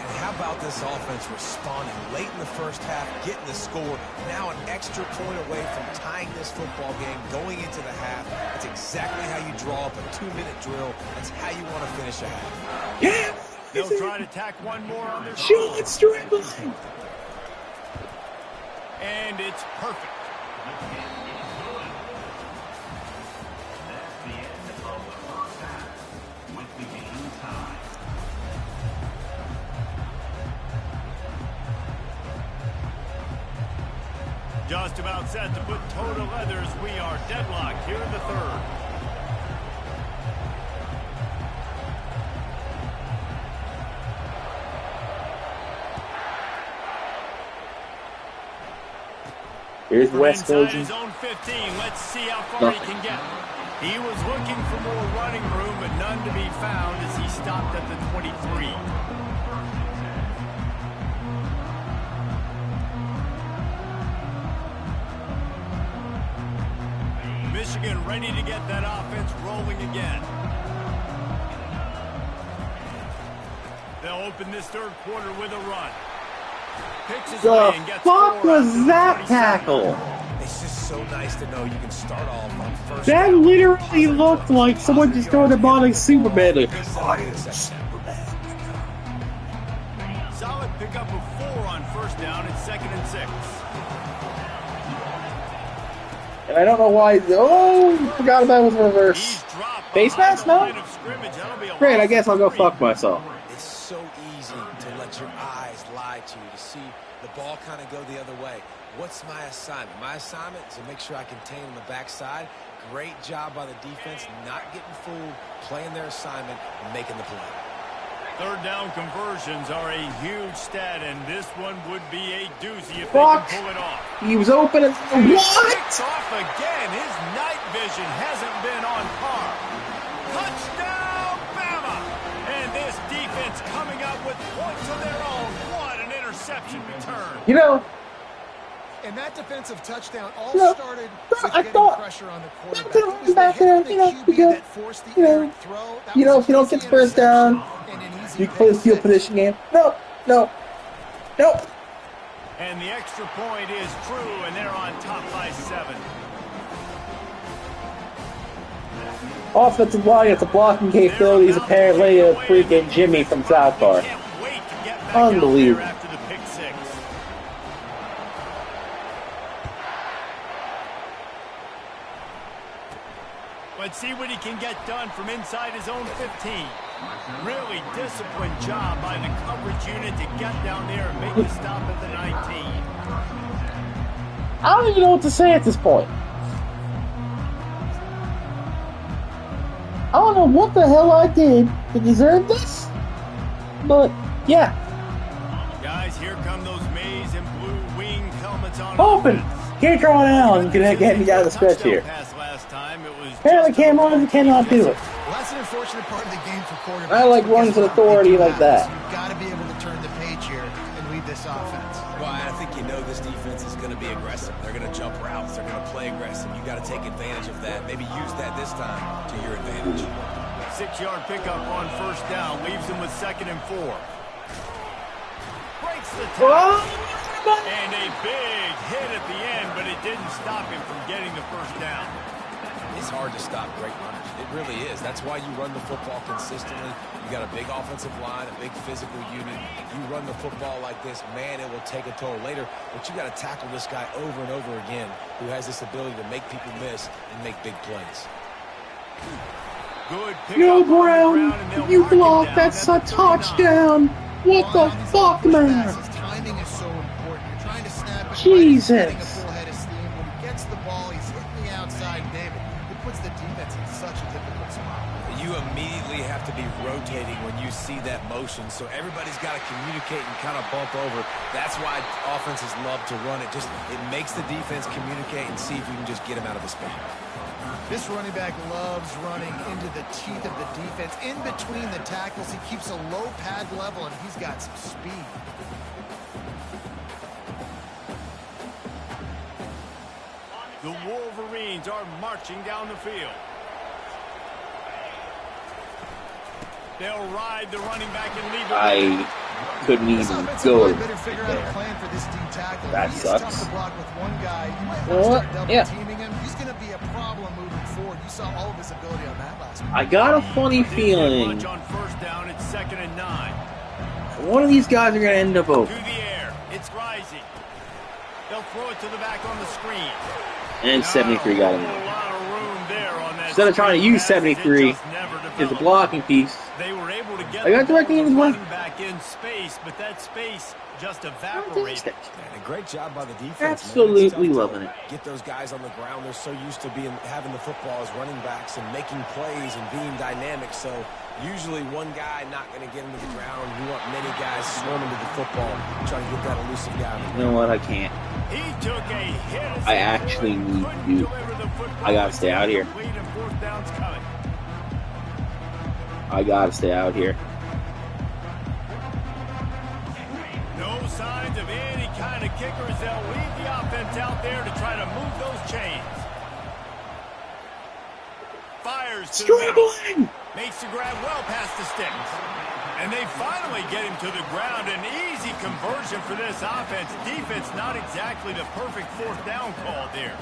And how about this offense responding late in the first half, getting the score, now an extra point away from tying this football game, going into the half. That's exactly how you draw up a 2-minute drill. That's how you want to finish a half. Yeah! They'll try to tack one more on their Sean Strickland! and it's perfect. That's the end of the first half with the game tied. Just about set to put toe to leather as we are deadlocked here in the third. Here's From West inside Coast. his own 15, let's see how far he can get. He was looking for more running room, but none to be found as he stopped at the 23. Michigan ready to get that offense rolling again. They'll open this third quarter with a run. Picks his way The and gets fuck 4 was after the that 27. tackle? It's just so nice to know you can start off on first That down. literally looked like someone just throwing the ball like Superman. Like, Solid pickup of 4 on first down. It's 2nd and 6. and I don't know why. Oh, forgot about it was reverse. He's dropped Face behind mask, the no? line of scrimmage. That'll be a Great, I loss guess of I'll go 3. fuck myself. It's so easy to let your eyes lie to you, to see the ball kind of go the other way. What's my assignment? My assignment is to make sure I contain on the backside. Great job by the defense, not getting fooled, playing their assignment, and making the play. Third down conversions are a huge stat, and this one would be a doozy if Fuck. they can pull it off. He was open as what? Picks off again. His night vision hasn't been on par. Touchdown, Bama! And this defense coming up with points of their own. What an interception return. You know, And that defensive touchdown all No, started no, with I getting thought- pressure on the quarterback. Nothing It was the back hit there, on the you know, QB because, that forced the you know, errant throw. That you know, was if you don't easy get the first down, interception and an easy you play the pick field six. position game. No, no, no. And the extra point is true, and they're on top by 7. Offensive line, it's a blocking capabilities apparently of freaking Jimmy from South Park. Can't wait to get back Unbelievable. out there after the pick 6. Let's see what he can get done from inside his own 15. Really disciplined job by the coverage unit to get down there and make the stop at the 19. I don't even know what to say at this point. I don't know what the hell I did to deserve this, but yeah, Guys, here come those maize and blue wing helmets on. open. offense. Can't draw it out and get me out of the stretch here. Pass last time. It was Apparently, just a Cameron, you cannot do it. Well, that's an unfortunate part of the game for quarterbacks. I like But runs guess with what? authority They do like have that. this. You've got to be able to turn the page here and lead this offense. Well, I think you know this defense is going to be aggressive. They're going to jump routes. They're going to play aggressive. You got to take advantage of that. Maybe use that this time to your advantage. 6-yard pickup on first down. Leaves him with 2nd and 4. Breaks the tackle. And a big hit at the end, but it didn't stop him from getting the first down. It's hard to stop great runners. It really is. That's why you run the football consistently. You got a big offensive line, a big physical unit. You run the football like this, man, it will take a toll later. But you got to tackle this guy over and over again who has this ability to make people miss and make big plays. Good Yo, Brown, you blocked. That's a touchdown. What the fuck, man? His timing is so important. You're trying to snap it. Jesus. Right, he's getting a full head of steam. When he gets the ball, he's hitting the outside, David. It puts the defense in such a difficult spot. You immediately have to be rotating when you see that motion, so everybody's got to communicate and kind of bump over. That's why offenses love to run it. It makes the defense communicate and see if you can just get him out of the spot. This running back loves running into the teeth of the defense. In between the tackles, he keeps a low pad level, and he's got some speed. The Wolverines are marching down the field. They'll ride the running back and leave it. I couldn't This even offensive go line better figure out a there. plan for this D tackle. That He is sucks. tough to block with one guy. You might Well, want to start double yeah. teaming him. He's going to be a problem moving forward. You saw all of his ability on that last one. I got a funny Didn't get feeling much on first down. It's 2nd and 9. one of these guys are going to end up To open. the air. It's rising. They'll throw it to the back on the screen. And 73 got him. Not a whole lot of room there on that Instead of trying to screen use pass. It 73 just never is a developed. blocking piece. They were able to get I got the ball directing to as well. running back in space, but that space just evaporated. And a great job by the defense. Absolutely man. It's tough to loving it. Get those guys on the ground. They're so used to having the football as running backs and making plays and being dynamic. So usually one guy not going to get him to the ground. You want many guys swarming to the football, trying to get that elusive guy. You know what? I can't. He took a hit. I actually need to. I gotta stay out here. Fourth down's coming. I gotta stay out here. No signs of any kind of kickers. They'll leave the offense out there to try to move those chains. Fires to the middle. Struggling! Makes the grab well past the sticks. And they finally get him to the ground. An easy conversion for this offense. Defense not exactly the perfect fourth down call there.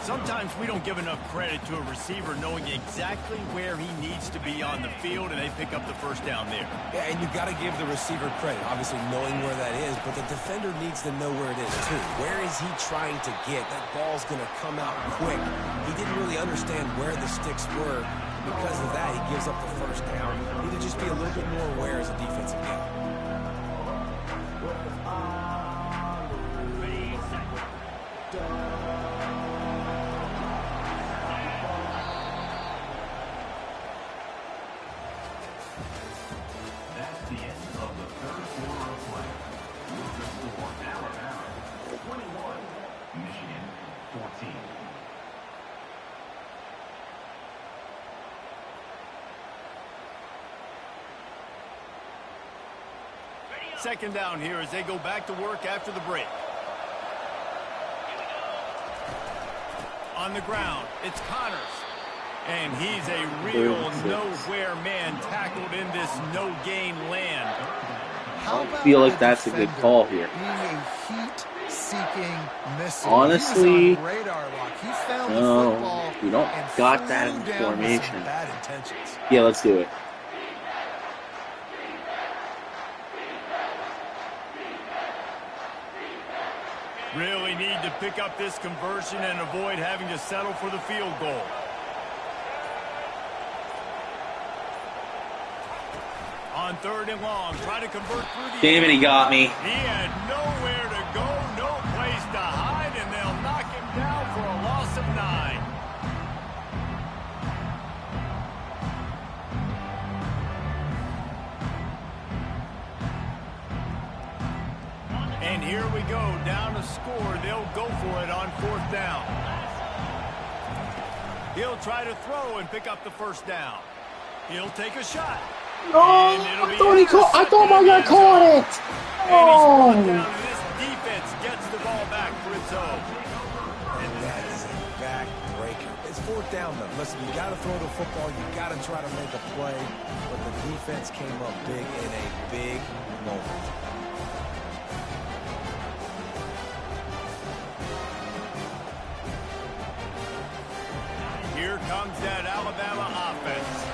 Sometimes we don't give enough credit to a receiver knowing exactly where he needs to be on the field, and they pick up the first down there. Yeah, and you've got to give the receiver credit, obviously knowing where that is, but the defender needs to know where it is too. Where is he trying to get? That ball's going to come out quick. He didn't really understand where the sticks were. Because of that, he gives up the first down. You need to just be a little bit more aware as a defensive guy. That's the end of the third quarter of play. With the score, Alabama 21, Michigan 14. Second down here as they go back to work after the break. On the ground, it's Connors. And he's a real 36. nowhere man tackled in this no-gain land. How I about feel like the that's a good defender call here. Being a heat-seeking missile. Honestly, He was on radar lock. He found the no, football we don't and got that in flew the down with some formation. bad intentions. Yeah, let's do it. Really need to pick up this conversion and avoid having to settle for the field goal. On third and long, trying to convert through the Damn it, he got me. He had nowhere to go, no place to hide, and they'll knock him down for a loss of 9. And here we go, down a score. They'll go for it on fourth down. He'll try to throw and pick up the first down. He'll take a shot. No, I thought my guy caught it. And he's brought Oh, down, and this defense gets the ball back for a it's over. And that is a back-breaker. It's fourth down, though. Listen, you got to throw the football. You got to try to make a play. But the defense came up big in a big moment. Here comes that Alabama offense.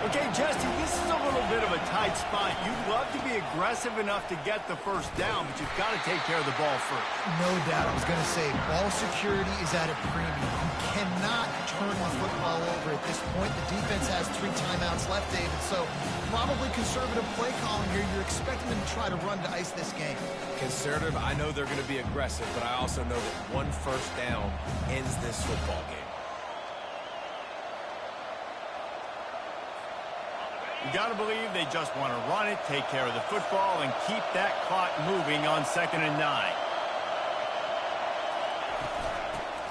Okay, Jesse, this is a little bit of a tight spot. You'd love to be aggressive enough to get the first down, but you've got to take care of the ball first. No doubt. I was going to say, ball security is at a premium. You cannot turn the football over at this point. The defense has 3 timeouts left, David, so probably conservative play calling here. You're expecting them to try to run to ice this game. Conservative, I know they're going to be aggressive, but I also know that one first down ends this football game. You got to believe they just want to run it, take care of the football, and keep that clock moving on 2nd and 9.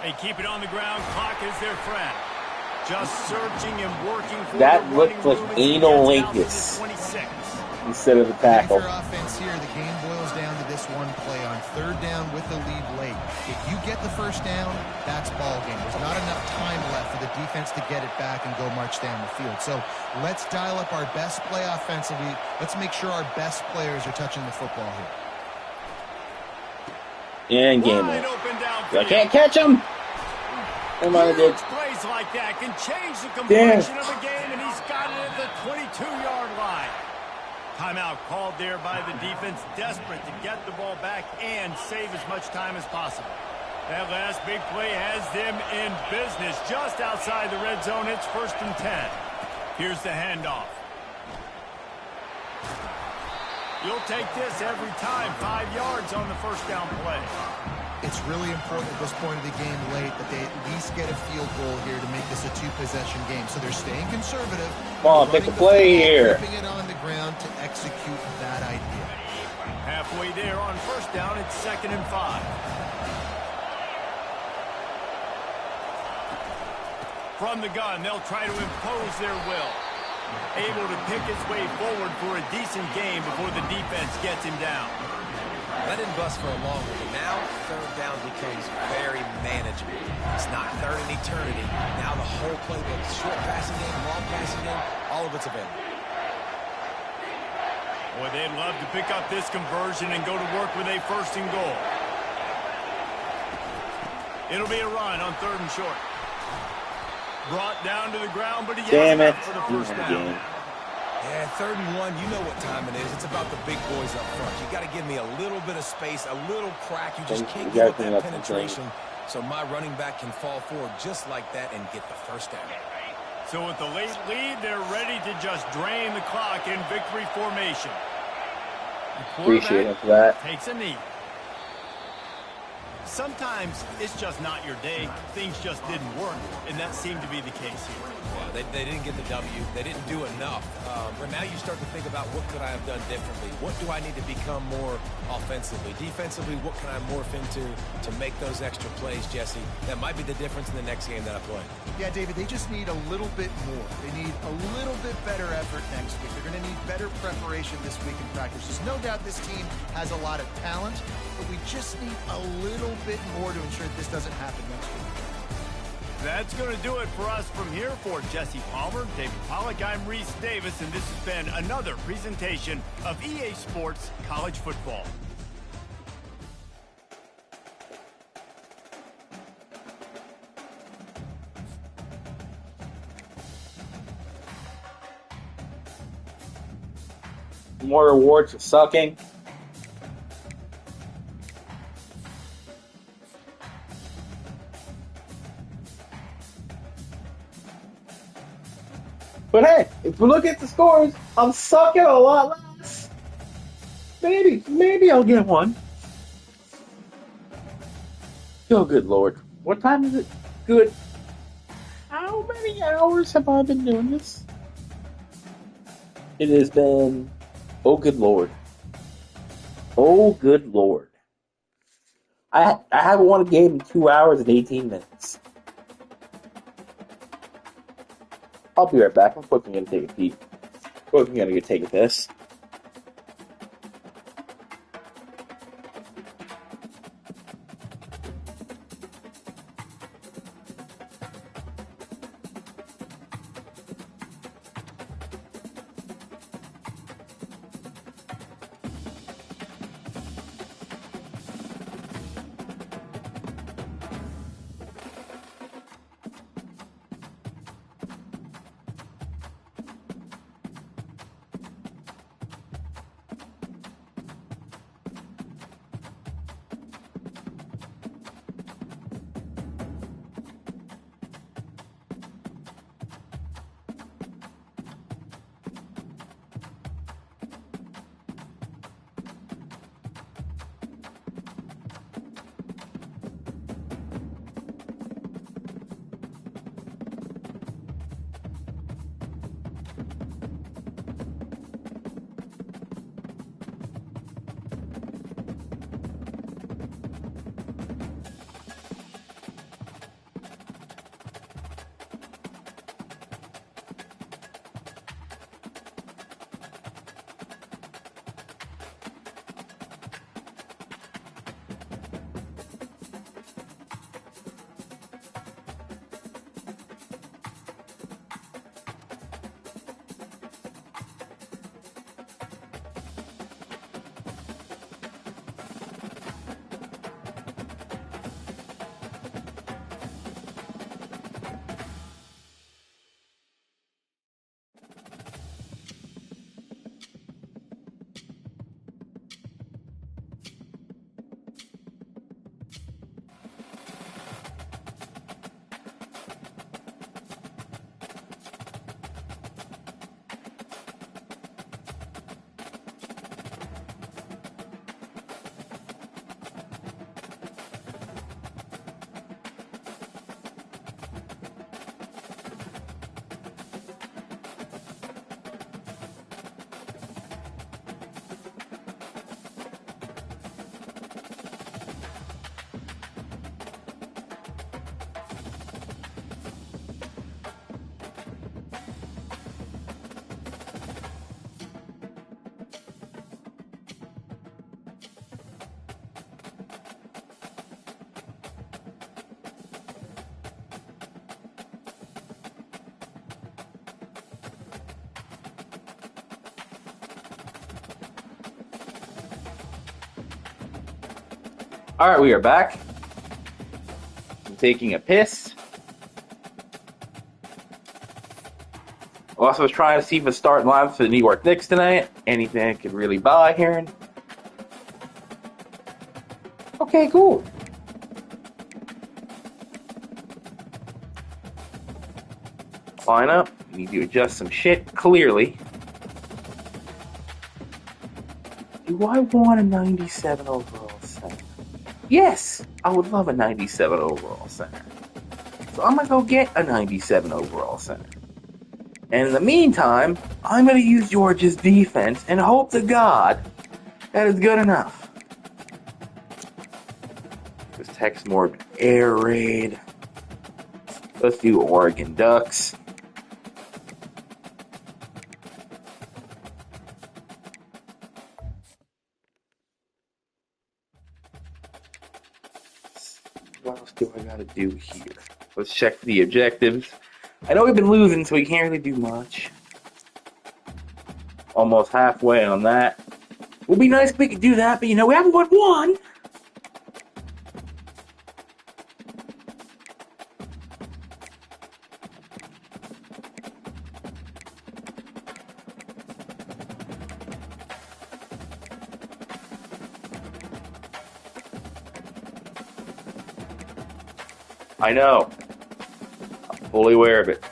They keep it on the ground. Clock is their friend. Just searching and working for That the looked running like room as he anal gets down to the Linkus. 26. Instead of the tackle. With your offense here, the game boils down to this one play on 3rd down with the lead late. If you get the first down, that's ball game. There's not enough time left for the defense to get it back and go march down the field. So let's dial up our best play offensively. Let's make sure our best players are touching the football here. And game Wide over. open I downfield. can't catch him. Come on, Huge dude. plays like that can change the Damn. complexion of a game, and he's got it at the 22-yard line. Timeout called there by the defense, desperate to get the ball back and save as much time as possible. That last big play has them in business just outside the red zone. It's 1st and 10. Here's the handoff. You'll take this every time. 5 yards on the first down play. It's really important at this point of the game late that they at least get a field goal here to make this a 2-possession game. So they're staying conservative. Come on, pick a play here. Keeping it on the ground to execute that idea. Halfway there on first down, it's 2nd and 5. From the gun, they'll try to impose their will. Able to pick his way forward for a decent game before the defense gets him down. That didn't bust for a long one, but now 3rd down becomes very manageable. It's not 3rd in eternity. Now the whole playbook, short passing game, long passing game, all of it's available. Boy, they'd love to pick up this conversion and go to work with a 1st and goal. It'll be a run on 3rd and short. Brought down to the ground, but he has Damn it. enough for the first down. Yeah, 3rd and 1, you know what time it is. It's about the big boys up front. You got to give me a little bit of space, a little crack. You just can't give up that penetration. So my running back can fall forward just like that and get the first down. So with the late lead, they're ready to just drain the clock in victory formation. The Appreciate it quarterback for that. takes a knee. Sometimes it's just not your day. Things just didn't work, and that seemed to be the case here. Yeah, they didn't get the W. They didn't do enough. But now you start to think about what could I have done differently? What do I need to become more offensively? Defensively, what can I morph into to make those extra plays, Jesse? That might be the difference in the next game that I play. Yeah, David, they just need a little bit more. They need a little bit better effort next week. They're going to need better preparation this week in practice. There's no doubt this team has a lot of talent, but we just need a little bit more to ensure that this doesn't happen next week. That's going to do it for us from here. For Jesse Palmer, David Pollack, I'm Reese Davis, and this has been another presentation of EA Sports College Football. More rewards for sucking. But hey, if we look at the scores, I'm sucking a lot less. Maybe I'll get one. Oh, good Lord. What time is it? Good. How many hours have I been doing this? It has been... Oh, good Lord. Oh, good Lord. I haven't won a game in 2 hours and 18 minutes. I'll be right back. I'm quickly going to take a peek. Quickly going to take a piss. Alright, we are back. I'm taking a piss. Also was trying to see if the starting lineup for the New York Knicks tonight. Anything I could really buy here. Okay, cool. Lineup. Need to adjust some shit, clearly. Do I want a 97 overall center? Yes, I would love a 97 overall center. So I'm going to go get a 97 overall center. And in the meantime, I'm going to use Georgia's defense and hope to God that is good enough. This text more air raid. Let's do Oregon Ducks. What else do I gotta do here? Let's check the objectives. I know we've been losing, so we can't really do much. Almost halfway on that. Would be nice if we could do that, but you know, we haven't won one. I know. I'm fully aware of it.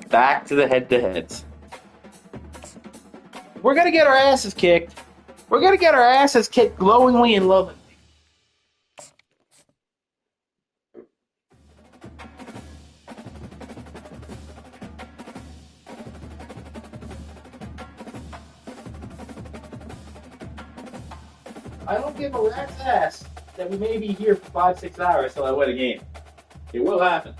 Back to the head-to-heads. We're gonna get our asses kicked. We're gonna get our asses kicked glowingly and lovingly. I don't give a rat's ass that we may be here for 5-6 hours till I win a game. It will happen.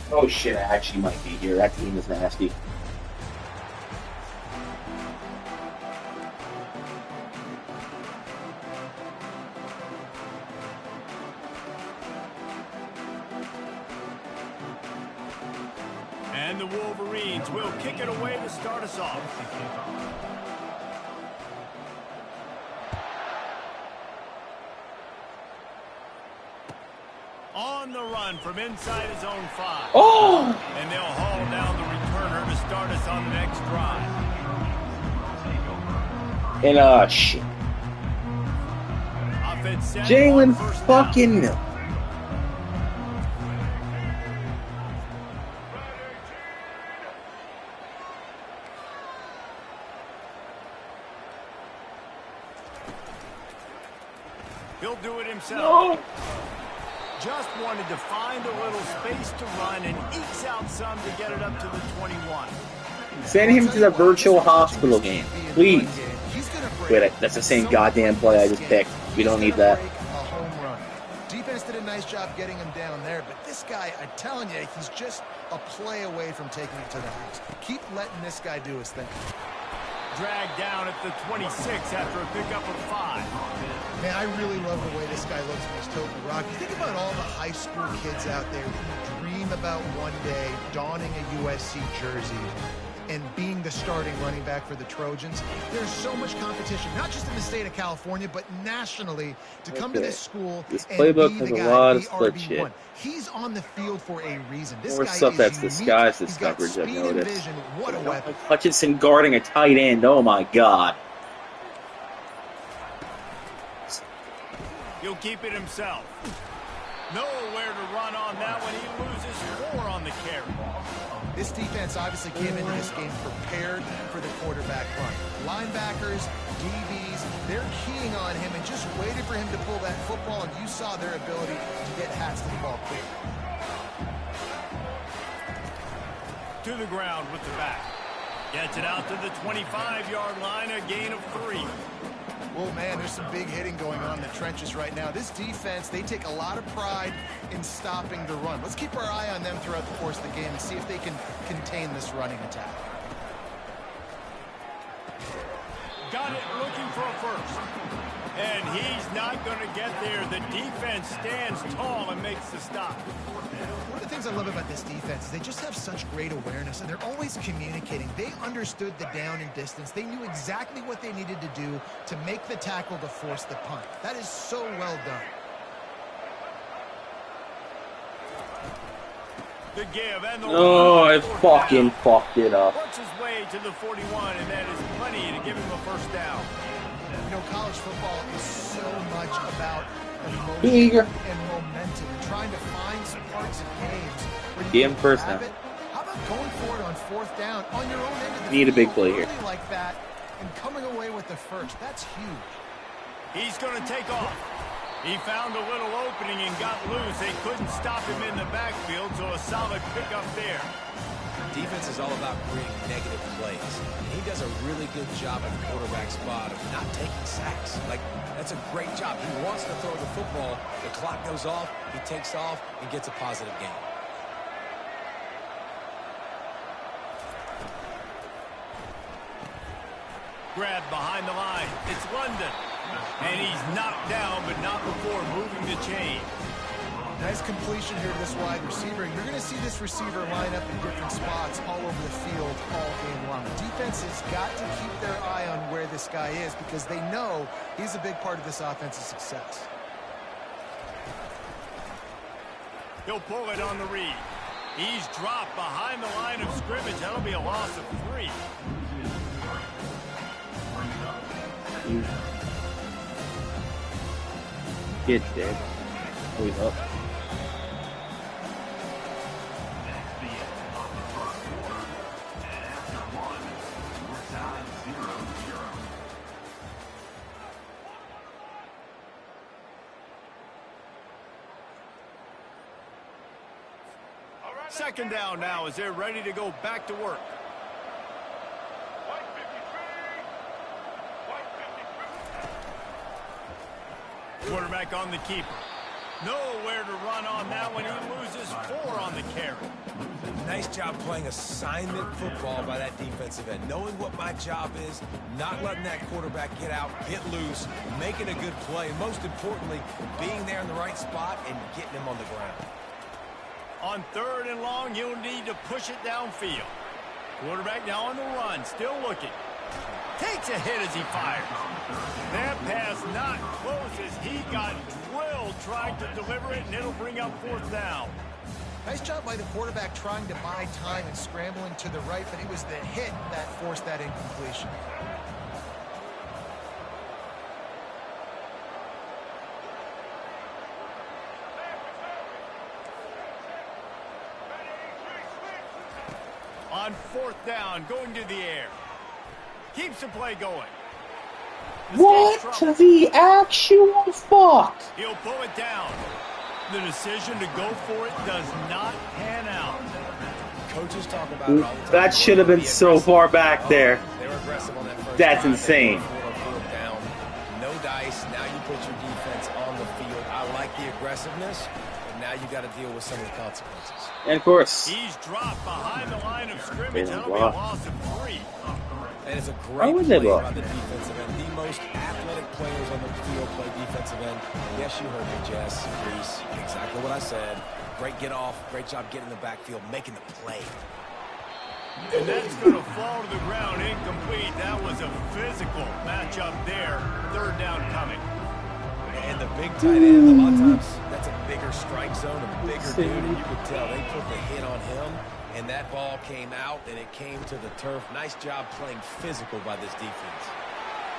Oh shit, I actually might be here. That team is nasty. And the Wolverines will kick it away to start us off. On the run from inside his own 5. Oh! And they'll haul down the returner to start us on the next drive. And shit. Offense set Jalen on first fucking down. Mills. He'll do it himself. No! Just wanted to find a little space to run and ekes out some to get it up to the 21. Send him to the virtual hospital game, please. Wait, that's the same goddamn play I just picked. We don't need that. A home run. Defense did a nice job getting him down there, but this guy, I'm telling you, he's just a play away from taking it to the house. Keep letting this guy do his thing. Dragged down at the 26 after a pickup of 5. Man, I really love the way this guy looks when he's toting the rock. You think about all the high school kids out there who dream about one day donning a USC jersey and being the starting running back for the Trojans. There's so much competition, not just in the state of California, but nationally, to come to this school This and playbook be has the a guy, lot be of split RB1. shit. He's on the field for a reason. This More guy stuff is that's unique. disguised as He's got coverage, I've speed and noticed. vision. What a weapon. Hutchinson guarding a tight end. Oh my god. He'll keep it himself. Nowhere to run on that one. He loses 4 on the carry. This defense obviously came into this game prepared for the quarterback run. Linebackers, DBs, they're keying on him and just waited for him to pull that football, and you saw their ability to get hats to the ball quick. To the ground with the back. Gets it out to the 25-yard line, a gain of 3. Well, man, there's some big hitting going on in the trenches right now. This defense, they take a lot of pride in stopping the run. Let's keep our eye on them throughout the course of the game and see if they can contain this running attack. Got it, looking for a first. And he's not going to get there. The defense stands tall and makes the stop. One of the things I love about this defense is they just have such great awareness, and they're always communicating. They understood the down and distance. They knew exactly what they needed to do to make the tackle to force the punt. That is so well done. The give and the Oh, I fucking fucked it up. works his way to the 41, and that is plenty to give him a first down. You know, college football is so much about Eager. emotion and momentum and trying to find some parts of games where you Give him can first grab down. it. How about going for it on 4th down on your own end of the Need a big field, play here. early like that, and coming away with the first? That's huge. He's going to take off. He found a little opening and got loose. They couldn't stop him in the backfield, so a solid pickup there. Defense is all about creating negative plays. And he does a really good job at the quarterback spot of not taking sacks. Like, that's a great job. He wants to throw the football. The clock goes off. He takes off and gets a positive gain. Grabbed behind the line. It's London. And he's knocked down, but not before moving the chain. Nice completion here to this wide receiver. You're going to see this receiver line up in different spots all over the field all game long. The defense has got to keep their eye on where this guy is because they know he's a big part of this offense's success. He'll pull it on the read. He's dropped behind the line of scrimmage. That'll be a loss of 3. Kid's dead. Oh, he's up. That's the end of the first quarter. And after one, we're tied 0-0. Second down now as they're ready to go back to work. Quarterback on the keeper. Nowhere to run on that one. He loses 4 on the carry. Nice job playing assignment football by that defensive end. Knowing what my job is, not letting that quarterback get out, get loose, making a good play, and most importantly, being there in the right spot and getting him on the ground. On 3rd and long, you'll need to push it downfield. Quarterback now on the run, still looking. Takes a hit as he fires. That pass not close as he got drilled trying to deliver it, and it'll bring up 4th down. Nice job by the quarterback trying to buy time and scrambling to the right, but it was the hit that forced that incompletion. On 4th down, going to the air. Keeps the play going. What the actual fuck? He'll pull it down. The decision to go for it does not pan out. Coaches talk about it all the time. That should have been so far back there. They were aggressive on that first That's drive. insane. They went for it on 4th down. No dice. Now you put your defense on the field. I like the aggressiveness, but now you got to deal with some of the consequences. And of course, He's dropped behind the line of scrimmage. They That'll don't be a block. loss of 3. And it's a Why great would they play block? by the defensive end. The most athletic players on the field play defensive end. Yes, you heard me, Jess, Reese. Exactly what I said. Great get off. Great job getting in the backfield, making the play. And that's going to fall to the ground incomplete. That was a physical matchup there. 3rd down coming. And the big tight end, a lot of times, that's a bigger strike zone, a bigger dude, and you could tell they put the hit on him, and that ball came out, and it came to the turf. Nice job playing physical by this defense.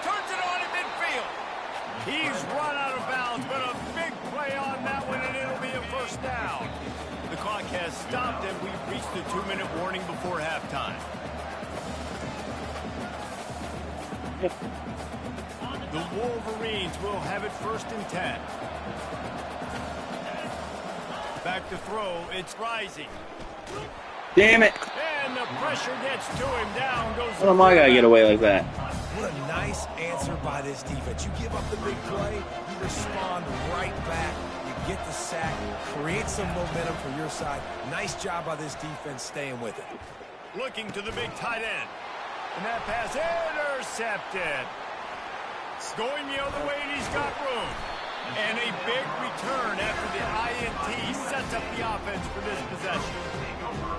Turns it on in midfield. He's run out of bounds, but a big play on that one, and it'll be a 1st down. The clock has stopped, and we've reached the 2-minute warning before halftime. The Wolverines will have it 1st and 10. Back to throw. It's Rising. Damn it! And the pressure gets to him. Down goes What am I gonna get away like that? What a nice answer by this defense. You give up the big play, you respond right back. You get the sack, create some momentum for your side. Nice job by this defense staying with it. Looking to the big tight end. And that pass intercepted. Going the other way, and he's got room. And a big return after the INT sets up the offense for this possession.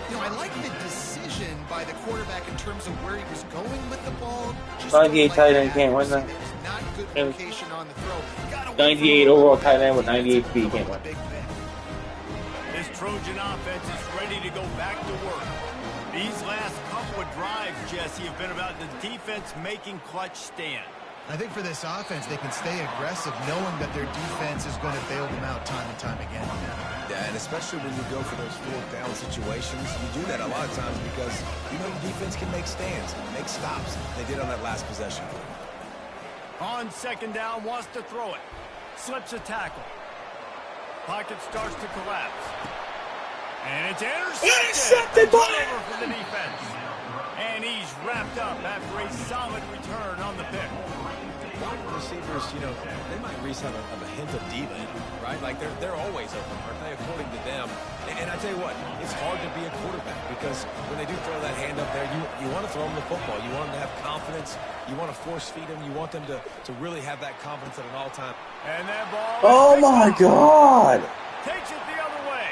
You know, I like the decision by the quarterback in terms of where he was going with the ball. Just 98 tight end can't win that. Not good location on the throw. 98 overall tight end with 98 speed can't win. This Trojan offense is ready to go back to work. These last couple of drives, Jesse, have been about the defense making clutch stand. I think for this offense, they can stay aggressive knowing that their defense is going to bail them out time and time again. Yeah, and especially when you go for those fourth down situations, you do that a lot of times because you know the defense can make stands, make stops. They did on that last possession. On second down, wants to throw it. Slips a tackle. Pocket starts to collapse. And it's intercepted. Turnover for the defense. And he's wrapped up after a solid return on the pick. Wide receivers, you know, they might at least have a hint of diva in them, right? Like they're always open, aren't they, according to them? And I tell you what, it's hard to be a quarterback because when they do throw that hand up there, you want to throw them the football. You want them to have confidence. You want to force feed them. You want them to really have that confidence at an all-time. And that ball. Oh my God! Takes it the other way.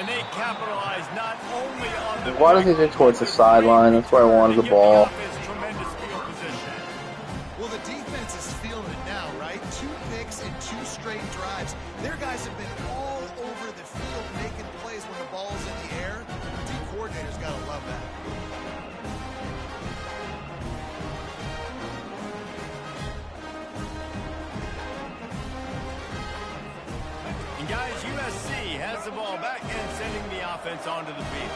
And they capitalize not only on the. Why doesn't he get towards the sideline? That's where I wanted the ball. Tremendous field position. Well, the defense is feeling it now, right? 2 picks in 2 straight drives. Their guys have been all over the field making plays when the ball's in the air. The D coordinator's got to love that. And guys, USC has the ball back and sending the offense onto the field.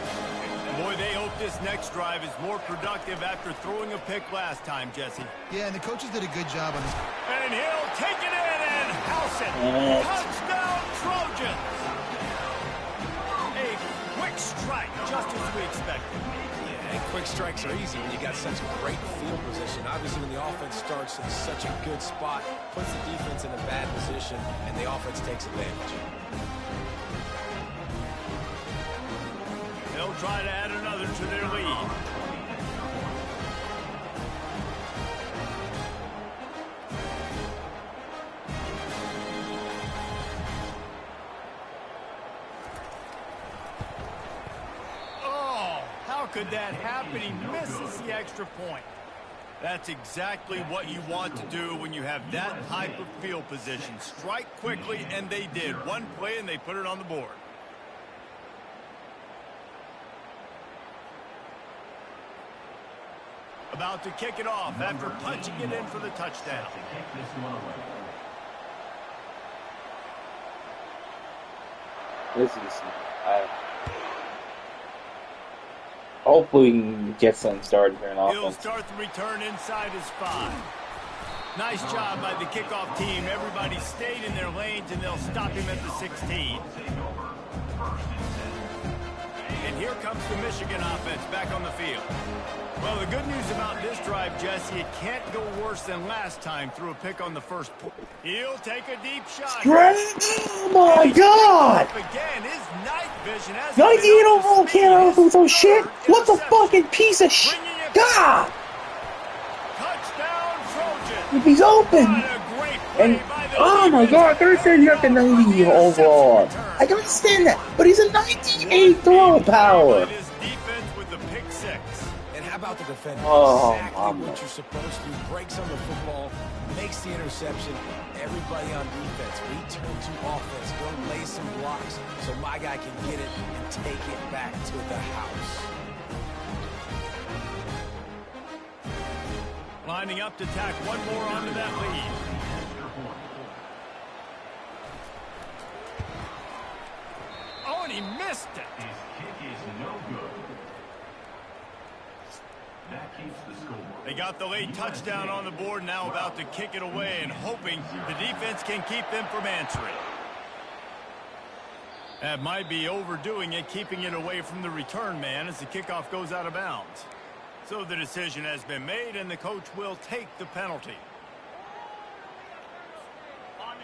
Boy, they hope this next drive is more productive after throwing a pick last time, Jesse. Yeah, and the coaches did a good job on this. And he'll take it in and house it. Touchdown, Trojans. A quick strike, just as we expected. Yeah, and quick strikes are easy when you got such great field position. Obviously, when the offense starts in such a good spot, puts the defense in a bad position, and the offense takes advantage. They'll try to add another to their lead. Oh, how could that happen? He misses the extra point. That's exactly what you want to do when you have that type of field position. Strike quickly, and they did. One play, and they put it on the board. About to kick it off after punching it in for the touchdown. This is. Hopefully we can get something started here in offense. He'll start the return inside his 5. Nice job by the kickoff team. Everybody stayed in their lanes, and they'll stop him at the 16. And here comes the Michigan offense back on the field. Well, the good news about this drive, Jesse, it can't go worse than last time through a pick on the first point. He'll take a deep shot. Oh my God! Again, his night vision has 98 overall can't do some shit. What the fucking piece of shit? God! Touchdown, Trojan. If he's open. What a great play And by the oh my God, they're saying you're at the 90 overall. I can understand that, but he's a 98 throw power. His defense with the pick 6. And how about the defender? Oh, exactly mama. what you're supposed to do. Breaks on the football, makes the interception. Everybody on defense, return to offense. Go lay some blocks so my guy can get it and take it back to the house. Lining up to tack one more onto that lead. Oh, and he missed it. His kick is no good. That keeps the score. They got the late touchdown on the board, now about to kick it away and hoping the defense can keep them from answering. That might be overdoing it, keeping it away from the return man as the kickoff goes out of bounds. So the decision has been made, and the coach will take the penalty.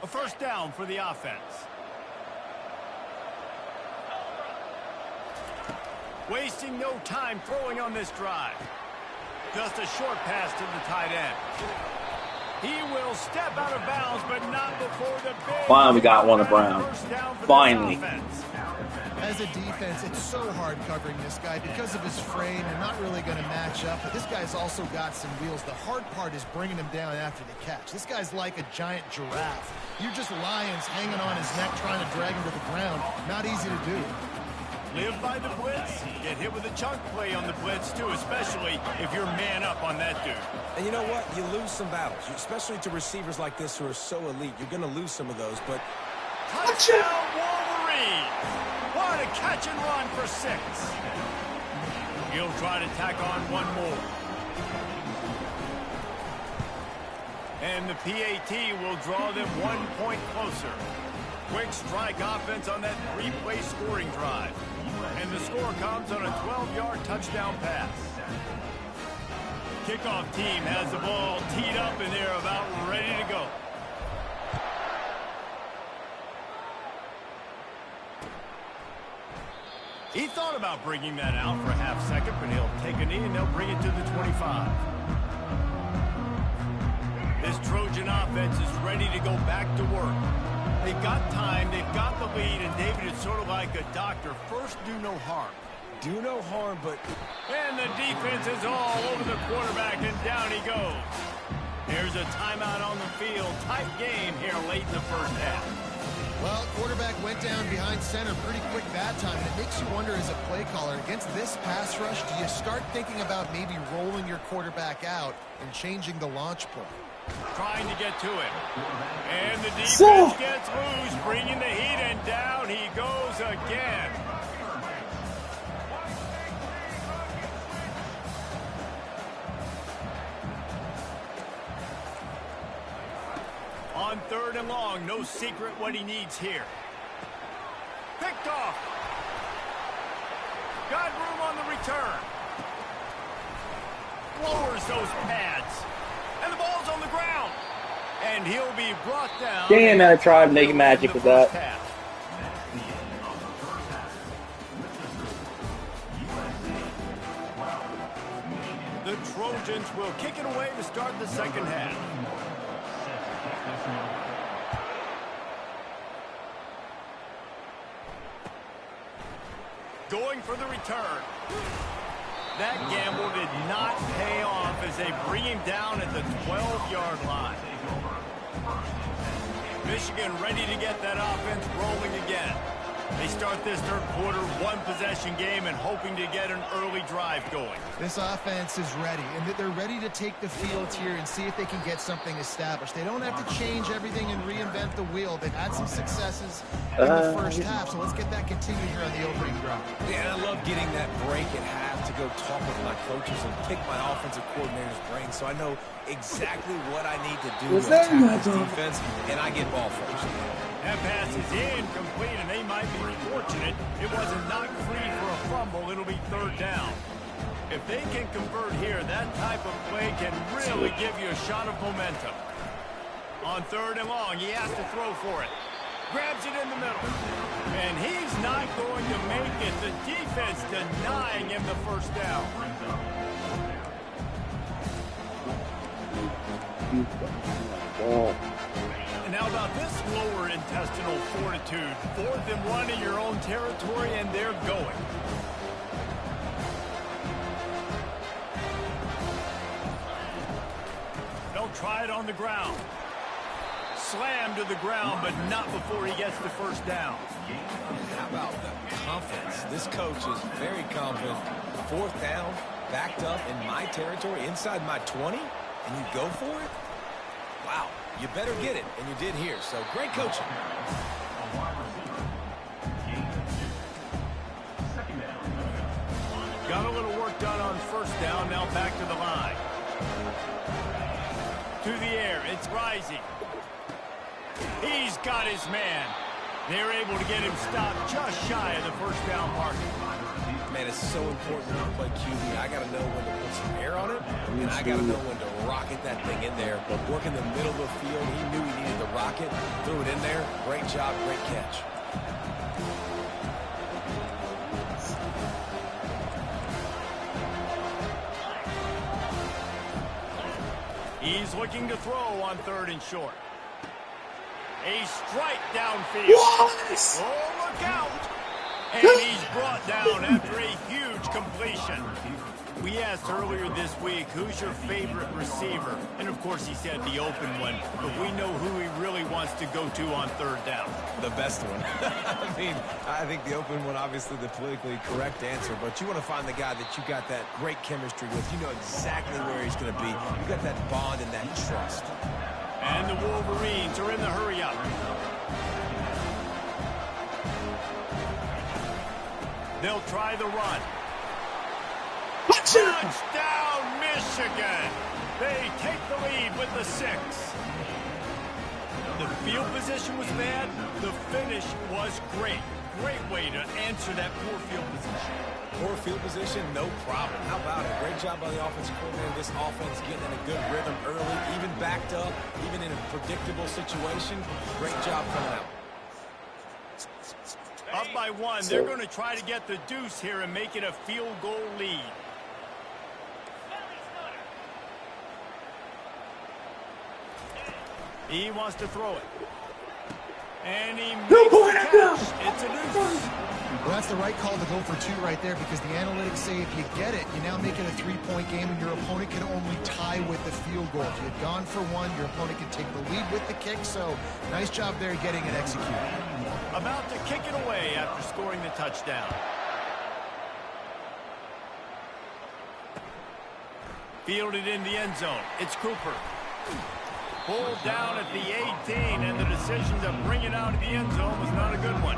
A first down for the offense. Wasting no time throwing on this drive. Just a short pass to the tight end. He will step out of bounds, but not before the big... Finally, we got one of Brown. Finally. As a defense, it's so hard covering this guy because of his frame and not really going to match up. But this guy's also got some wheels. The hard part is bringing him down after the catch. This guy's like a giant giraffe. You're just lions hanging on his neck trying to drag him to the ground. Not easy to do. Live by the blitz. Get hit with a chunk play on the blitz, too, especially if you're man up on that dude. And you know what? You lose some battles, especially to receivers like this who are so elite. You're going to lose some of those, but... Touchdown, Wolverine! What a catch and run for 6. He'll try to tack on one more. And the PAT will draw them 1 point closer. Quick strike offense on that 3-play scoring drive. And the score comes on a 12-yard touchdown pass. Kickoff team has the ball teed up and they're about ready to go. He thought about bringing that out for a half second, but he'll take a knee and they'll bring it to the 25. This Trojan offense is ready to go back to work. They've got time, they've got the lead, and David is sort of like a doctor. First, do no harm. Do no harm, but... And the defense is all over the quarterback, and down he goes. There's a timeout on the field. Tight game here late in the first half. Well, quarterback went down behind center pretty quick that time, and it makes you wonder as a play caller, against this pass rush, do you start thinking about maybe rolling your quarterback out and changing the launch point? Trying to get to it. And the defense gets loose, bringing the heat, and down he goes again. On 3rd and long, no secret what he needs here. Picked off. Got room on the return. Lowers those pads. And the ball's on the ground. And he'll be brought down. Damn, I tried making magic with that. The Trojans will kick it away to start the second half. Going for the return. That gamble did not pay off as they bring him down at the 12-yard line. Michigan ready to get that offense rolling again. They start this third quarter one-possession game and hoping to get an early drive going. This offense is ready, and they're ready to take the field here and see if they can get something established. They don't have to change everything and reinvent the wheel. They've had some successes in the first half, so let's get that continued here on the opening drive. Yeah, I love getting that break at half to go talk with my coaches and pick my offensive coordinator's brain so I know exactly what I need to do to attack this defense, and I get ball first. That pass is incomplete, and they might be fortunate it wasn't knocked free for a fumble. It'll be 3rd down. If they can convert here, that type of play can really give you a shot of momentum. On 3rd and long, he has to throw for it. Grabs it in the middle. And he's not going to make it. The defense denying him the first down. And how about this lower intestinal fortitude? 4th and 1 in your own territory, and they're going. They'll try it on the ground. Slam to the ground, but not before he gets the first down. How about the confidence? This coach is very confident. 4th down, backed up in my territory, inside my 20, and you go for it? Wow, you better get it, and you did here. So great coaching. Got a little work done on first down, now back to the line. To the air, it's Rising. He's got his man. They're able to get him stopped just shy of the first down mark. Man, it's so important when you play QB. I got to know when to put some air on it, and I got to know when to rocket that thing in there. But working the middle of the field, he knew he needed to rocket, threw it in there. Great job, great catch. He's looking to throw on 3rd and short. A strike downfield. What? Oh, look out! And he's brought down after a huge completion. We asked earlier this week, who's your favorite receiver? And of course he said the open one, but we know who he really wants to go to on 3rd down. The best one. I think the open one, obviously the politically correct answer, but you want to find the guy that you got that great chemistry with. You know exactly where he's going to be. You got that bond and that trust. And the Wolverines are in the hurry-up. They'll try the run. Touchdown, Michigan! They take the lead with the 6. The field position was bad. The finish was great. Great way to answer that poor field position. Poor field position, no problem. How about it? Great job by the offensive coordinator. This offense getting in a good rhythm early, even backed up, even in a predictable situation. Great job coming out. Up by 1. They're going to try to get the deuce here and make it a field goal lead. He wants to throw it. And he makes the catch. It's a deuce. Well, that's the right call to go for 2 right there, because the analytics say if you get it, you now make it a 3-point game, and your opponent can only tie with the field goal. If you had gone for 1, your opponent could take the lead with the kick, so nice job there getting it executed. About to kick it away after scoring the touchdown. Fielded in the end zone. It's Cooper. Pulled down at the 18, and the decision to bring it out of the end zone was not a good one.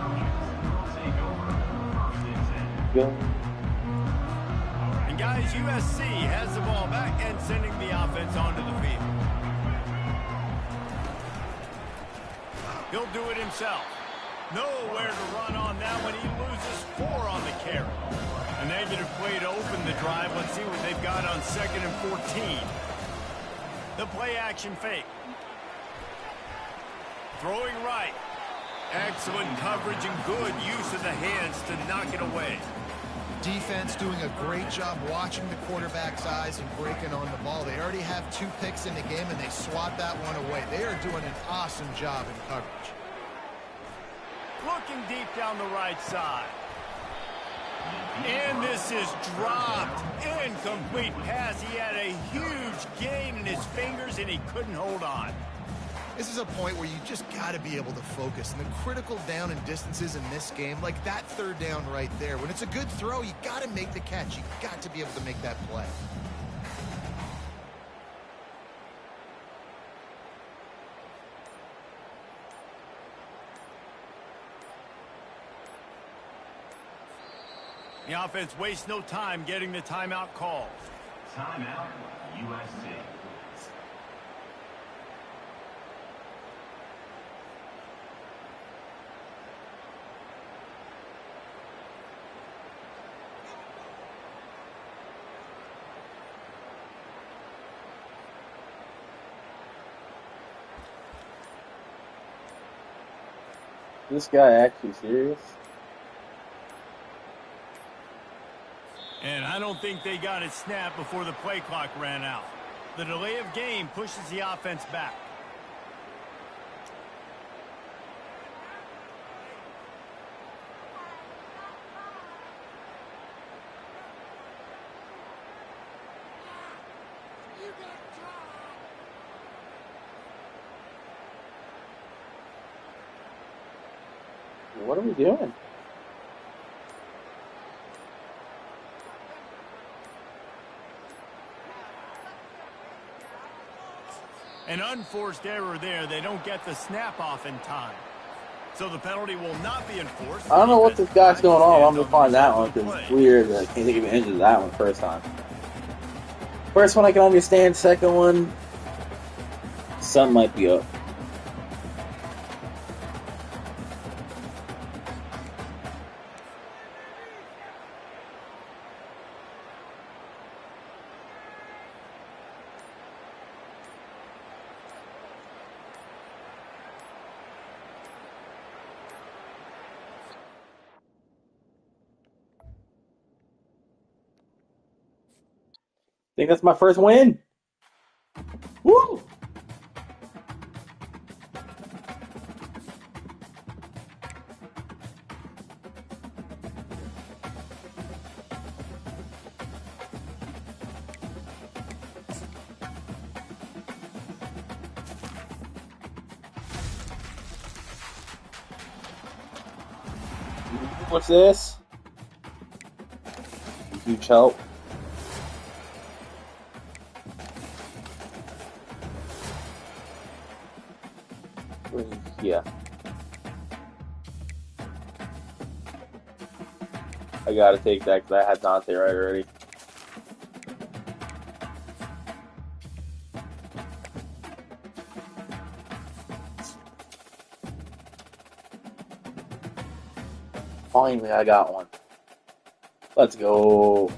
And guys, USC has the ball back and sending the offense onto the field. He'll do it himself. Nowhere to run on that when he loses 4 on the carry. A negative play to open the drive. Let's see what they've got on 2nd and 14. The play action fake. Throwing right. Excellent coverage and good use of the hands to knock it away. Defense doing a great job watching the quarterback's eyes and breaking on the ball. They already have 2 picks in the game, and they swat that one away. They are doing an awesome job in coverage. Looking deep down the right side. And this is dropped. Incomplete pass. He had a huge gain in his fingers, and he couldn't hold on. This is a point where you just got to be able to focus. And the critical down and distances in this game, like that 3rd down right there, when it's a good throw, you got to make the catch. You got to be able to make that play. The offense wastes no time getting the timeout called. Timeout, USC. This guy actually serious? And I don't think they got it snapped before the play clock ran out. The delay of game pushes the offense back. What are we doing? An unforced error there. They don't get the snap off in time. So the penalty will not be enforced. I don't know what this guy's going on. I'm gonna find that one because it's weird that I can't think of any of that one first time. First one I can understand. Second one, something might be up. think that's my first win. Woo! What's this? Huge help. Yeah. I gotta take that because I had Dante right already. Finally, I got one. Let's go.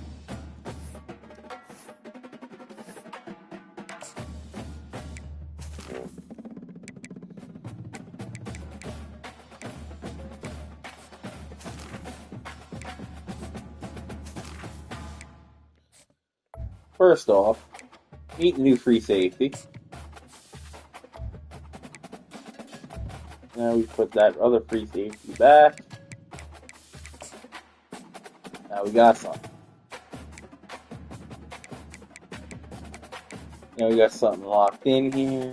First off, meet the new free safety. Now we put that other free safety back. Now we got something. Now we got something locked in here.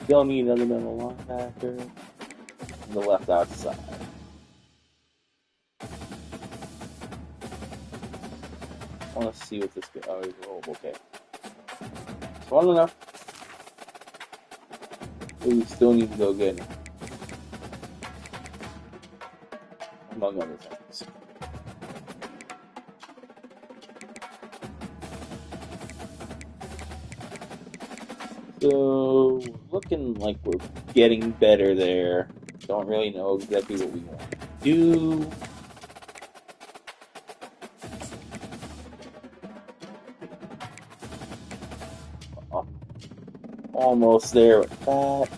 Still need another middle linebacker. On the left outside. I want to see what this guy. Oh, he's rolled. Okay. So I don't know. We still need to go get him. Among other things. So, looking like we're getting better there. Don't really know exactly what we want to do. Almost there with that.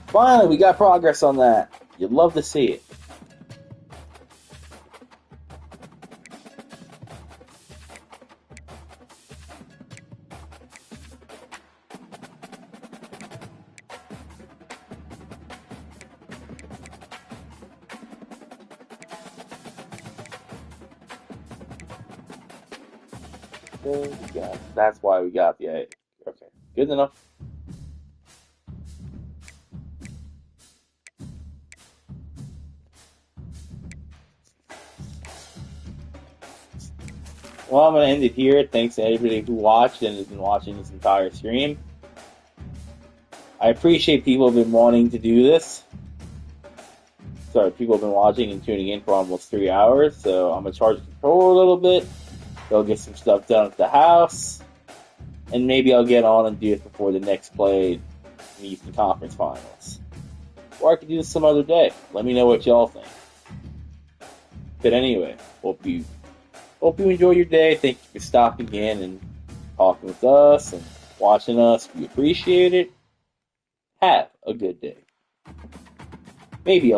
Finally, we got progress on that. You'd love to see it. Yeah, that's why we got the A. Okay, good enough. Well, I'm going to end it here. Thanks to everybody who watched and has been watching this entire stream. I appreciate people have been wanting to do this. Sorry, people have been watching and tuning in for almost 3 hours, so I'm going to charge the controller a little bit. Go get some stuff done at the house. And maybe I'll get on and do it before the next play in the Eastern Conference Finals. Or I could do this some other day. Let me know what y'all think. But anyway, hope you enjoy your day. Thank you for stopping in and talking with us and watching us. We appreciate it. Have a good day. Maybe I'll